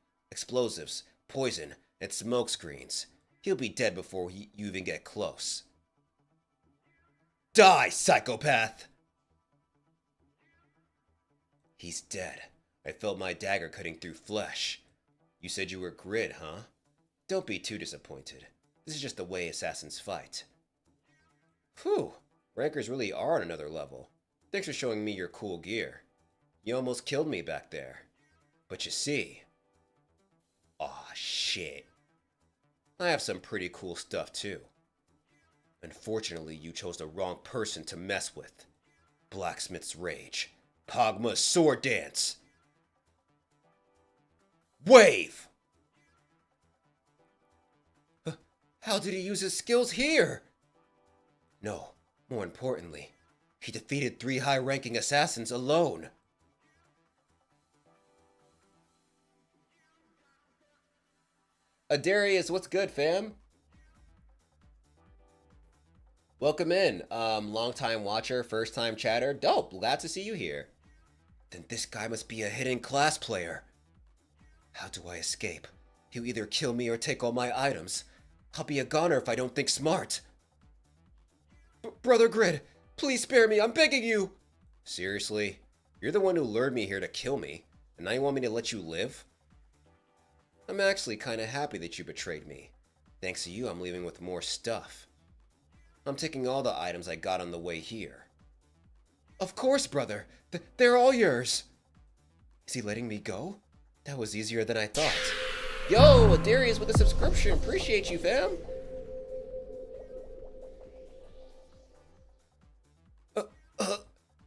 poison, and smoke screens. He'll be dead before you even get close. Die, psychopath! He's dead. I felt my dagger cutting through flesh. You said you were Grid, huh? Don't be too disappointed. This is just the way assassins fight. Whew, rankers really are on another level. Thanks for showing me your cool gear. You almost killed me back there. But you see... Aw, shit. I have some pretty cool stuff too. Unfortunately, you chose the wrong person to mess with. Blacksmith's Rage. Pogma's Sword Dance. Wave! How did he use his skills here? No, more importantly, he defeated 3 high-ranking assassins alone. Darius, what's good, fam? Welcome in. Long-time watcher, first-time chatter. Dope, glad to see you here. Then this guy must be a hidden class player. How do I escape? He'll either kill me or take all my items. I'll be a goner if I don't think smart. Brother Grid, please spare me, I'm begging you! Seriously? You're the one who lured me here to kill me, and now you want me to let you live? I'm actually kinda happy that you betrayed me. Thanks to you, I'm leaving with more stuff. I'm taking all the items I got on the way here. Of course, brother. They're all yours. Is he letting me go? That was easier than I thought. Yo, Darius with a subscription. Appreciate you, fam.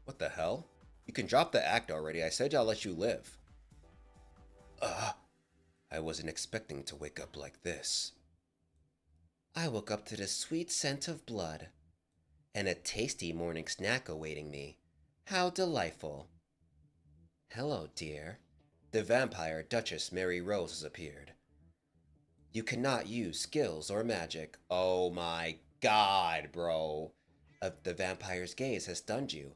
What the can drop the act already. I said I'll let you live. I wasn't expecting to wake up like this. I woke up to the sweet scent of blood and a tasty morning snack awaiting me. How delightful. Hello, dear. The vampire Duchess Mary Rose has appeared. You cannot use skills or magic. Oh my god, bro. The vampire's gaze has stunned you.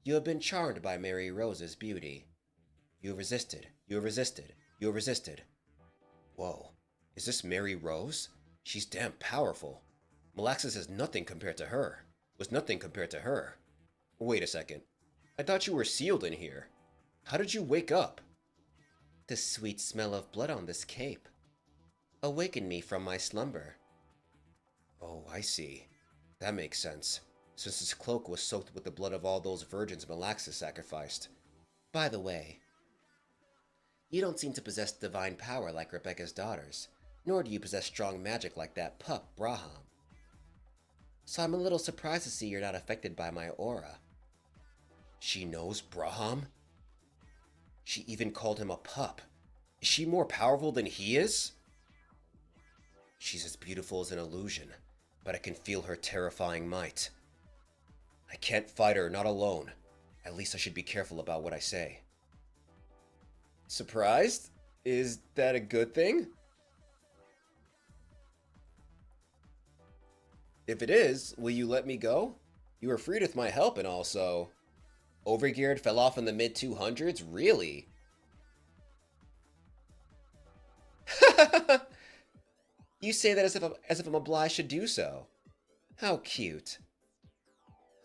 You have been charmed by Mary Rose's beauty. You have resisted. You have resisted. You have resisted. Whoa. Is this Mary Rose? She's damn powerful. Malaxis is nothing compared to her. Was nothing compared to her. Wait a second. I thought you were sealed in here. How did you wake up? The sweet smell of blood on this cape awakened me from my slumber. Oh, I see. That makes sense, since his cloak was soaked with the blood of all those virgins Malaxis sacrificed. By the way, you don't seem to possess divine power like Rebecca's daughters, nor do you possess strong magic like that pup, Braham. So I'm a little surprised to see you're not affected by my aura. She knows Braham? She even called him a pup. Is she more powerful than he is? She's as beautiful as an illusion, but I can feel her terrifying might. I can't fight her, not alone. At least I should be careful about what I say. Surprised? Is that a good thing? If it is, will you let me go? You were freed with my help and also... Overgeared fell off in the mid-200s? Really? You say that as if I'm obliged to do so. How cute.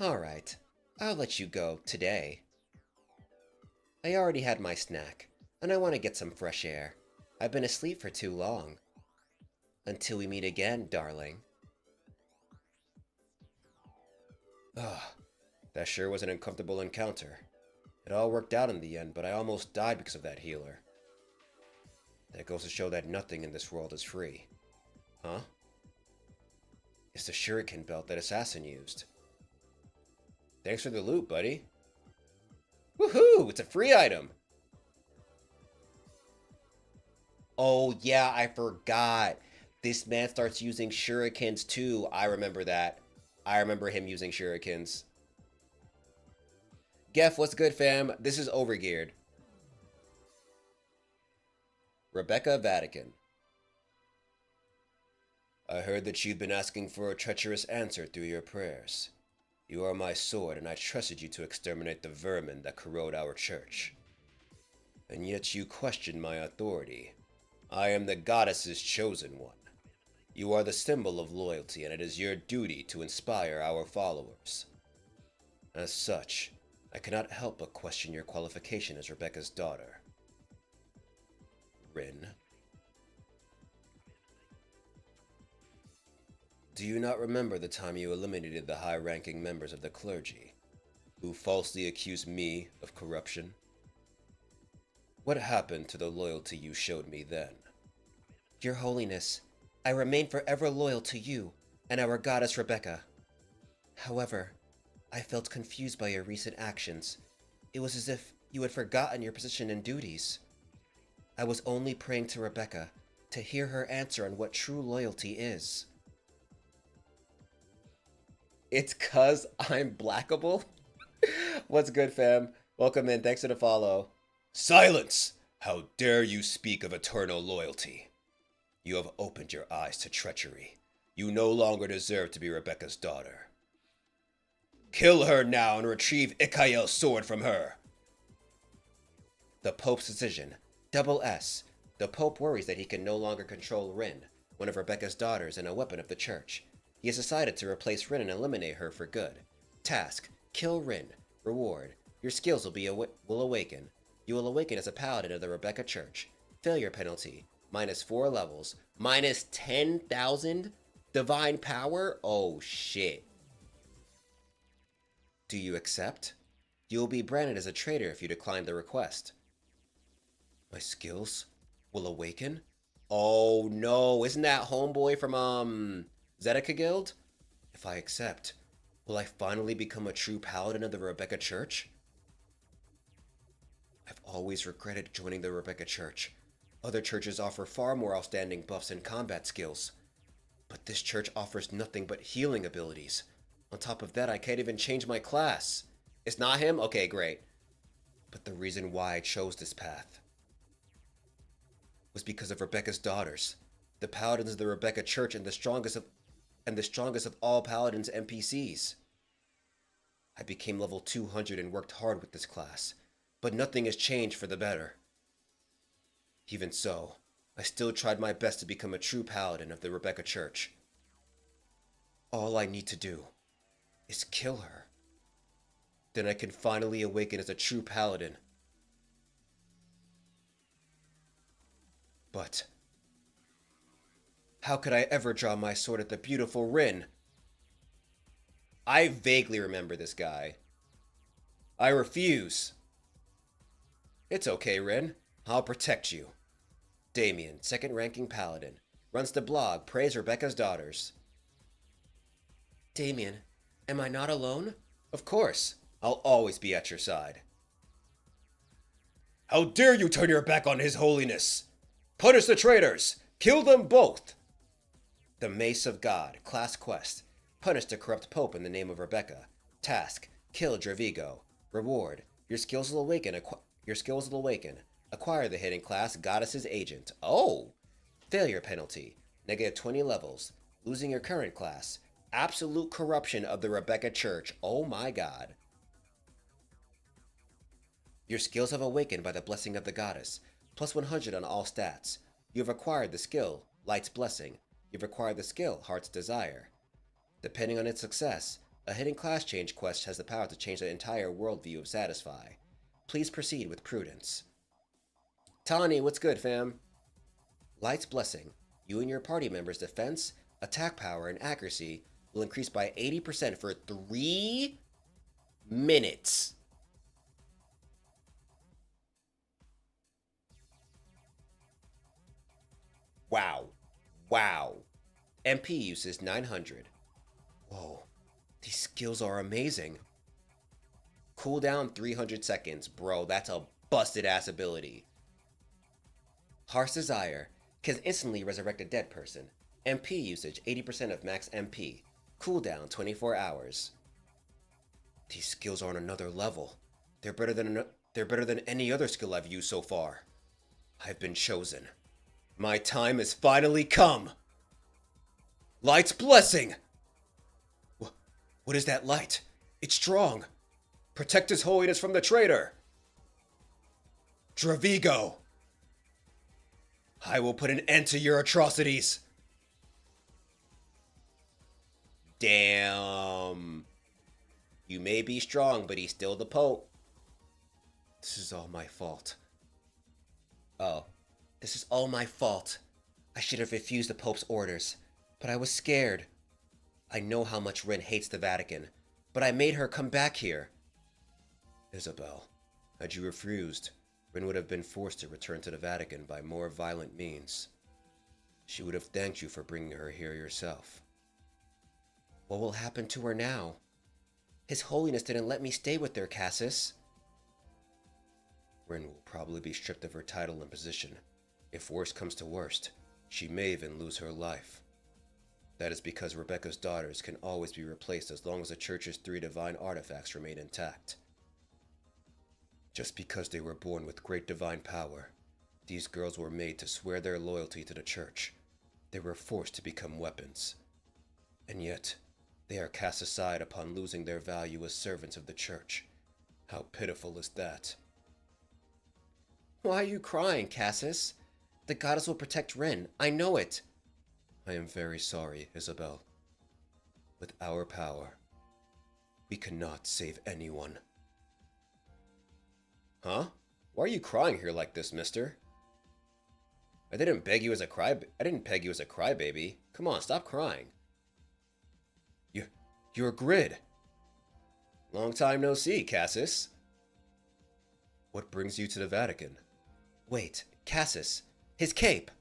Alright, I'll let you go today. I already had my snack, and I want to get some fresh air. I've been asleep for too long. Until we meet again, darling. Ugh, that sure was an uncomfortable encounter. It all worked out in the end, but I almost died because of that healer. That goes to show that nothing in this world is free. Huh? It's the shuriken belt that Assassin used. Thanks for the loot, buddy. Woohoo! It's a free item! Oh, yeah, I forgot. This man starts using shurikens too. I remember that. I remember him using shurikens. Geff, what's good, fam? This is Overgeared. Rebecca Vatican. I heard that you've been asking for a treacherous answer through your prayers. You are my sword, and I trusted you to exterminate the vermin that corrode our church. And yet you question my authority. I am the goddess's chosen one. You are the symbol of loyalty, and it is your duty to inspire our followers. As such, I cannot help but question your qualification as Rebecca's daughter. Rin. Do you not remember the time you eliminated the high-ranking members of the clergy, who falsely accused me of corruption? What happened to the loyalty you showed me then? Your Holiness, I remain forever loyal to you and our goddess Rebecca. However, I felt confused by your recent actions. It was as if you had forgotten your position and duties. I was only praying to Rebecca to hear her answer on what true loyalty is. It's 'cause I'm blackable? What's good, fam? Welcome in. Thanks for the follow. Silence! How dare you speak of eternal loyalty? You have opened your eyes to treachery. You no longer deserve to be Rebecca's daughter. Kill her now and retrieve Ikael's sword from her. The Pope's decision. Double S. The Pope worries that he can no longer control Rin, one of Rebecca's daughters and a weapon of the Church. He has decided to replace Rin and eliminate her for good. Task: kill Rin. Reward: your skills will awaken. You will awaken as a paladin of the Rebecca Church. Failure penalty: -4 levels, -10,000 divine power. Oh shit. Do you accept? You will be branded as a traitor if you decline the request. My skills will awaken? Oh no, isn't that homeboy from Zedeca Guild? If I accept, will I finally become a true paladin of the Rebecca Church? I've always regretted joining the Rebecca Church. Other churches offer far more outstanding buffs and combat skills. But this church offers nothing but healing abilities. On top of that, I can't even change my class. It's not him? Okay, great. But the reason why I chose this path was because of Rebecca's daughters, the paladins of the Rebecca Church, and the strongest of all paladins NPCs. I became level 200 and worked hard with this class, but nothing has changed for the better. Even so, I still tried my best to become a true paladin of the Rebecca Church. All I need to do is kill her. Then I can finally awaken as a true paladin. But how could I ever draw my sword at the beautiful Rin? I vaguely remember this guy. I refuse. It's okay, Rin. I'll protect you. Damien, second-ranking paladin. Runs the blog, Praise Rebecca's Daughters. Damien, am I not alone? Of course. I'll always be at your side. How dare you turn your back on His Holiness! Punish the traitors! Kill them both! The Mace of God, class quest. Punish the corrupt pope in the name of Rebecca. Task, kill Dravigo. Reward, your skills will awaken. Acquire the hidden class Goddess's Agent. Oh! Failure penalty, negative 20 levels. Losing your current class. Absolute corruption of the Rebecca Church. Oh my god. Your skills have awakened by the blessing of the goddess. Plus 100 on all stats. You have acquired the skill, Light's Blessing. You've acquired the skill, Heart's Desire. Depending on its success, a hidden class change quest has the power to change the entire worldview of Satisfy. Please proceed with prudence. Tawny, what's good, fam? Light's Blessing. You and your party members' defense, attack power, and accuracy will increase by 80% for 3 minutes. Wow. Wow. MP use is 900. Whoa. These skills are amazing. Cooldown 300 seconds. Bro, that's a busted ass ability. Heart's Desire can instantly resurrect a dead person. MP usage 80% of max MP. Cooldown 24 hours. These skills are on another level. They're better than any other skill I've used so far. I've been chosen. My time has finally come. Light's Blessing. What is that light? It's strong. Protect His Holiness from the traitor. Dravigo. I will put an end to your atrocities. Damn. You may be strong, but he's still the Pope. This is all my fault. Oh. This is all my fault. I should have refused the Pope's orders, but I was scared. I know how much Rin hates the Vatican, but I made her come back here. Isabel, had you refused, Rin would have been forced to return to the Vatican by more violent means. She would have thanked you for bringing her here yourself. What will happen to her now? His Holiness didn't let me stay with her, Cassis. Rin will probably be stripped of her title and position. If worst comes to worst, she may even lose her life. That is because Rebecca's daughters can always be replaced as long as the Church's 3 divine artifacts remain intact. Just because they were born with great divine power, these girls were made to swear their loyalty to the Church. They were forced to become weapons. And yet, they are cast aside upon losing their value as servants of the Church. How pitiful is that? Why are you crying, Cassis? The goddess will protect Rin. I know it. I am very sorry, Isabel. With our power, we cannot save anyone. Huh? Why are you crying here like this, mister? I didn't peg you as a crybaby. Come on, stop crying. You're Grid. Long time no see, Cassis. What brings you to the Vatican? Wait, Cassis. His cape.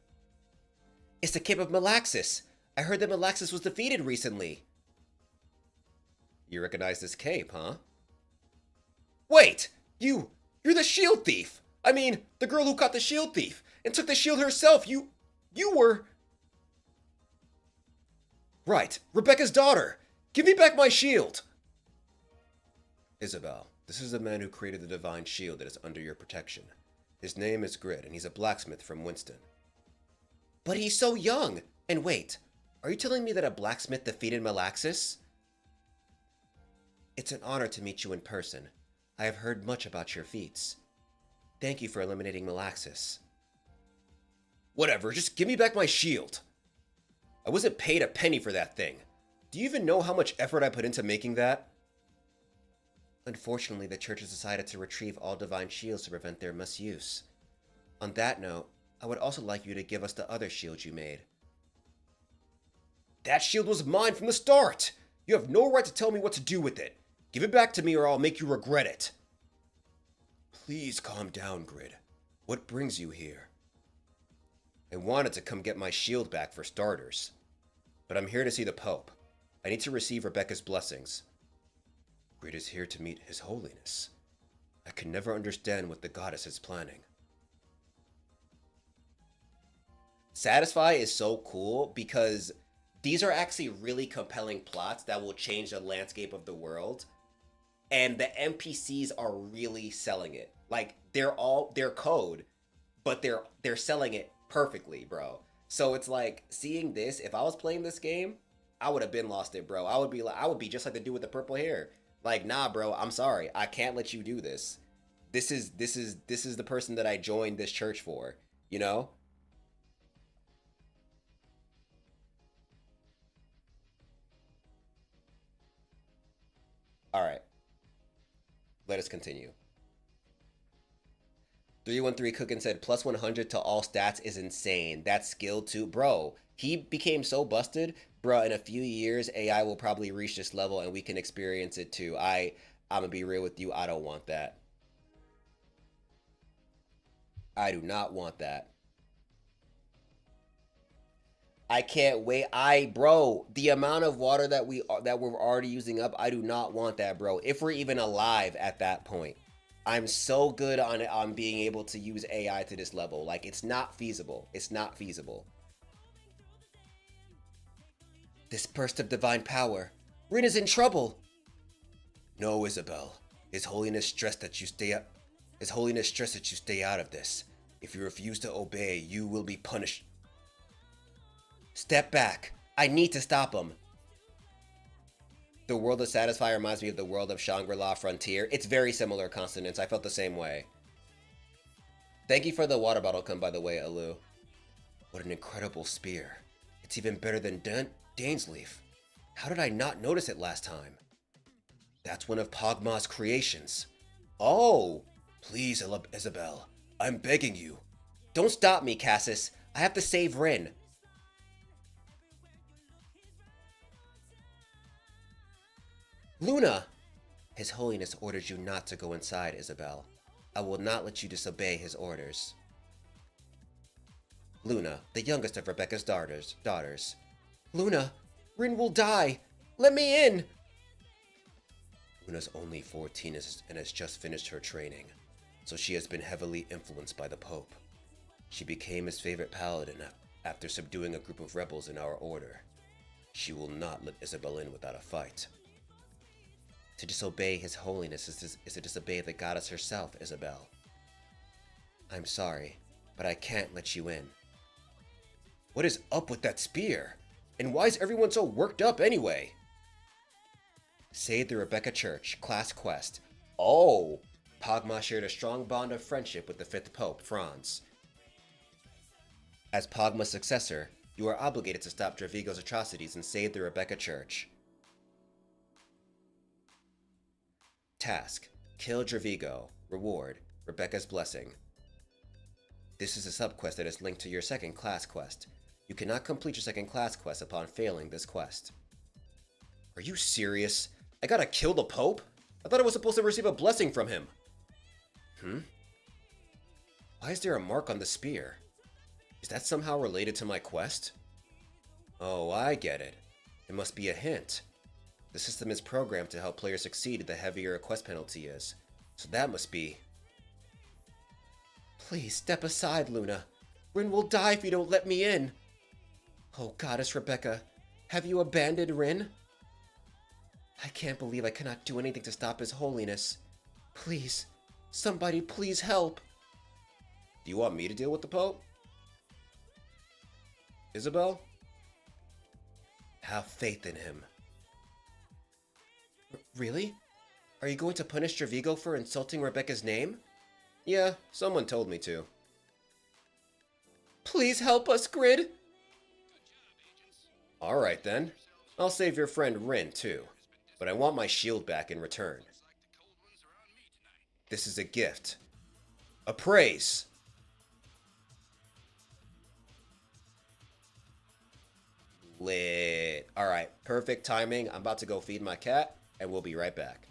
It's the cape of Malaxis. I heard that Malaxis was defeated recently. You recognize this cape, huh? Wait! You're You're the shield thief! I mean, the girl who caught the shield thief and took the shield herself. You were... Right, Rebecca's daughter! Give me back my shield! Isabel, this is the man who created the divine shield that is under your protection. His name is Grid, and he's a blacksmith from Winston. But he's so young! And wait, are you telling me that a blacksmith defeated Malaxis? It's an honor to meet you in person. I have heard much about your feats. Thank you for eliminating Malaxis. Whatever, just give me back my shield. I wasn't paid a penny for that thing. Do you even know how much effort I put into making that? Unfortunately, the church has decided to retrieve all divine shields to prevent their misuse. On that note, I would also like you to give us the other shield you made. That shield was mine from the start! You have no right to tell me what to do with it. Give it back to me or I'll make you regret it. Please calm down, Grid. What brings you here? I wanted to come get my shield back for starters. But I'm here to see the Pope. I need to receive Rebecca's blessings. Grid is here to meet His Holiness. I can never understand what the goddess is planning. Satisfy is so cool because these are actually really compelling plots that will change the landscape of the world. And the NPCs are really selling it. Like, they're code, but they're selling it perfectly, bro. So it's like, seeing this, if I was playing this game, I would have been lost it, bro. I would be just like the dude with the purple hair. Like, nah, bro, I'm sorry. I can't let you do this. This is the person that I joined this church for, you know? All right. Let us continue. 313 Cookin said, plus 100 to all stats is insane. That's skill too. Bro, he became so busted. Bro, in a few years, AI will probably reach this level and we can experience it too. I'm gonna be real with you. I don't want that. I do not want that. I can't wait. Bro, the amount of water that we're already using up, I do not want that, bro. If we're even alive at that point. I'm so good on being able to use AI to this level. Like, it's not feasible. It's not feasible. This burst of divine power. Rin is in trouble. No, Isabel. His Holiness stressed that you stay up. His Holiness stressed that you stay out of this. If you refuse to obey, you will be punished. Step back. I need to stop him. The world of Satisfy reminds me of the world of Shangri-La Frontier. It's very similar, Consonance. I felt the same way. Thank you for the water bottle come, by the way, Alu. What an incredible spear. It's even better than Dane's Leaf. How did I not notice it last time? That's one of Pogma's creations. Oh! Please, Isabel. I'm begging you. Don't stop me, Cassis. I have to save Rin. Luna! His Holiness orders you not to go inside, Isabel. I will not let you disobey his orders. Luna, the youngest of Rebecca's daughters. Luna! Rin will die! Let me in! Luna's only 14 and has just finished her training, so she has been heavily influenced by the Pope. She became his favorite paladin after subduing a group of rebels in our order. She will not let Isabel in without a fight. To disobey His Holiness is to disobey the goddess herself, Isabel. I'm sorry, but I can't let you in. What is up with that spear? And why is everyone so worked up anyway? Save the Rebecca Church, class quest. Oh! Pogma shared a strong bond of friendship with the 5th Pope, Franz. As Pogma's successor, you are obligated to stop Dravigo's atrocities and save the Rebecca Church. Task: kill Dravigo. Reward: Rebecca's blessing. This is a subquest that is linked to your second class quest. You cannot complete your second class quest upon failing this quest. Are you serious? I gotta kill the Pope? I thought I was supposed to receive a blessing from him. Why is there a mark on the spear? Is that somehow related to my quest? Oh, I get it. It must be a hint. The system is programmed to help players succeed the heavier a quest penalty is. So that must be... Please step aside, Luna. Rin will die if you don't let me in. Oh, Goddess Rebecca, have you abandoned Rin? I can't believe I cannot do anything to stop his holiness. Please, somebody please help. Do you want me to deal with the Pope? Isabel? Have faith in him. Really? Are you going to punish Trevigo for insulting Rebecca's name? Yeah, someone told me to. Please help us, Grid! Alright then. I'll save your friend Rin, too. But I want my shield back in return. This is a gift. A praise! Lit. Alright, perfect timing. I'm about to go feed my cat, and we'll be right back.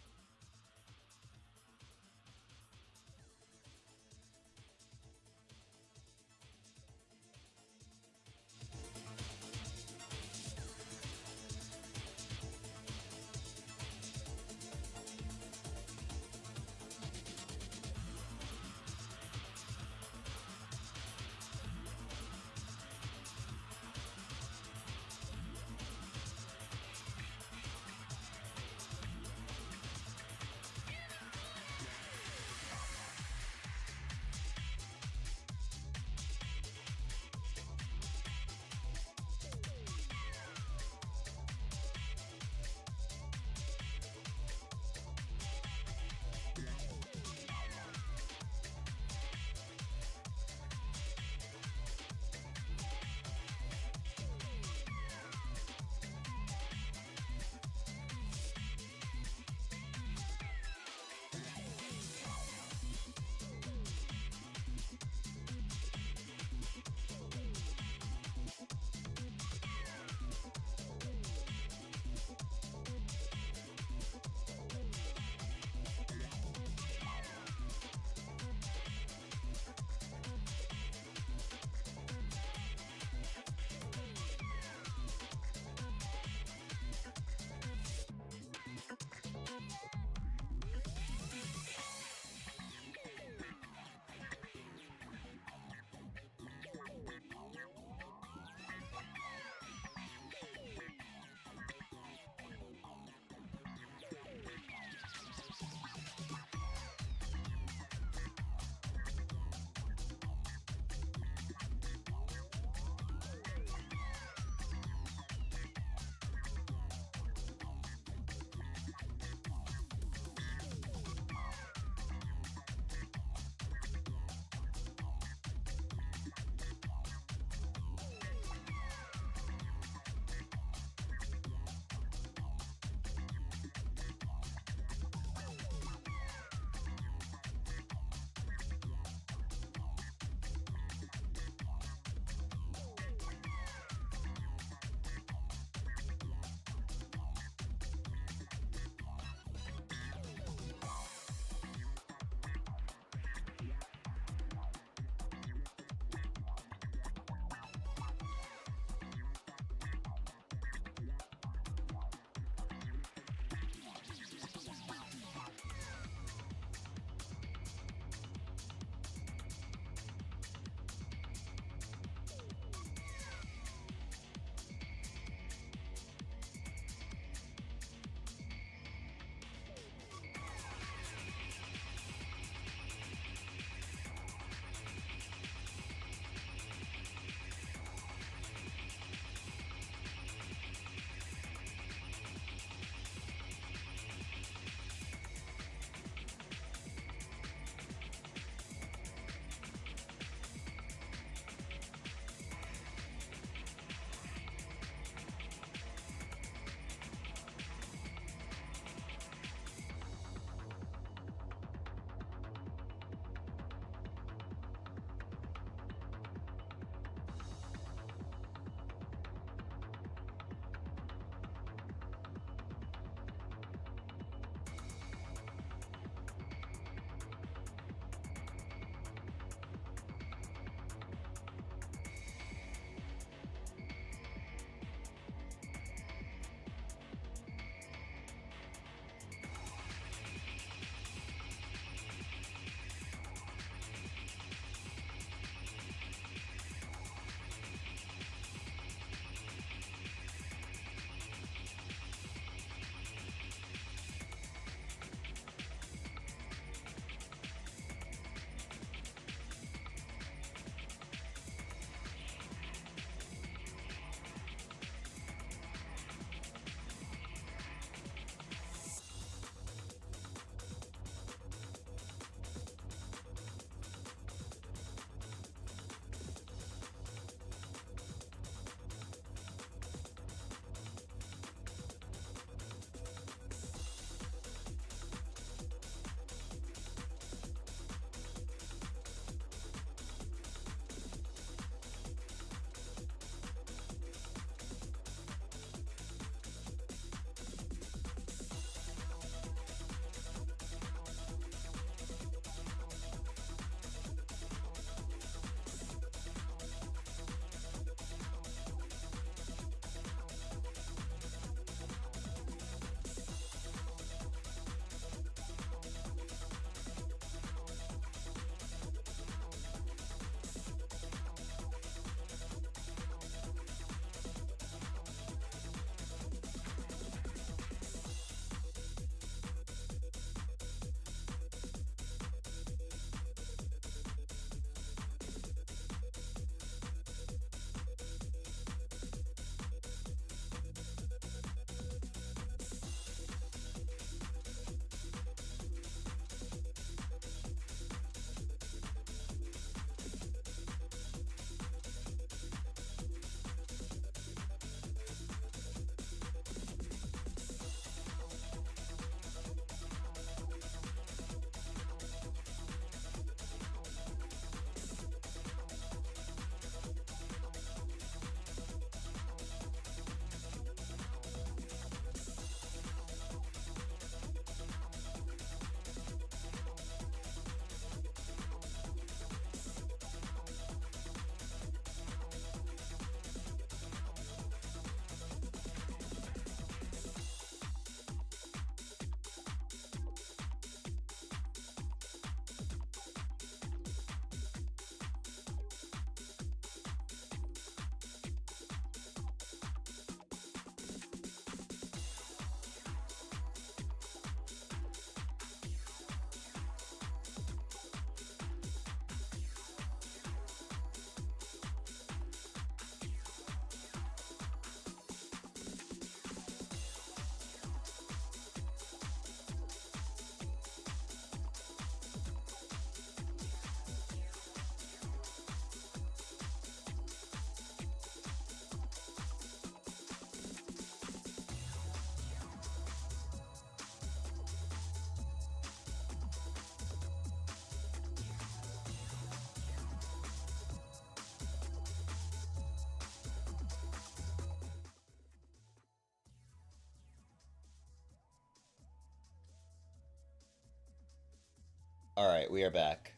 Alright, we are back.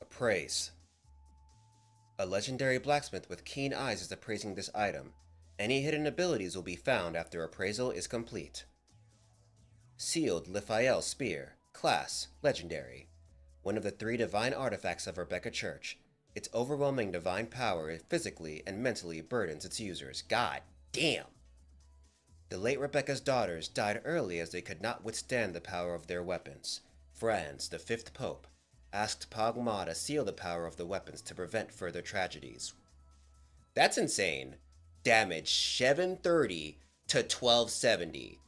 Appraise. A legendary blacksmith with keen eyes is appraising this item. Any hidden abilities will be found after appraisal is complete. Sealed Lithael Spear. Class, Legendary. One of the 3 divine artifacts of Rebecca Church. Its overwhelming divine power physically and mentally burdens its users. God damn! The late Rebecca's daughters died early as they could not withstand the power of their weapons. Franz, the 5th Pope, asked Pagma to seal the power of the weapons to prevent further tragedies. That's insane. Damage 730 to 1270.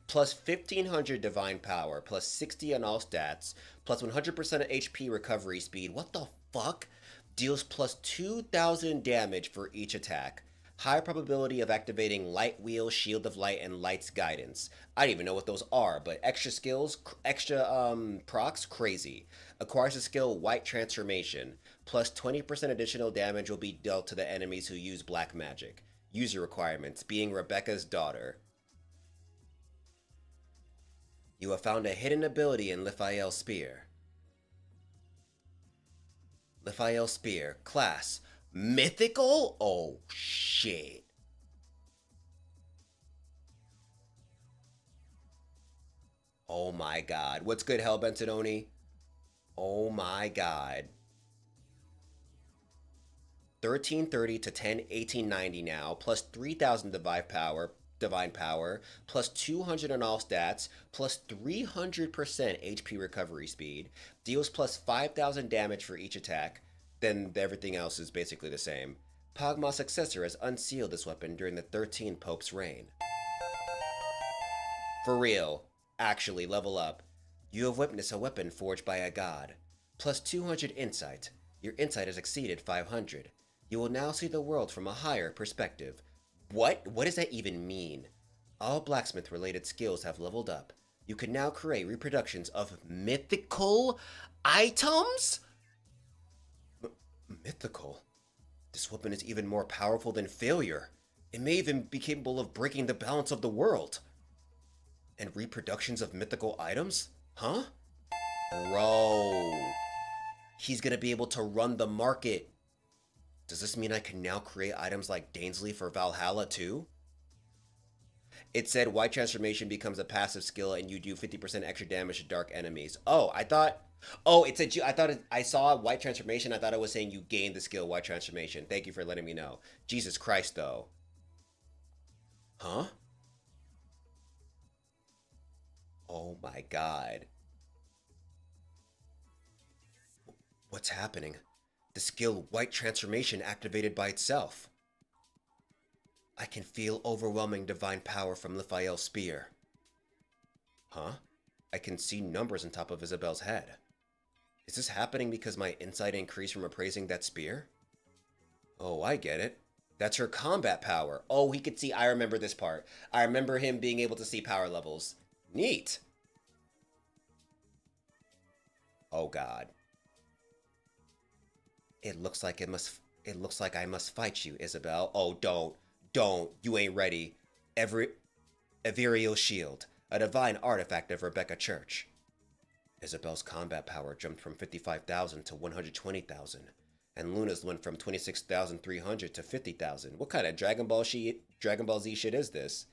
Plus 1500 divine power, plus 60 on all stats, plus 100% of HP recovery speed. What the fuck? Deals plus 2000 damage for each attack. High probability of activating Light Wheel, Shield of Light, and Light's Guidance. I don't even know what those are, but extra skills, extra procs, crazy. Acquires the skill White Transformation. Plus 20% additional damage will be dealt to the enemies who use black magic. User requirements, being Rebecca's daughter. You have found a hidden ability in Lithael Spear. Lithael Spear. Class, Mythical? Oh, shit. Oh my god. What's good, Hellbent Oni? Oh my god. 1330 to 1890 now, plus 3000 divine power, plus 200 on all stats, plus 300% HP recovery speed, deals plus 5000 damage for each attack. Then everything else is basically the same. Pagma's successor has unsealed this weapon during the 13th Pope's reign. For real. Actually, level up. You have witnessed a weapon forged by a god. Plus 200 insight. Your insight has exceeded 500. You will now see the world from a higher perspective. What? What does that even mean? All blacksmith-related skills have leveled up. You can now create reproductions of mythical items? Mythical? This weapon is even more powerful than failure. It may even be capable of breaking the balance of the world. And reproductions of mythical items? Huh? Bro. He's gonna be able to run the market. Does this mean I can now create items like Dainsley for Valhalla too? It said White Transformation becomes a passive skill and you do 50% extra damage to dark enemies. Oh, I thought... Oh, it said you... I saw White Transformation. I thought it was saying you gained the skill White Transformation. Thank you for letting me know. Jesus Christ, though. Huh? Oh my god. What's happening? The skill White Transformation activated by itself. I can feel overwhelming divine power from Lithael Spear. Huh? I can see numbers on top of Isabel's head. Is this happening because my insight increased from appraising that spear? Oh, I get it. That's her combat power. Oh, he could see... I remember this part. I remember him being able to see power levels. Neat. Oh, God. It looks like I must fight you, Isabel. Oh, don't. You ain't ready. Everial Shield, a divine artifact of Rebecca Church. Isabel's combat power jumped from 55,000 to 120,000, and Luna's went from 26,300 to 50,000. What kind of Dragon Ball Z shit is this?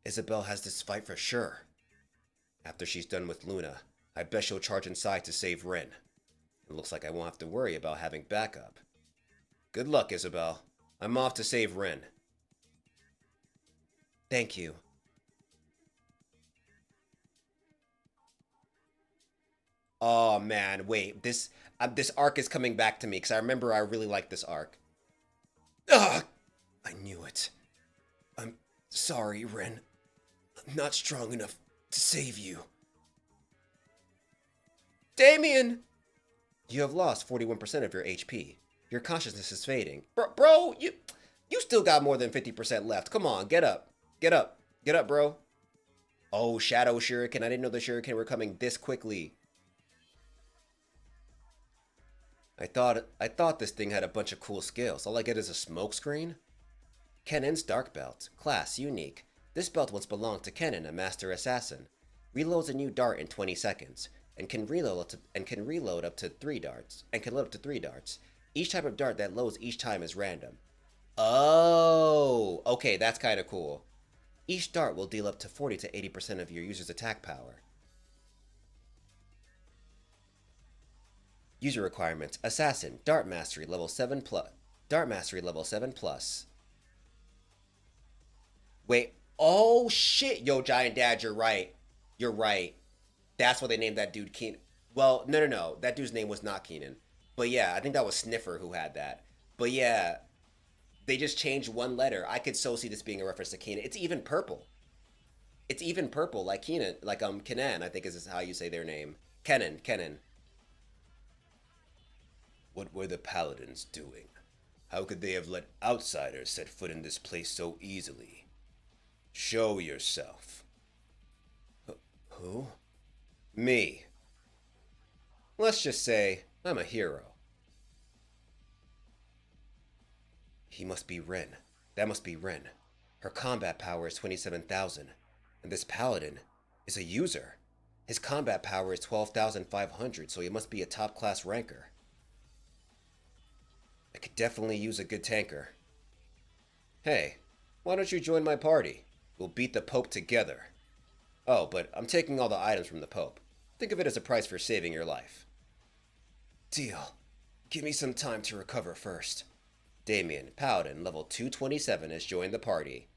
Isabel has this fight for sure. After she's done with Luna, I bet she'll charge inside to save Rin. It looks like I won't have to worry about having backup. Good luck, Isabel. I'm off to save Rin. Thank you. Oh man, wait. This arc is coming back to me because I remember I really liked this arc. Ugh! I knew it. I'm sorry, Rin. I'm not strong enough to save you. Damien! You have lost 41% of your HP. Your consciousness is fading. Bro, you still got more than 50% left. Come on, get up. Get up. Get up, bro. Oh, Shadow Shuriken. I didn't know the Shuriken were coming this quickly. I thought this thing had a bunch of cool skills. All I get is a smoke screen? Kenan's Dark Belt. Class, Unique. This belt once belonged to Kennen, a master assassin. Reloads a new dart in 20 seconds, and can reload up to 3 darts. Each type of dart that loads each time is random. Oh, okay, that's kind of cool. Each dart will deal up to 40 to 80% of your user's attack power. User requirements: Assassin, Dart Mastery level 7 plus. Dart Mastery level 7 plus. Wait, oh shit, yo, Giant Dad, you're right. You're right. That's why they named that dude Keenan. Well, no. That dude's name was not Keenan. But yeah, I think that was Sniffer who had that. But yeah, they just changed one letter. I could so see this being a reference to Keenan. It's even purple. It's even purple, like Keenan, like Kenan, I think is how you say their name. Kenan. What were the paladins doing? How could they have let outsiders set foot in this place so easily? Show yourself. Who? Me. Let's just say I'm a hero. He must be Ren. That must be Ren. Her combat power is 27,000, and this paladin is a user. His combat power is 12,500, so he must be a top-class ranker. I could definitely use a good tanker. Hey, why don't you join my party? We'll beat the Pope together. Oh, but I'm taking all the items from the Pope. Think of it as a price for saving your life. Deal. Give me some time to recover first. Damien, Paladin, level 227, has joined the party.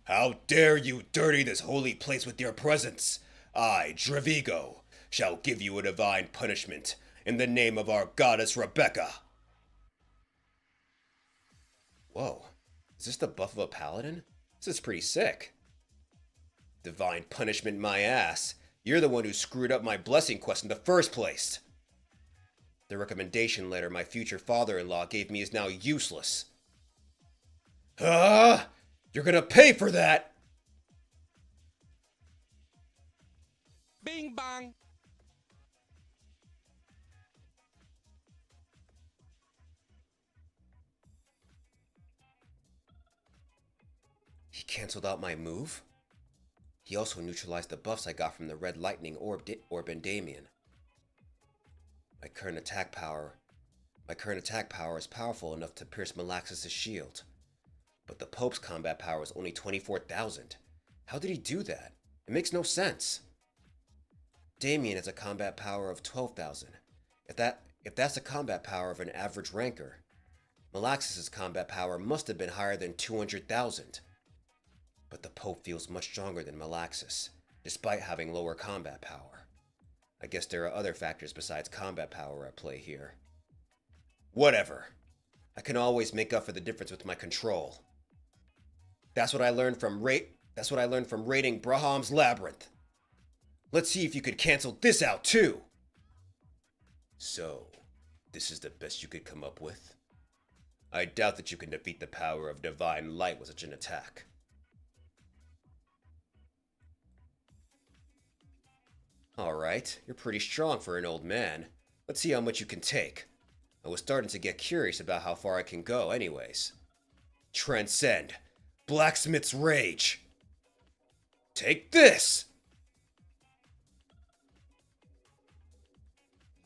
How dare you dirty this holy place with your presence? I, Dravigo, shall give you a divine punishment in the name of our goddess Rebecca. Whoa, is this the buff of a paladin? This is pretty sick. Divine punishment my ass. You're the one who screwed up my blessing quest in the first place. The recommendation letter my future father-in-law gave me is now useless. You're gonna pay for that! Bing bang! He canceled out my move? He also neutralized the buffs I got from the red lightning orb and Damien. My current attack power is powerful enough to pierce Malaxis' shield. But the Pope's combat power is only 24,000. How did he do that? It makes no sense. Damien has a combat power of 12,000. If that's the combat power of an average ranker, Malaxis' combat power must have been higher than 200,000. But the Pope feels much stronger than Malaxis, despite having lower combat power. I guess there are other factors besides combat power at play here. Whatever. I can always make up for the difference with my control. That's what I learned from raiding Braham's Labyrinth. Let's see if you could cancel this out too. So, this is the best you could come up with? I doubt that you can defeat the power of divine light with such an attack. Alright, you're pretty strong for an old man. Let's see how much you can take. I was starting to get curious about how far I can go anyways. Transcend. Blacksmith's Rage. Take this!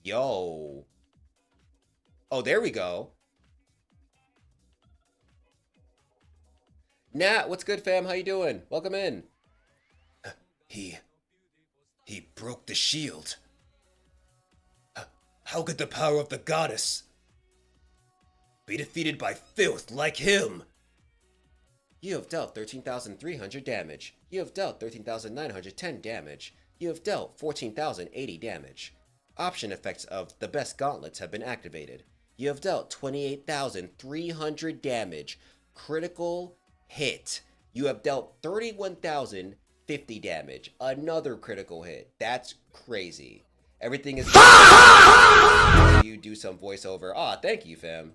Yo. Oh, there we go. Nat, what's good, fam? How you doing? Welcome in. He broke the shield. How could the power of the goddess be defeated by filth like him? You have dealt 13,300 damage. You have dealt 13,910 damage. You have dealt 14,080 damage. Option effects of the best gauntlets have been activated. You have dealt 28,300 damage. Critical hit. You have dealt 31,050 damage. Another critical hit. That's crazy. Everything is... You do some voiceover. Aw, thank you, fam.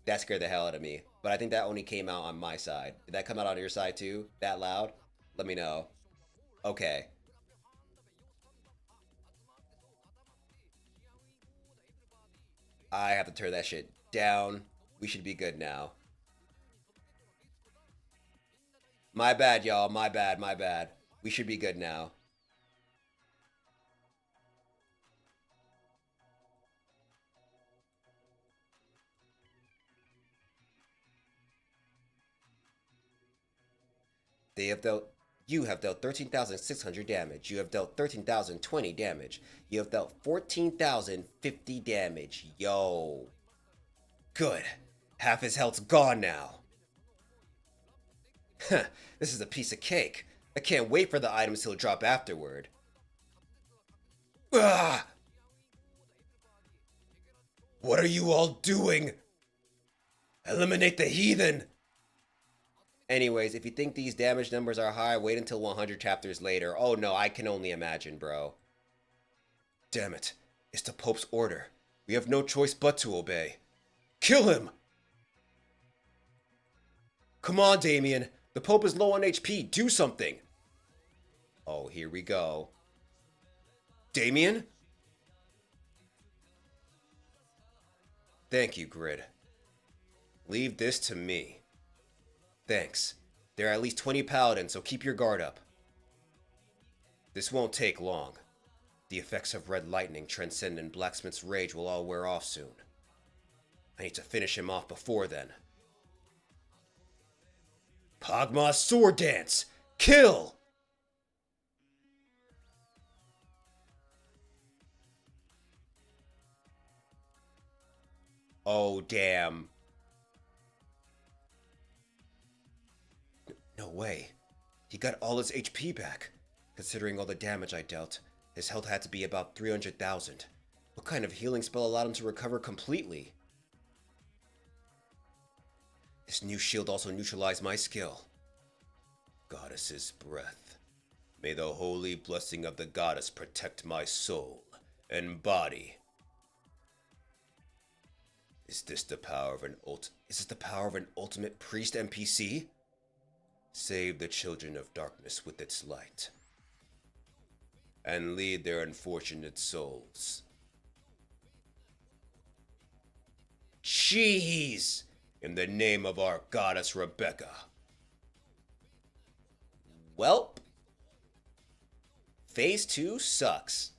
That scared the hell out of me. But I think that only came out on my side. Did that come out on your side too? That loud? Let me know. Okay. I have to turn that shit down. We should be good now. My bad, y'all. My bad, my bad. We should be good now. You have dealt 13,600 damage. You have dealt 13,020 damage. You have dealt 14,050 damage. Yo. Good. Half his health's gone now. Huh, this is a piece of cake. I can't wait for the items he'll drop afterward. Ah! What are you all doing? Eliminate the heathen! Anyways, if you think these damage numbers are high, wait until 100 chapters later. Oh no, I can only imagine, bro. Damn it. It's the Pope's order. We have no choice but to obey. Kill him! Come on, Damien. The Pope is low on HP. Do something. Oh, here we go. Damien? Thank you, Grid. Leave this to me. Thanks. There are at least 20 paladins, so keep your guard up. This won't take long. The effects of red lightning, transcendent blacksmith's rage will all wear off soon. I need to finish him off before then. Pogma's sword dance! Kill! Oh, damn. No way. He got all his HP back. Considering all the damage I dealt, his health had to be about 300,000. What kind of healing spell allowed him to recover completely? This new shield also neutralized my skill. Goddess's breath. May the holy blessing of the goddess protect my soul and body. Is this the power of an ultimate priest NPC? Save the children of darkness with its light, and lead their unfortunate souls. Jeez! In the name of our goddess Rebecca. Welp. Phase 2 sucks.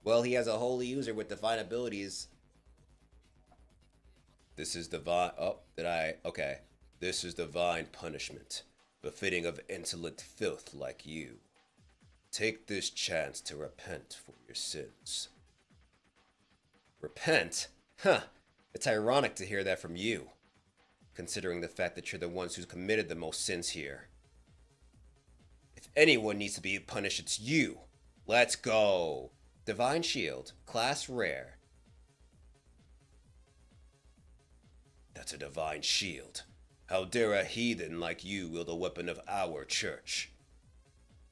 Well, he has a holy user with divine abilities. This is divine. Oh, okay. This is divine punishment, befitting of insolent filth like you. Take this chance to repent for your sins. Repent? Huh. It's ironic to hear that from you, considering the fact that you're the ones who's committed the most sins here. If anyone needs to be punished, it's you. Let's go. Divine Shield, class rare. That's a divine shield. How dare a heathen like you wield a weapon of our church?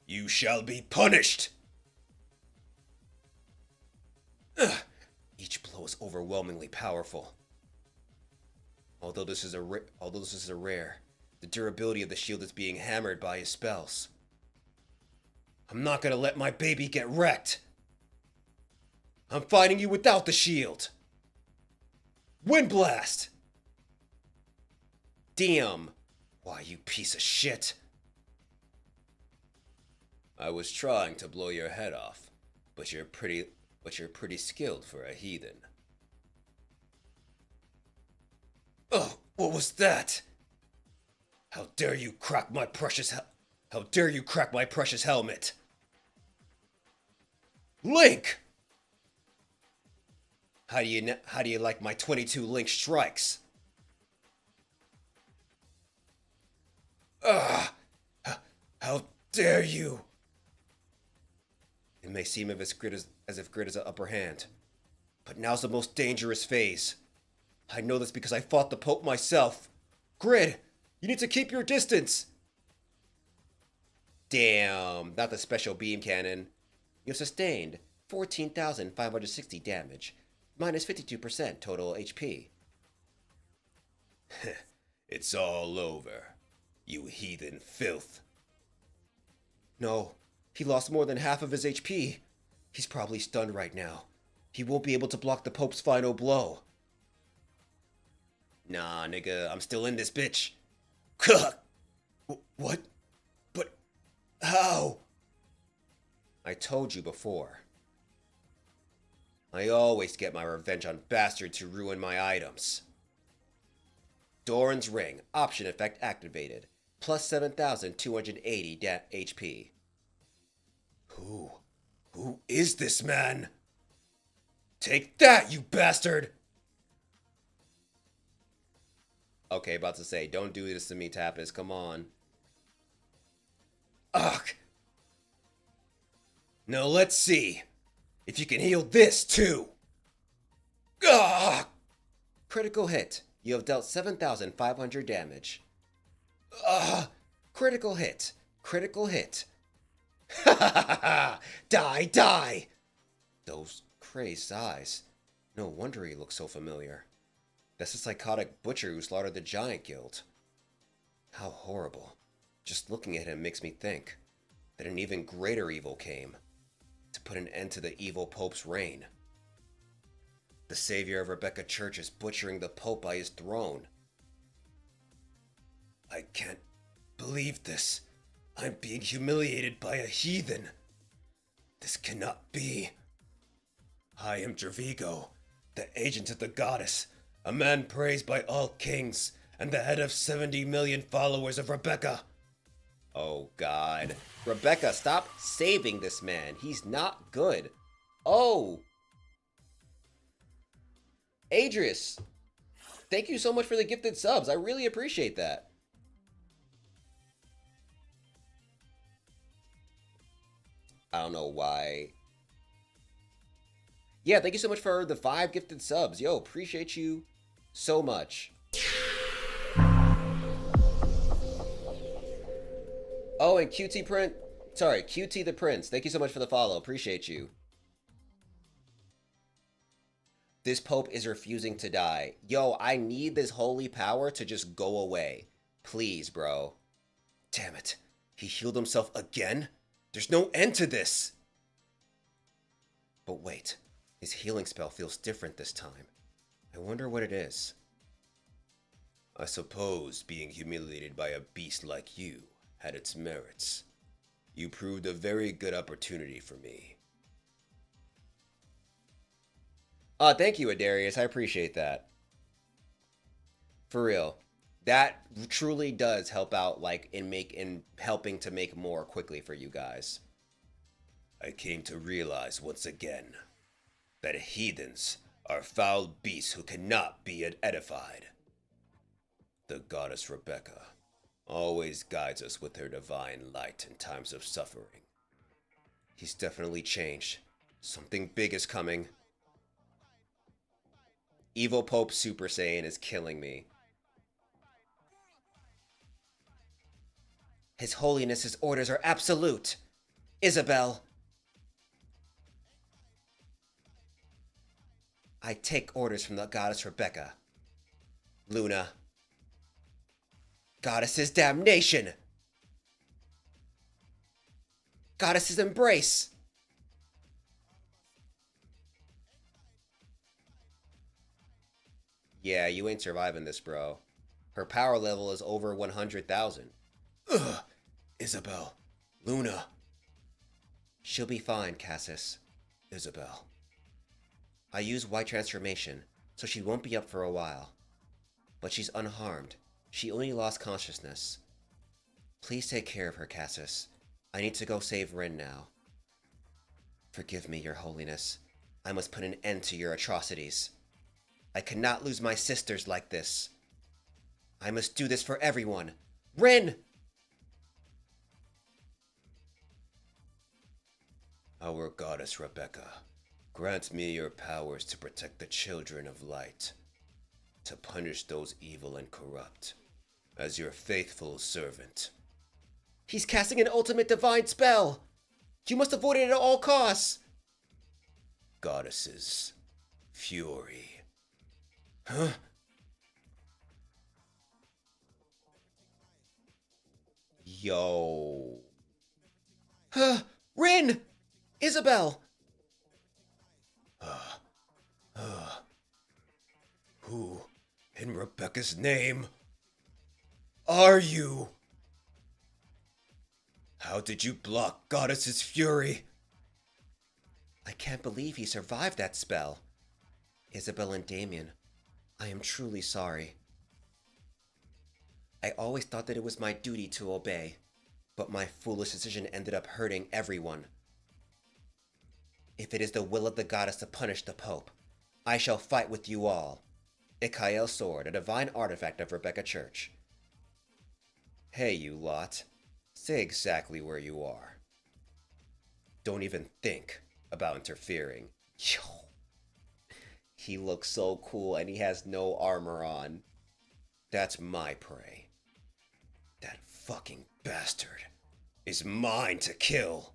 You shall be punished! Ugh. Each blow is overwhelmingly powerful. Although this is a rare, the durability of the shield is being hammered by his spells. I'm not gonna let my baby get wrecked! I'm fighting you without the shield! Wind Blast! Damn! Why, you piece of shit! I was trying to blow your head off, but you're pretty skilled for a heathen. Oh, what was that? How dare you crack my precious helmet? Link! How do you like my 22 Link strikes? Ugh! How dare you! It may seem as if Grid has an upper hand, but now's the most dangerous phase. I know this because I fought the Pope myself. Grid, you need to keep your distance! Damn, not the special beam cannon. You have sustained 14,560 damage, minus 52% total HP. It's all over, you heathen filth. No, he lost more than half of his HP. He's probably stunned right now. He won't be able to block the Pope's final blow. Nah, nigga, I'm still in this bitch. What? But how? I told you before. I always get my revenge on bastards who ruin my items. Doran's Ring, option effect activated. Plus 7,280 HP. Who is this man? Take that, you bastard! Okay, about to say, don't do this to me, Tapas, come on. Ugh! Now let's see if you can heal this too! Ugh! Critical hit. You have dealt 7,500 damage. Ugh! Critical hit. Critical hit. Ha ha ha ha! Die, die! Those crazed eyes. No wonder he looks so familiar. That's the psychotic butcher who slaughtered the Giant Guild. How horrible. Just looking at him makes me think that an even greater evil came to put an end to the evil Pope's reign. The savior of Rebecca Church is butchering the Pope by his throne. I can't believe this. I'm being humiliated by a heathen. This cannot be. I am Dravigo, the agent of the goddess, a man praised by all kings, and the head of 70 million followers of Rebecca. Oh God. Rebecca, stop saving this man. He's not good. Oh. Adrius, thank you so much for the gifted subs. I really appreciate that. I don't know why. Yeah, thank you so much for the 5 gifted subs. Yo, appreciate you so much. Oh, and QT the Prince. Thank you so much for the follow. Appreciate you. This Pope is refusing to die. Yo, I need this holy power to just go away. Please, bro. Damn it. He healed himself again? There's no end to this. But wait. His healing spell feels different this time. I wonder what it is. I suppose being humiliated by a beast like you had its merits. You proved a very good opportunity for me. Thank you, Adarius. I appreciate that. For real. That truly does help out, like, in helping to make more quickly for you guys. I came to realize once again that heathens are foul beasts who cannot be edified. The goddess Rebecca always guides us with her divine light in times of suffering. He's definitely changed. Something big is coming. Evil Pope Super Saiyan is killing me. His Holiness's orders are absolute. Isabel. I take orders from the goddess Rebecca. Luna. Goddess's damnation. Goddess's embrace. Yeah, you ain't surviving this, bro. Her power level is over 100,000. Ugh! Isabel. Luna. She'll be fine, Cassis. Isabel. I use White Transformation, so she won't be up for a while. But she's unharmed. She only lost consciousness. Please take care of her, Cassis. I need to go save Rin now. Forgive me, Your Holiness. I must put an end to your atrocities. I cannot lose my sisters like this. I must do this for everyone. Rin! Our goddess Rebecca, grant me your powers to protect the children of light, to punish those evil and corrupt, as your faithful servant. He's casting an ultimate divine spell! You must avoid it at all costs! Goddesses. Fury. Huh? Yo. Rin! Isabel! Who In Rebecca's name, are you? How did you block Goddess's fury? I can't believe he survived that spell. Isabel and Damien, I am truly sorry. I always thought that it was my duty to obey, but my foolish decision ended up hurting everyone. If it is the will of the goddess to punish the Pope, I shall fight with you all. Ikael's sword, a divine artifact of Rebecca Church. Hey, you lot. Say exactly where you are. Don't even think about interfering. Yo. He looks so cool and he has no armor on. That's my prey. That fucking bastard is mine to kill.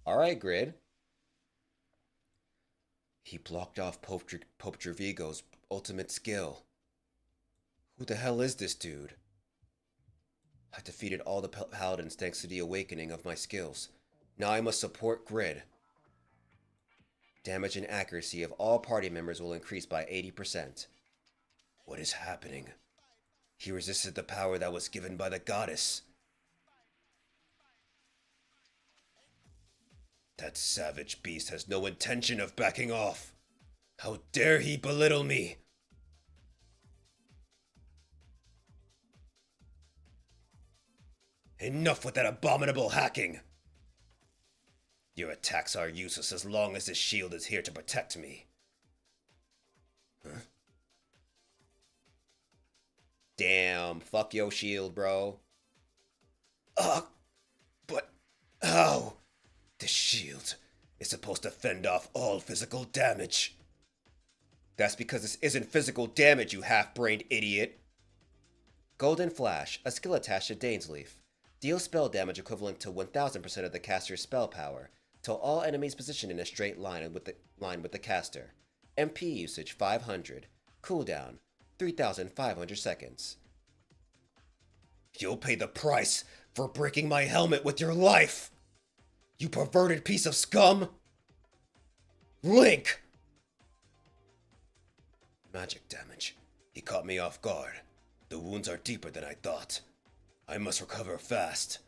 Alright, Grid. He blocked off Pope Gervigo's ultimate skill. Who the hell is this dude? I defeated all the paladins thanks to the awakening of my skills. Now I must support Grid. Damage and accuracy of all party members will increase by 80%. What is happening? He resisted the power that was given by the goddess. That savage beast has no intention of backing off. How dare he belittle me? Enough with that abominable hacking! Your attacks are useless as long as this shield is here to protect me. Huh? Damn, fuck your shield, bro. But how? The shield is supposed to fend off all physical damage. That's because this isn't physical damage, you half-brained idiot. Golden Flash, a skill attached to Dane's Leaf. Deal spell damage equivalent to 1000% of the caster's spell power to all enemies positioned in a straight line with the caster. MP usage 500. Cooldown 3,500 seconds. You'll pay the price for breaking my helmet with your life! You perverted piece of scum! Link! Magic damage. He caught me off guard. The wounds are deeper than I thought. I must recover fast.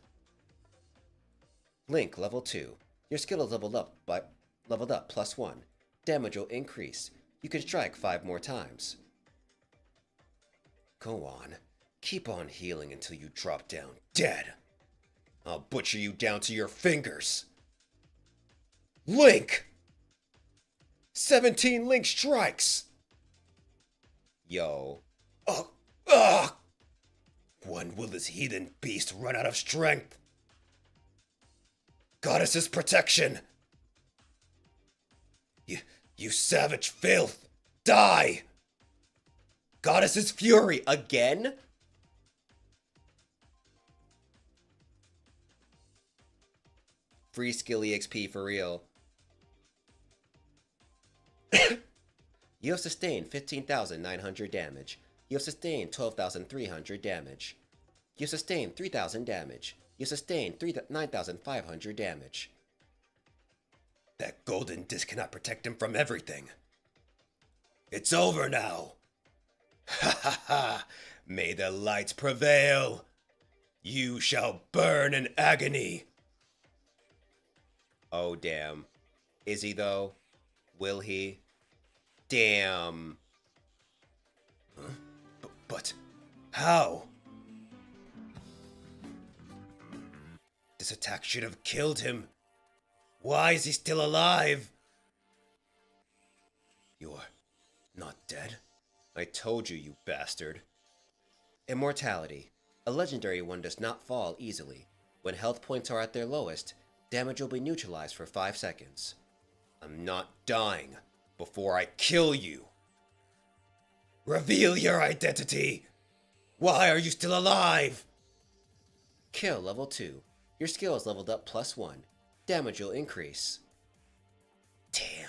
Link, level 2. Your skill is leveled up +1. Damage will increase. You can strike 5 more times. Go on. Keep on healing until you drop down dead. I'll butcher you down to your fingers. Link! 17 Link strikes! Yo. When will this heathen beast run out of strength? Goddess's protection! You savage filth! Die! Goddess's fury again? Free skill EXP for real. You have sustained 15,900 damage. You have sustained 12,300 damage. You have sustained 3,000 damage. You have sustained 9,500 damage. That golden disc cannot protect him from everything. It's over now. Ha ha ha! May the light prevail. You shall burn in agony. Oh damn. Is he though? Will he? Damn. Huh? But how? This attack should have killed him. Why is he still alive? You're not dead? I told you, you bastard. Immortality. A legendary one does not fall easily. When health points are at their lowest, damage will be neutralized for 5 seconds. I'm not dying before I kill you. Reveal your identity! Why are you still alive? Kill level 2. Your skill is leveled up +1. Damage will increase. Damn.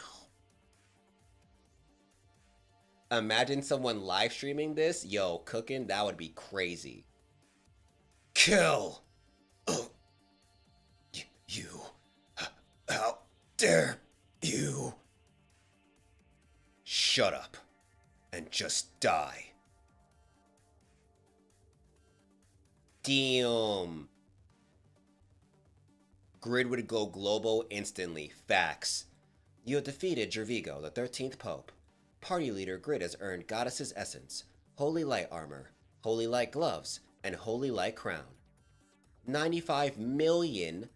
Imagine someone live streaming this. Yo, cooking, that would be crazy. Kill! You How dare you? Shut up and just die. Damn. Grid would go global instantly. Facts. You have defeated Gervigo, the 13th Pope. Party leader Grid has earned Goddess's Essence, Holy Light Armor, Holy Light Gloves, and Holy Light Crown. 95,350,000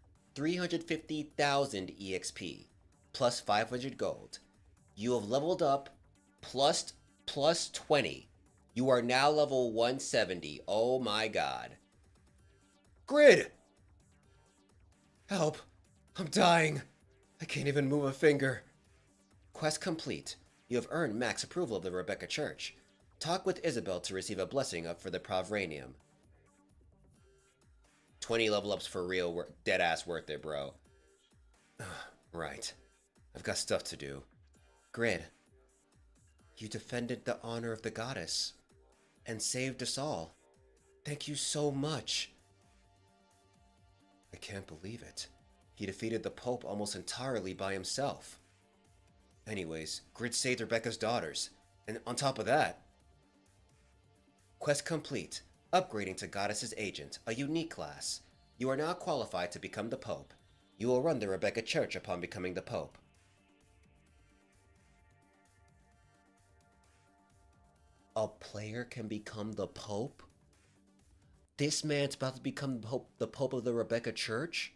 EXP, plus 500 gold. You have leveled up plus 20. You are now level 170. Oh my god. Grid! Help! I'm dying. I can't even move a finger. Quest complete. You have earned max approval of the Rebecca Church. Talk with Isabel to receive a blessing up for the Provranium. 20 level ups for real, dead ass worth it, bro. Right. I've got stuff to do. Grid. You defended the honor of the goddess and saved us all. Thank you so much. I can't believe it. He defeated the Pope almost entirely by himself. Anyways, Grid saved Rebecca's daughters, and on top of that... Quest complete. Upgrading to Goddess's Agent, a unique class. You are now qualified to become the Pope. You will run the Rebecca Church upon becoming the Pope. A player can become the Pope? This man's about to become the Pope of the Rebecca Church?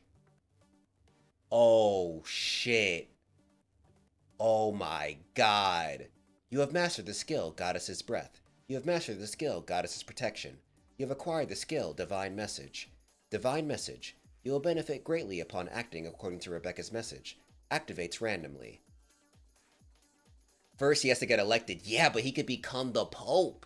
Oh, shit. Oh my god. You have mastered the skill, Goddess's Breath. You have mastered the skill, Goddess's Protection. You have acquired the skill, Divine Message. Divine Message. You will benefit greatly upon acting according to Rebecca's message. Activates randomly. First, he has to get elected. Yeah, but he could become the Pope.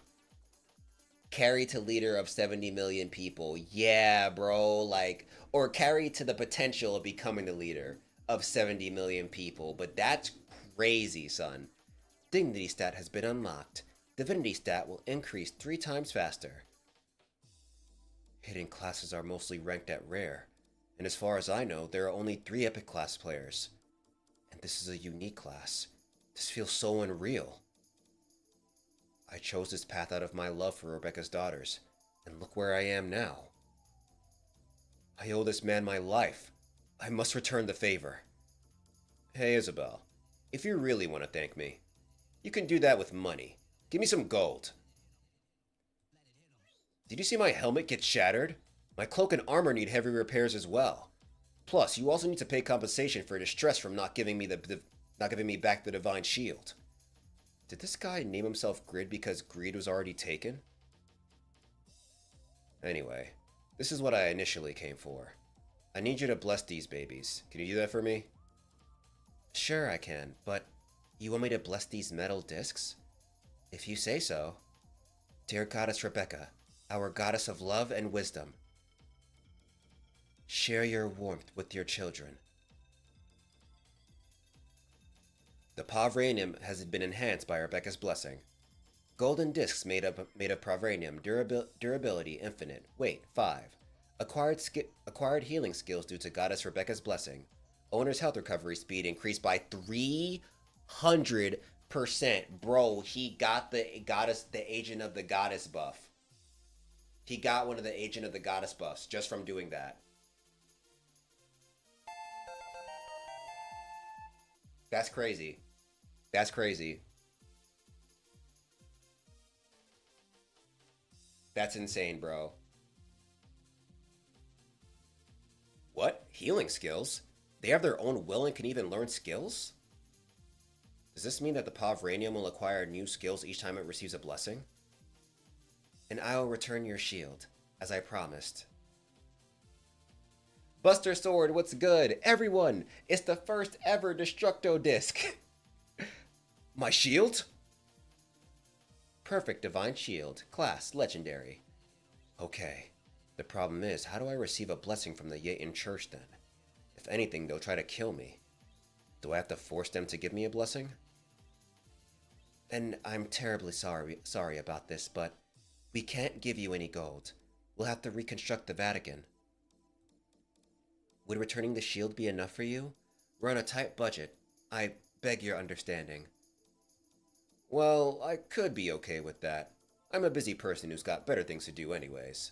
Carry to leader of 70 million people. Yeah, bro. Like, or carry to the potential of becoming the leader of 70 million people. But that's crazy, son. Dignity stat has been unlocked. Divinity stat will increase 3 times faster. Hidden classes are mostly ranked at rare. And as far as I know, there are only 3 epic class players. And this is a unique class. This feels so unreal. I chose this path out of my love for Rebecca's daughters, and look where I am now. I owe this man my life. I must return the favor. Hey, Isabel, if you really want to thank me, you can do that with money. Give me some gold. Did you see my helmet get shattered? My cloak and armor need heavy repairs as well. Plus, you also need to pay compensation for distress from not giving me back the divine shield. Did this guy name himself Grid because greed was already taken? Anyway, this is what I initially came for. I need you to bless these babies. Can you do that for me? Sure I can, but you want me to bless these metal discs? If you say so. Dear Goddess Rebecca, our goddess of love and wisdom, share your warmth with your children. The Provranium has been enhanced by Rebecca's blessing. Golden discs made of Provranium, durability infinite, weight 5. Acquired healing skills due to Goddess Rebecca's blessing. Owner's health recovery speed increased by 300%. Bro, he got the Agent of the Goddess buff. He got one of the Agent of the Goddess buffs just from doing that. That's crazy. That's crazy. That's insane, bro. What? Healing skills? They have their own will and can even learn skills? Does this mean that the Provranium will acquire new skills each time it receives a blessing? And I will return your shield, as I promised. Buster Sword, what's good? Everyone, it's the first ever Destructo disc. My shield? Perfect Divine Shield. Class, Legendary. Okay. The problem is, how do I receive a blessing from the Yaten Church then? If anything, they'll try to kill me. Do I have to force them to give me a blessing? And I'm terribly sorry about this, but we can't give you any gold. We'll have to reconstruct the Vatican. Would returning the shield be enough for you? We're on a tight budget. I beg your understanding. Well, I could be okay with that. I'm a busy person who's got better things to do anyways.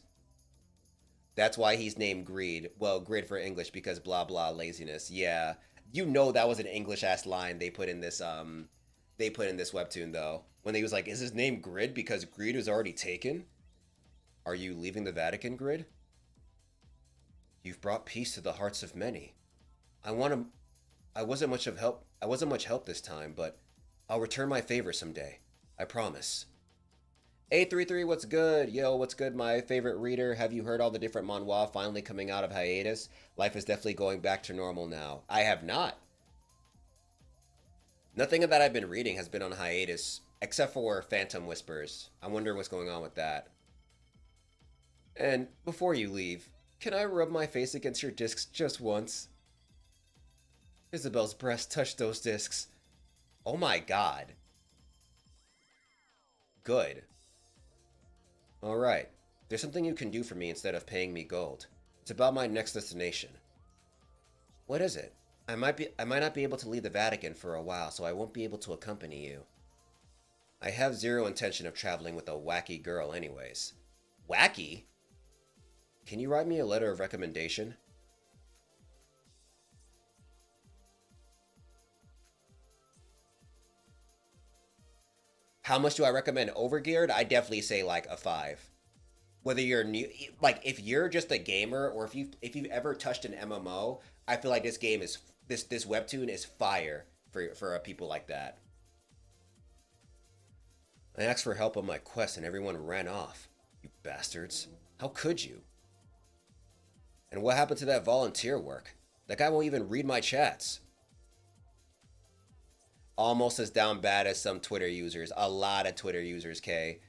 That's why he's named Greed. Well, Grid for English because blah blah laziness. Yeah. You know that was an English ass line they put in this webtoon though. When he was like, is his name Grid because Greed was already taken? Are you leaving the Vatican, Grid? You've brought peace to the hearts of many. I wasn't much help this time, but I'll return my favor someday. I promise. 833, what's good? Yo, what's good, my favorite reader? Have you heard all the different manhwa finally coming out of hiatus? Life is definitely going back to normal now. I have not. Nothing that I've been reading has been on hiatus, except for Phantom Whispers. I wonder what's going on with that. And before you leave, can I rub my face against your discs just once? Isabel's breast touched those discs. Oh my god. Good. Alright, there's something you can do for me instead of paying me gold. It's about my next destination. What is it? I might not be able to leave the Vatican for a while, so I won't be able to accompany you. I have zero intention of traveling with a wacky girl anyways. Wacky? Can you write me a letter of recommendation? How much do I recommend Overgeared? I definitely say like a 5. Whether you're new, like if you're just a gamer or if you've ever touched an MMO, I feel like this webtoon is fire for people like that. I asked for help on my quest and everyone ran off. You bastards. How could you? And what happened to that volunteer work? That guy won't even read my chats. Almost as down bad as some Twitter users. A lot of Twitter users, K.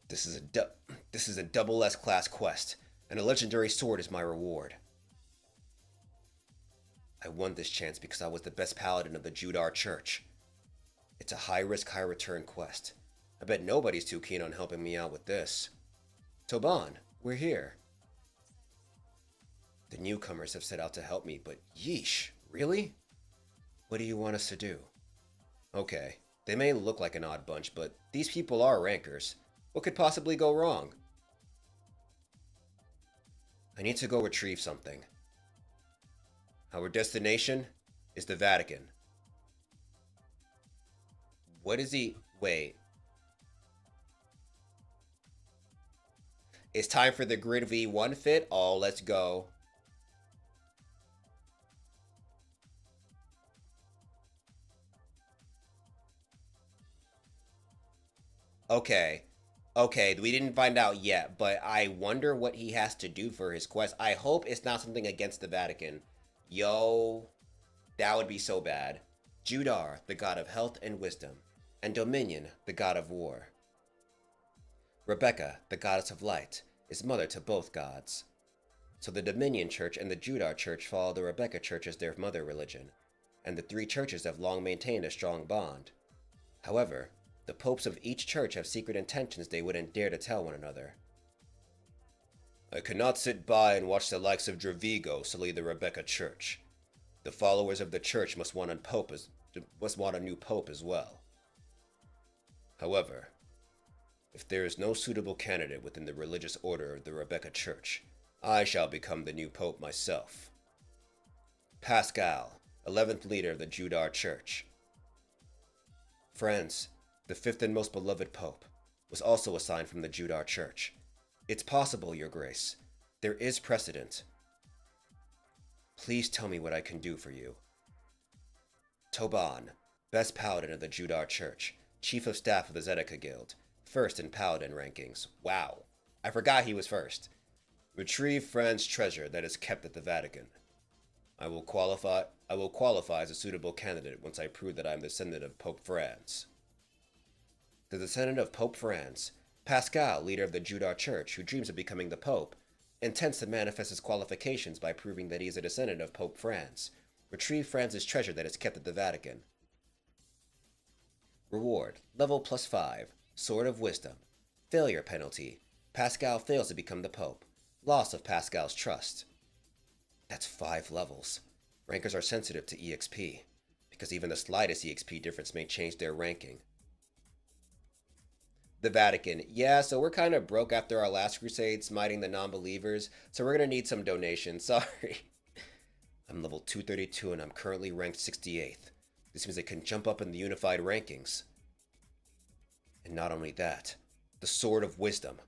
This is a double S class quest, and a legendary sword is my reward. I won this chance because I was the best paladin of the Judar Church. It's a high-risk, high-return quest. I bet nobody's too keen on helping me out with this. Toban, we're here. The newcomers have set out to help me, but yeesh, really? What do you want us to do? Okay, they may look like an odd bunch, but these people are rankers. What could possibly go wrong? I need to go retrieve something. Our destination is the Vatican. What is he? Wait. It's time for the Grid V1 fit? Oh, let's go. Okay. Okay, we didn't find out yet, but I wonder what he has to do for his quest. I hope it's not something against the Vatican. Yo, that would be so bad. Judar, the god of health and wisdom, and Dominion, the god of war. Rebecca, the goddess of light, is mother to both gods. So the Dominion Church and the Judar Church follow the Rebecca Church as their mother religion, and the three churches have long maintained a strong bond. However, the popes of each church have secret intentions they wouldn't dare to tell one another. I cannot sit by and watch the likes of Dravigo sully the Rebecca Church. The followers of the church must want a new pope as well. However, if there is no suitable candidate within the religious order of the Rebecca Church, I shall become the new pope myself. Pascal, 11th leader of the Judar Church. Friends, the fifth and most beloved pope, was also assigned from the Judar Church. It's possible, Your Grace. There is precedent. Please tell me what I can do for you. Toban, best paladin of the Judar Church, chief of staff of the Zedeka Guild, first in paladin rankings. Wow, I forgot he was first. Retrieve Fran's treasure that is kept at the Vatican. I will qualify as a suitable candidate once I prove that I am the descendant of Pope Franz. The descendant of Pope Franz, Pascal, leader of the Judar Church, who dreams of becoming the Pope, intends to manifest his qualifications by proving that he is a descendant of Pope Franz. Retrieve Franz's treasure that is kept at the Vatican. Reward, level +5, Sword of Wisdom. Failure penalty, Pascal fails to become the Pope. Loss of Pascal's trust. That's 5 levels. Rankers are sensitive to EXP, because even the slightest EXP difference may change their ranking. The Vatican. Yeah, so we're kind of broke after our last crusade smiting the non-believers, so we're going to need some donations. Sorry. I'm level 232 and I'm currently ranked 68th. This means I can jump up in the unified rankings. And not only that, the Sword of Wisdom.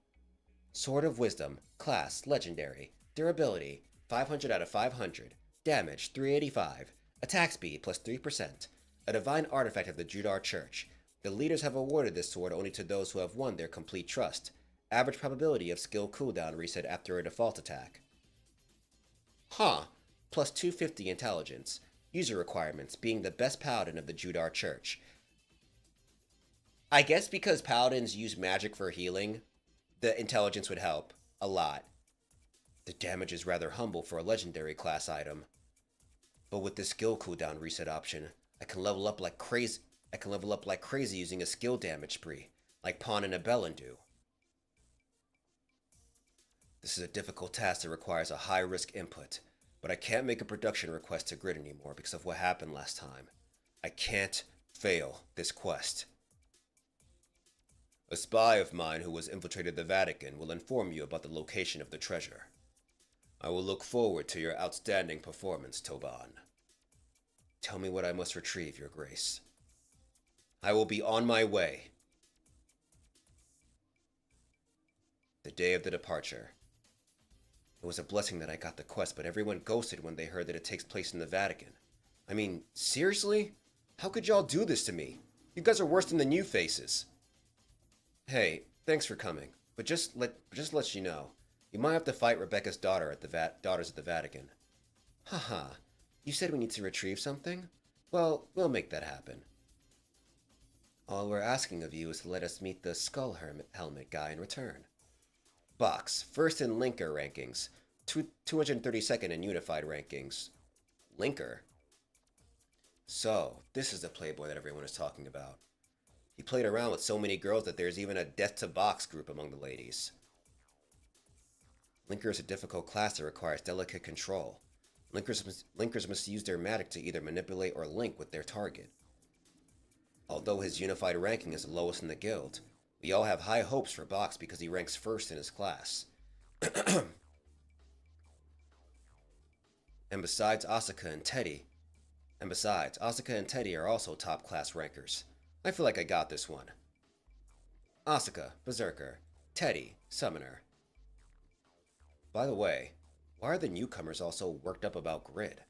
Sword of Wisdom, class, legendary, durability, 500 out of 500, damage, 385, attack speed, plus 3%, a divine artifact of the Judar Church. The leaders have awarded this sword only to those who have won their complete trust. Average probability of skill cooldown reset after a default attack. Huh. Plus 250 intelligence. User requirements, being the best paladin of the Judar Church. I guess because paladins use magic for healing, the intelligence would help a lot. The damage is rather humble for a legendary class item. But with this skill cooldown reset option, I can level up like crazy. Using a skill damage spree, like Pawn and Abelin do. This is a difficult task that requires a high-risk input, but I can't make a production request to Grid anymore because of what happened last time. I can't fail this quest. A spy of mine who has infiltrated the Vatican will inform you about the location of the treasure. I will look forward to your outstanding performance, Toban. Tell me what I must retrieve, Your Grace. I will be on my way. The day of the departure. It was a blessing that I got the quest, but everyone ghosted when they heard that it takes place in the Vatican. I mean, seriously? How could y'all do this to me? You guys are worse than the new faces. Hey, thanks for coming, but just let you know, you might have to fight Rebecca's daughter at the Daughters of the Vatican. Haha, you said we need to retrieve something? Well, we'll make that happen. All we're asking of you is to let us meet the Skull Helmet guy in return. Box, first in Linker rankings, 232nd in Unified rankings. Linker? So, this is the playboy that everyone is talking about. He played around with so many girls that there's even a Death to Box group among the ladies. Linker is a difficult class that requires delicate control. Linkers must use their magic to either manipulate or link with their target. Although his unified ranking is the lowest in the guild, we all have high hopes for Box because he ranks first in his class. And besides, Asuka and Teddy are also top class rankers. I feel like I got this one. Asuka, Berserker. Teddy, Summoner. By the way, why are the newcomers all so worked up about Grid?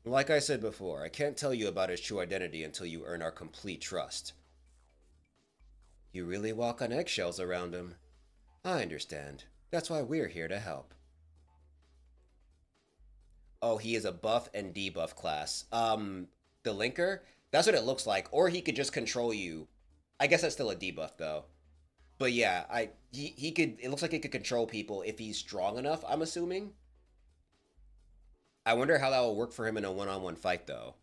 Like I said before, I can't tell you about his true identity until you earn our complete trust. You really walk on eggshells around him. I understand. That's why we're here to help. Oh, he is a buff and debuff class. The Linker? That's what it looks like. Or he could just control you. I guess that's still a debuff, though. But yeah, he could. It looks like he could control people if he's strong enough, I'm assuming. I wonder how that will work for him in a one-on-one fight, though.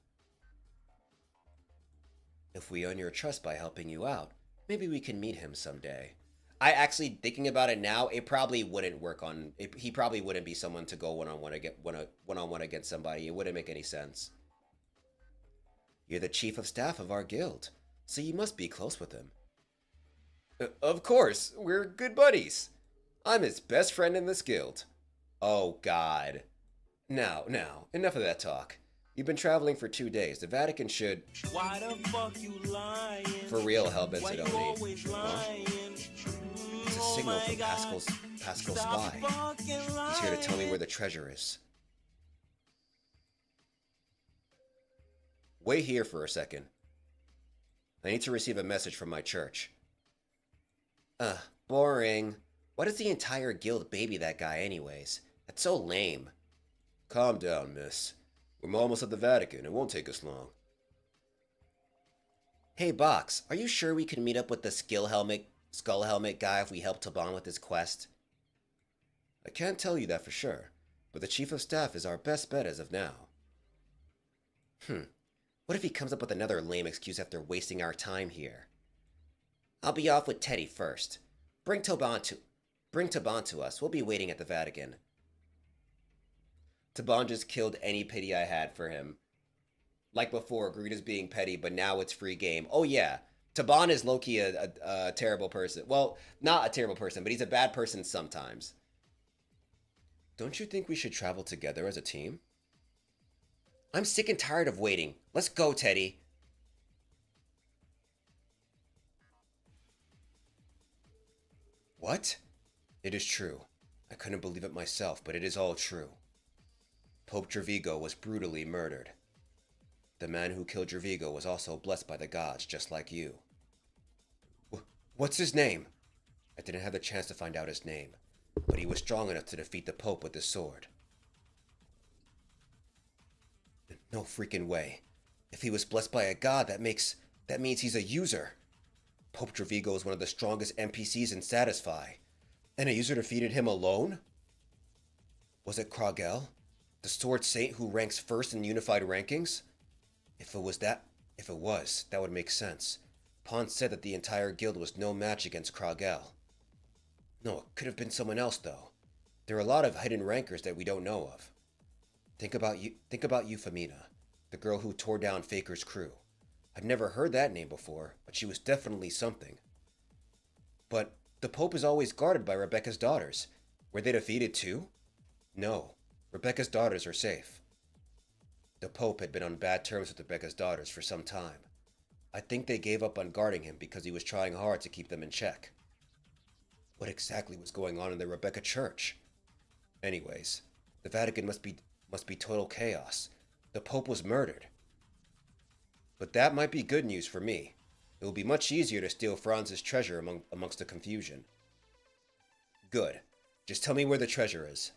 If we earn your trust by helping you out, maybe we can meet him someday. I actually, thinking about it now, it probably wouldn't work on... he probably wouldn't be someone to go one-on-one against somebody. It wouldn't make any sense. You're the chief of staff of our guild, so you must be close with him. Of course, we're good buddies. I'm his best friend in this guild. Oh, God. Now, enough of that talk. You've been traveling for 2 days. The Vatican should... Why the fuck you lying? For real, Hellbent Why you Sidoni. always lying? It's a signal from Pascal's spy. He's here to tell me where the treasure is. Wait here for a second. I need to receive a message from my church. Boring. Why does the entire guild baby that guy anyways? That's so lame. Calm down, miss. We're almost at the Vatican. It won't take us long. Hey, Box, are you sure we can meet up with the Skull Helmet guy if we help Taban with his quest? I can't tell you that for sure, but the Chief of Staff is our best bet as of now. What if he comes up with another lame excuse after wasting our time here? I'll be off with Teddy first. Bring Taban to us. We'll be waiting at the Vatican. Taban just killed any pity I had for him. Like before, Greed is being petty, but now it's free game. Oh yeah, Taban is low-key a terrible person. Well, not a terrible person, but he's a bad person sometimes. Don't you think we should travel together as a team? I'm sick and tired of waiting. Let's go, Teddy. What? It is true. I couldn't believe it myself, but it is all true. Pope Gervigo was brutally murdered. The man who killed Gervigo was also blessed by the gods, just like you. What's his name? I didn't have the chance to find out his name, but he was strong enough to defeat the Pope with his sword. No freaking way. If he was blessed by a god, that means he's a user. Pope Gervigo is one of the strongest NPCs in Satisfy, and a user defeated him alone? Was it Krogel, the sword saint who ranks first in unified rankings? If it was, that would make sense. Pons said that the entire guild was no match against Krogel. No, it could have been someone else, though. There are a lot of hidden rankers that we don't know of. Think about Euphemina, the girl who tore down Faker's crew. I'd never heard that name before, but she was definitely something. But the Pope is always guarded by Rebecca's daughters. Were they defeated too? No, Rebecca's daughters are safe. The Pope had been on bad terms with Rebecca's daughters for some time. I think they gave up on guarding him because he was trying hard to keep them in check. What exactly was going on in the Rebecca church? Anyways, the Vatican must be total chaos. The Pope was murdered. But that might be good news for me. It will be much easier to steal Franz's treasure amongst the confusion. Good. Just tell me where the treasure is.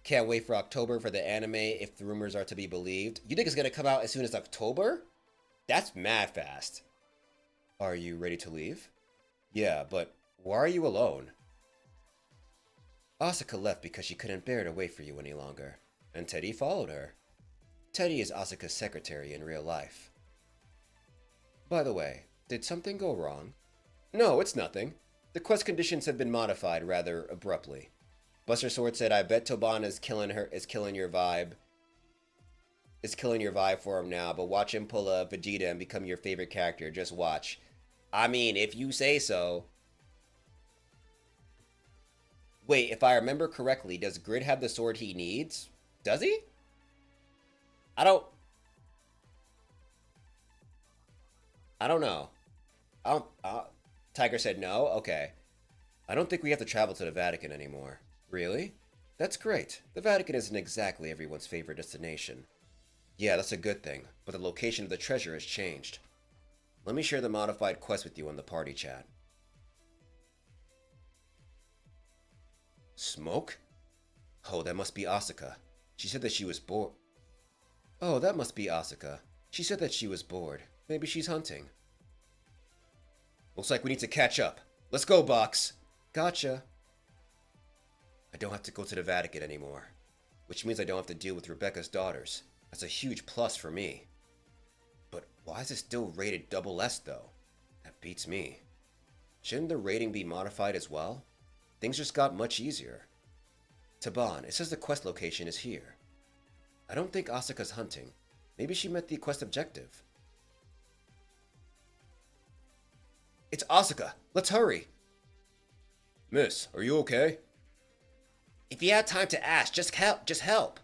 Can't wait for October for the anime if the rumors are to be believed. You think it's gonna come out as soon as October? That's mad fast. Are you ready to leave? Yeah, but why are you alone? Asuka left because she couldn't bear to wait for you any longer, and Teddy followed her. Teddy is Asuka's secretary in real life. By the way, did something go wrong? No, it's nothing. The quest conditions have been modified rather abruptly. Buster Sword said, I bet Toban is killing your vibe for him now, but watch him pull a Vegeta and become your favorite character. Just watch. I mean, if you say so. Wait, if I remember correctly, does Grid have the sword he needs? Does he? I don't know. Tiger said no? Okay. I don't think we have to travel to the Vatican anymore. Really? That's great. The Vatican isn't exactly everyone's favorite destination. Yeah, that's a good thing, but the location of the treasure has changed. Let me share the modified quest with you on the party chat. Smoke? Oh, that must be Asuka. She said that she was bored. Oh, that must be Asuka. She said that she was bored. Maybe she's hunting. Looks like we need to catch up. Let's go, Box. Gotcha. I don't have to go to the Vatican anymore, which means I don't have to deal with Rebecca's daughters. That's a huge plus for me. But why is it still rated SS though? That beats me. Shouldn't the rating be modified as well? Things just got much easier. Taban, it says the quest location is here. I don't think Asuka's hunting. Maybe she met the quest objective. It's Asuka! Let's hurry! Miss, are you okay? If you had time to ask, just help.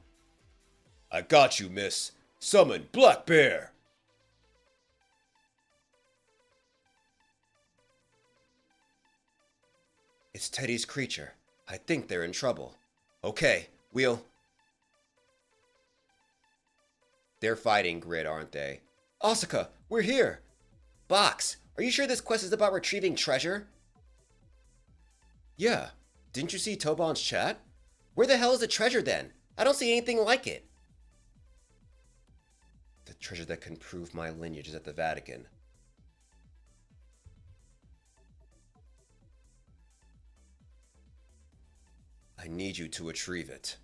I got you, miss. Summon Black Bear! It's Teddy's creature. I think they're in trouble. Okay, They're fighting Grid, aren't they? Asuka, we're here! Box, are you sure this quest is about retrieving treasure? Yeah. Didn't you see Toban's chat? Where the hell is the treasure then? I don't see anything like it. The treasure that can prove my lineage is at the Vatican. I need you to retrieve it.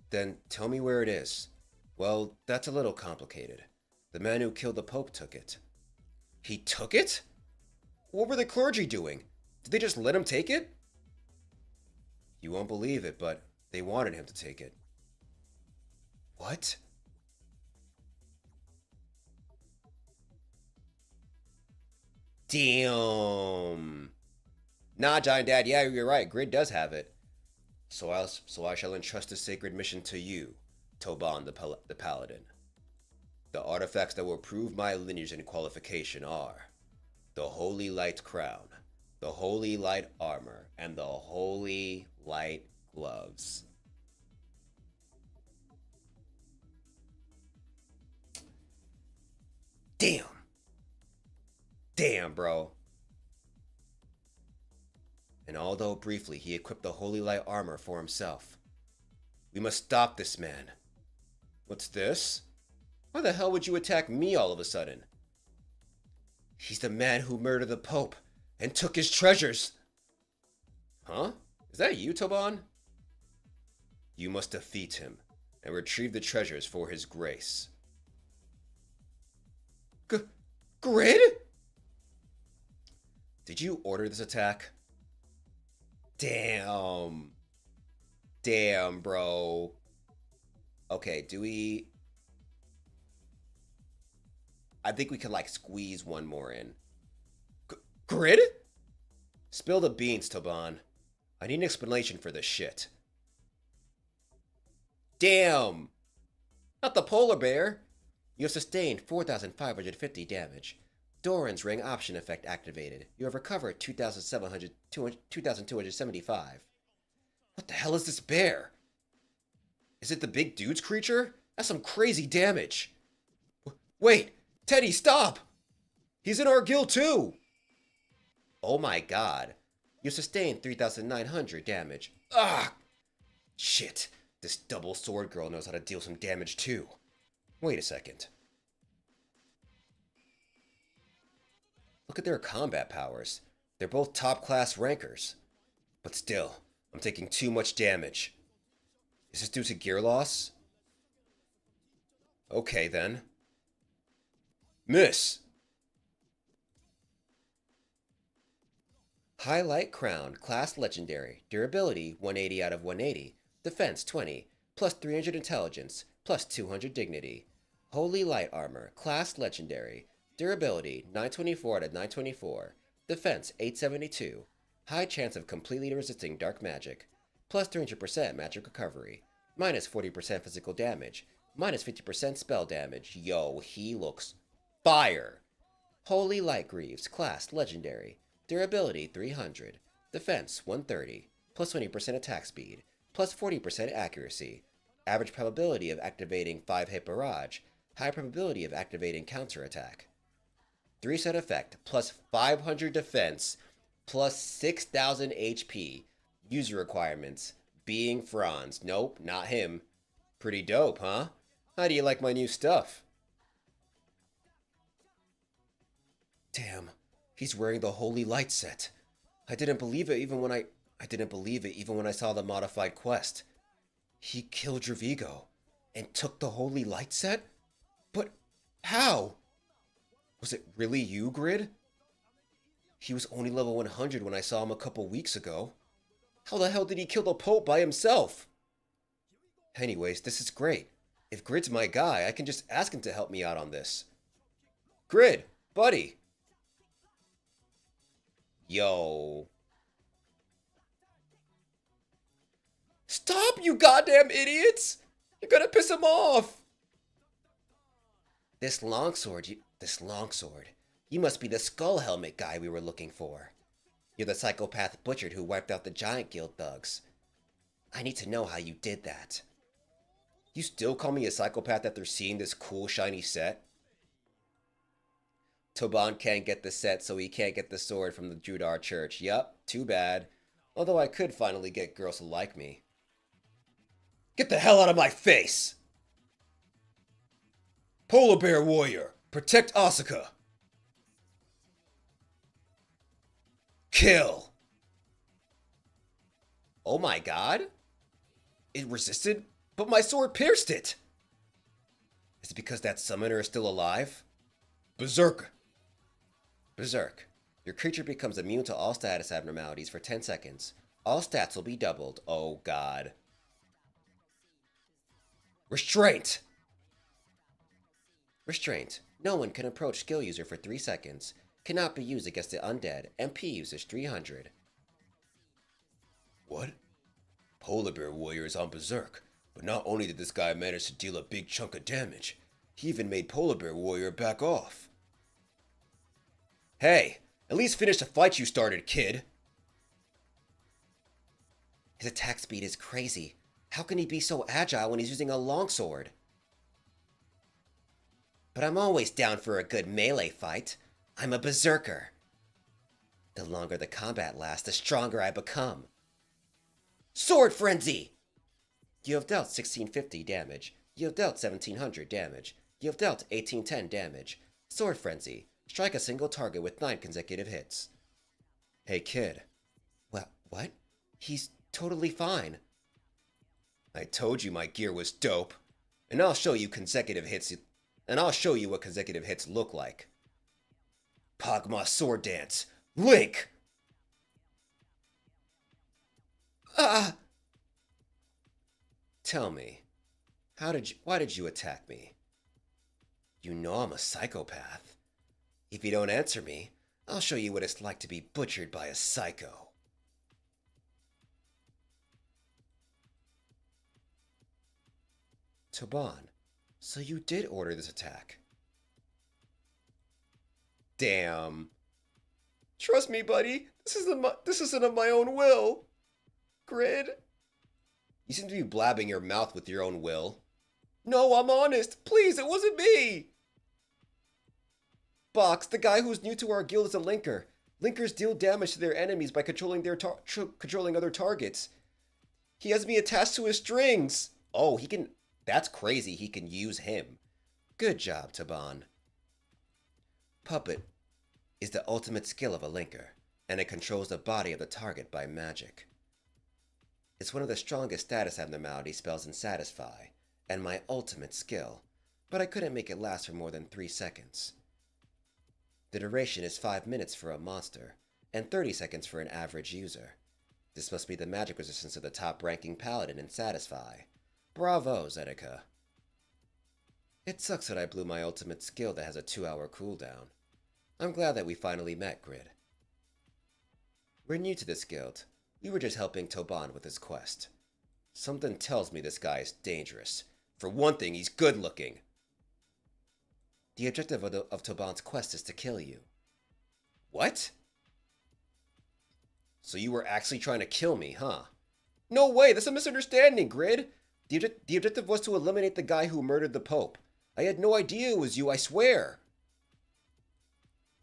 Then tell me where it is. Well, that's a little complicated. The man who killed the Pope took it. He took it? What were the clergy doing? Did they just let him take it? You won't believe it, but they wanted him to take it. What? Damn. Nah, Giant Dad, yeah, you're right. Grid does have it. So I shall entrust the sacred mission to you, Toban the Paladin. The artifacts that will prove my lineage and qualification are the Holy Light Crown, the Holy Light Armor, and the Holy Light Gloves. Damn. Damn, bro. And although briefly he equipped the Holy Light Armor for himself, we must stop this man. What's this? Why the hell would you attack me all of a sudden? He's the man who murdered the Pope and took his treasures. Huh? Is that you, Toban? You must defeat him and retrieve the treasures for his grace. Grid? Did you order this attack? Damn. Damn, bro. Okay, do we... I think we could, like, squeeze one more in. Grid? Spill the beans, Toban. I need an explanation for this shit. Damn! Not the polar bear! You have sustained 4,550 damage. Doran's ring option effect activated. You have recovered 2,275. What the hell is this bear? Is it the big dude's creature? That's some crazy damage. Wait! Teddy, stop! He's in our guild too! Oh my god. You sustained 3,900 damage. Ah! Shit. This double sword girl knows how to deal some damage too. Wait a second. Look at their combat powers. They're both top-class rankers. But still, I'm taking too much damage. Is this due to gear loss? Okay, then. Miss! Highlight Crown, Class Legendary. Durability, 180 out of 180. Defense, 20. Plus 300 Intelligence. Plus 200 Dignity. Holy Light Armor, Class Legendary. Durability, 924 out of 924. Defense, 872. High chance of completely resisting dark magic. Plus 300% magic recovery. Minus 40% physical damage. Minus 50% spell damage. Yo, he looks fire. Holy Light Greaves, Class Legendary. Durability, 300. Defense, 130. Plus 20% attack speed. Plus 40% accuracy. Average probability of activating 5-hit barrage. High probability of activating counterattack. 3-set effect, plus 500 defense, plus 6,000 HP. User requirements, being Franz. Nope, not him. Pretty dope, huh? How do you like my new stuff? Damn, he's wearing the Holy Light set. I didn't believe it even when I saw the modified quest. He killed Dravigo and took the Holy Light set? But how? Was it really you, Grid? He was only level 100 when I saw him a couple weeks ago. How the hell did he kill the Pope by himself? Anyways, this is great. If Grid's my guy, I can just ask him to help me out on this. Grid, buddy. Yo. Stop, you goddamn idiots! You're gonna piss him off! This longsword, you must be the skull helmet guy we were looking for. You're the psychopath butcher who wiped out the giant guild thugs. I need to know how you did that. You still call me a psychopath after seeing this cool shiny set? Toban can't get the set, so he can't get the sword from the Judar Church. Yup, too bad. Although I could finally get girls to like me. Get the hell out of my face! Polar Bear Warrior, protect Asuka. Kill. Oh my god. It resisted, but my sword pierced it. Is it because that summoner is still alive? Berserk. Berserk. Your creature becomes immune to all status abnormalities for 10 seconds. All stats will be doubled. Oh god. Restraint! Restraint. No one can approach skill user for 3 seconds. Cannot be used against the undead. MP usage 300. What? Polar Bear Warrior is on Berserk, but not only did this guy manage to deal a big chunk of damage, he even made Polar Bear Warrior back off. Hey, at least finish the fight you started, kid. His attack speed is crazy. How can he be so agile when he's using a longsword? But I'm always down for a good melee fight. I'm a berserker. The longer the combat lasts, the stronger I become. Sword Frenzy! You have dealt 1650 damage. You have dealt 1700 damage. You have dealt 1810 damage. Sword Frenzy. Strike a single target with 9 consecutive hits. Hey kid. Well, what? He's totally fine. I told you my gear was dope. And I'll show you consecutive hits. And I'll show you what consecutive hits look like. Pogma Sword Dance. Link! Ah! Tell me, why did you attack me? You know I'm a psychopath. If you don't answer me, I'll show you what it's like to be butchered by a psycho. Toban, so you did order this attack. Damn. Trust me, buddy. This isn't of my own will. Grid. You seem to be blabbing your mouth with your own will. No, I'm honest. Please, it wasn't me. Box, the guy who's new to our guild is a linker. Linkers deal damage to their enemies by controlling controlling other targets. He has me attached to his strings. Oh, he can... That's crazy. He can use him. Good job, Taban. Puppet is the ultimate skill of a linker, and it controls the body of the target by magic. It's one of the strongest status abnormality spells in Satisfy, and my ultimate skill, but I couldn't make it last for more than 3 seconds. The duration is 5 minutes for a monster, and 30 seconds for an average user. This must be the magic resistance of the top-ranking paladin in Satisfy. Bravo, Zedeca. It sucks that I blew my ultimate skill that has a 2-hour cooldown. I'm glad that we finally met, Grid. We're new to this guild. We were just helping Toban with his quest. Something tells me this guy is dangerous. For one thing, he's good-looking. The objective of Toban's quest is to kill you. What? So you were actually trying to kill me, huh? No way, that's a misunderstanding, Grid. The objective was to eliminate the guy who murdered the Pope. I had no idea it was you, I swear.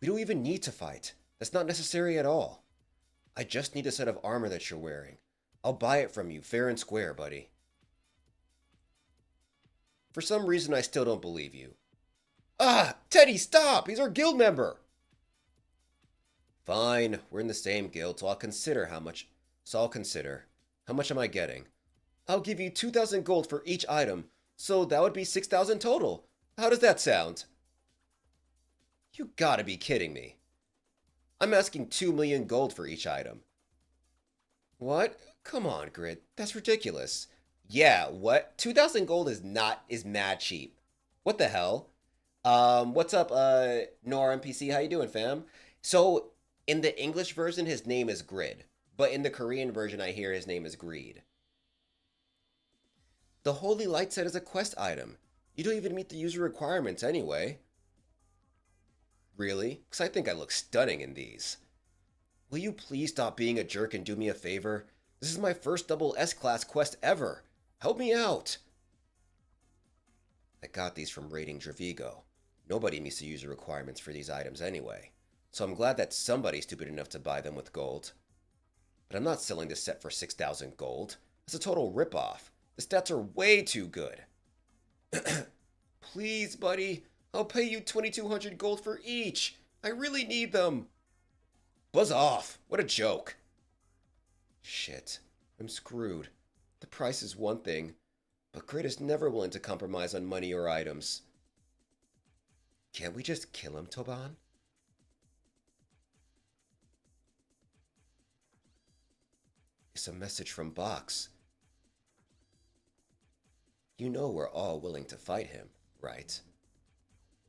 We don't even need to fight. That's not necessary at all. I just need a set of armor that you're wearing. I'll buy it from you, fair and square, buddy. For some reason, I still don't believe you. Ah! Teddy, stop! He's our guild member! Fine, we're in the same guild, so I'll consider how much... How much am I getting? I'll give you 2,000 gold for each item, so that would be 6,000 total. How does that sound? You gotta be kidding me. I'm asking 2 million gold for each item. What? Come on, Grid. That's ridiculous. Yeah, what? 2,000 gold is mad cheap. What the hell? What's up, Nor NPC? How you doing, fam? So, in the English version, his name is Grid. But in the Korean version, I hear his name is Greed. The Holy Light set is a quest item. You don't even meet the user requirements anyway. Really? Because I think I look stunning in these. Will you please stop being a jerk and do me a favor? This is my first double S-class quest ever. Help me out. I got these from raiding Dravigo. Nobody meets the user requirements for these items anyway. So I'm glad that somebody's stupid enough to buy them with gold. But I'm not selling this set for 6,000 gold. That's a total ripoff. The stats are way too good. Please, buddy. I'll pay you 2,200 gold for each. I really need them. Buzz off. What a joke. Shit. I'm screwed. The price is one thing, but Grid is never willing to compromise on money or items. Can't we just kill him, Toban? It's a message from Box. You know we're all willing to fight him, right?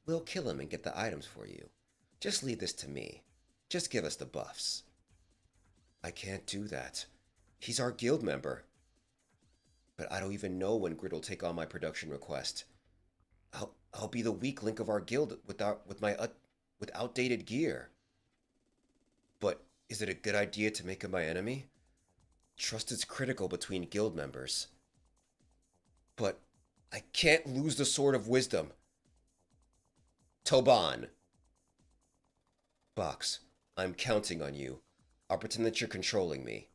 We'll kill him and get the items for you. Just leave this to me. Just give us the buffs. I can't do that. He's our guild member. But I don't even know when Grid will take on my production request. I'll be the weak link of our guild with outdated gear. But is it a good idea to make him my enemy? Trust is critical between guild members. But I can't lose the Sword of Wisdom. Toban. Box, I'm counting on you. I'll pretend that you're controlling me.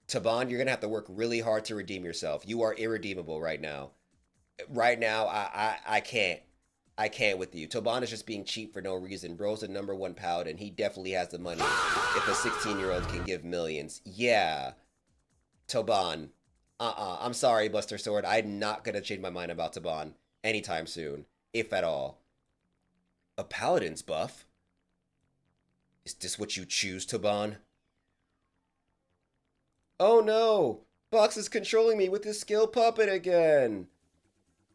Taban, you're gonna have to work really hard to redeem yourself. You are irredeemable right now. Right now, I can't. I can't with you. Toban is just being cheap for no reason. Bro's the #1 pout, and he definitely has the money. If a 16-year-old can give millions. Yeah. Toban. I'm sorry, Buster Sword. I'm not gonna change my mind about Toban anytime soon, if at all. A paladin's buff? Is this what you choose, Toban? Oh no! Box is controlling me with his skill puppet again!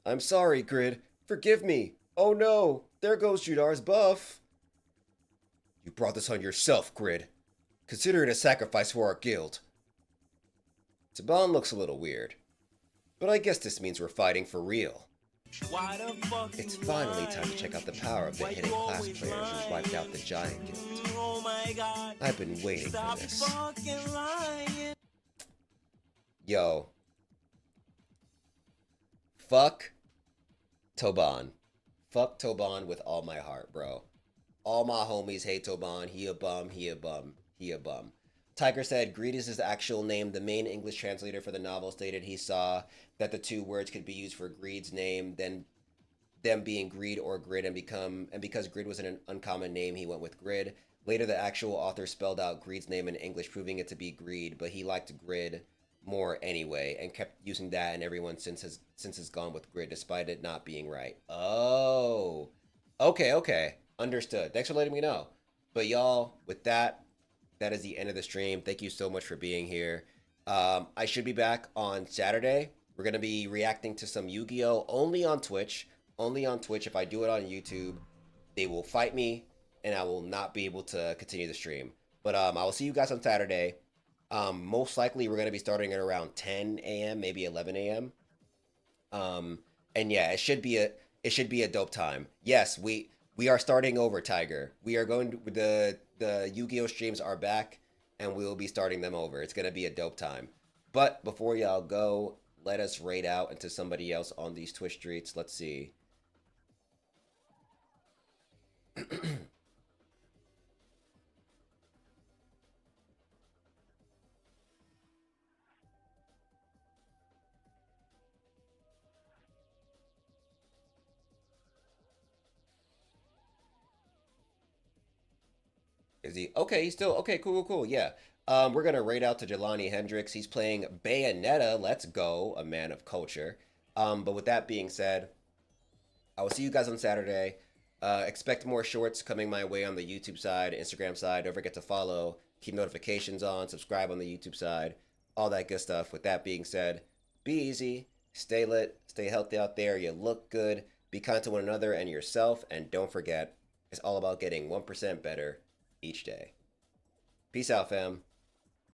I'm sorry, Grid. Forgive me. Oh no! There goes Judar's buff. You brought this on yourself, Grid. Consider it a sacrifice for our guild. Taban looks a little weird. But I guess this means we're fighting for real. Why the fuck It's you finally lying? time to check out the power of the Why hidden you class always players who wiped out the lying? giant guild. Oh my god. I've been waiting Stop for this. fucking lying. Yo. Fuck Toban. Fuck Toban with all my heart, bro. All my homies hate Toban. He a bum, he a bum, he a bum. Tiger said, Greed is his actual name. The main English translator for the novel stated he saw that the two words could be used for Greed's name, then them being Greed or Grid, and because Grid was an uncommon name, he went with Grid. Later, the actual author spelled out Greed's name in English, proving it to be Greed, but he liked Grid more anyway, and kept using that, and everyone since has gone with Grid, despite it not being right. Oh. Okay. Understood. Thanks for letting me know. But y'all, with that is the end of the stream. Thank you so much for being here. I should be back on Saturday. We're going to be reacting to some Yu-Gi-Oh! Only on Twitch. Only on Twitch. If I do it on YouTube, they will fight me, and I will not be able to continue the stream. But I will see you guys on Saturday. Most likely, we're going to be starting at around 10 a.m., maybe 11 a.m. And yeah, it should be a dope time. Yes, we are starting over, Tiger. We are going to, the Yu-Gi-Oh! Streams are back, and we will be starting them over. It's going to be a dope time. But before y'all go, let us raid out into somebody else on these Twitch streets. Let's see. Is he okay? He's still okay. Cool. Yeah. We're gonna raid out to Jelani Hendricks. He's playing Bayonetta. Let's go, a man of culture. But with that being said, I will see you guys on Saturday. Expect more shorts coming my way on the YouTube side, Instagram side. Don't forget to follow, keep notifications on, subscribe on the YouTube side, all that good stuff. With that being said, be easy, stay lit, stay healthy out there. You look good. Be kind to one another and yourself, and don't forget, it's all about getting 1% better each day. Peace out, fam.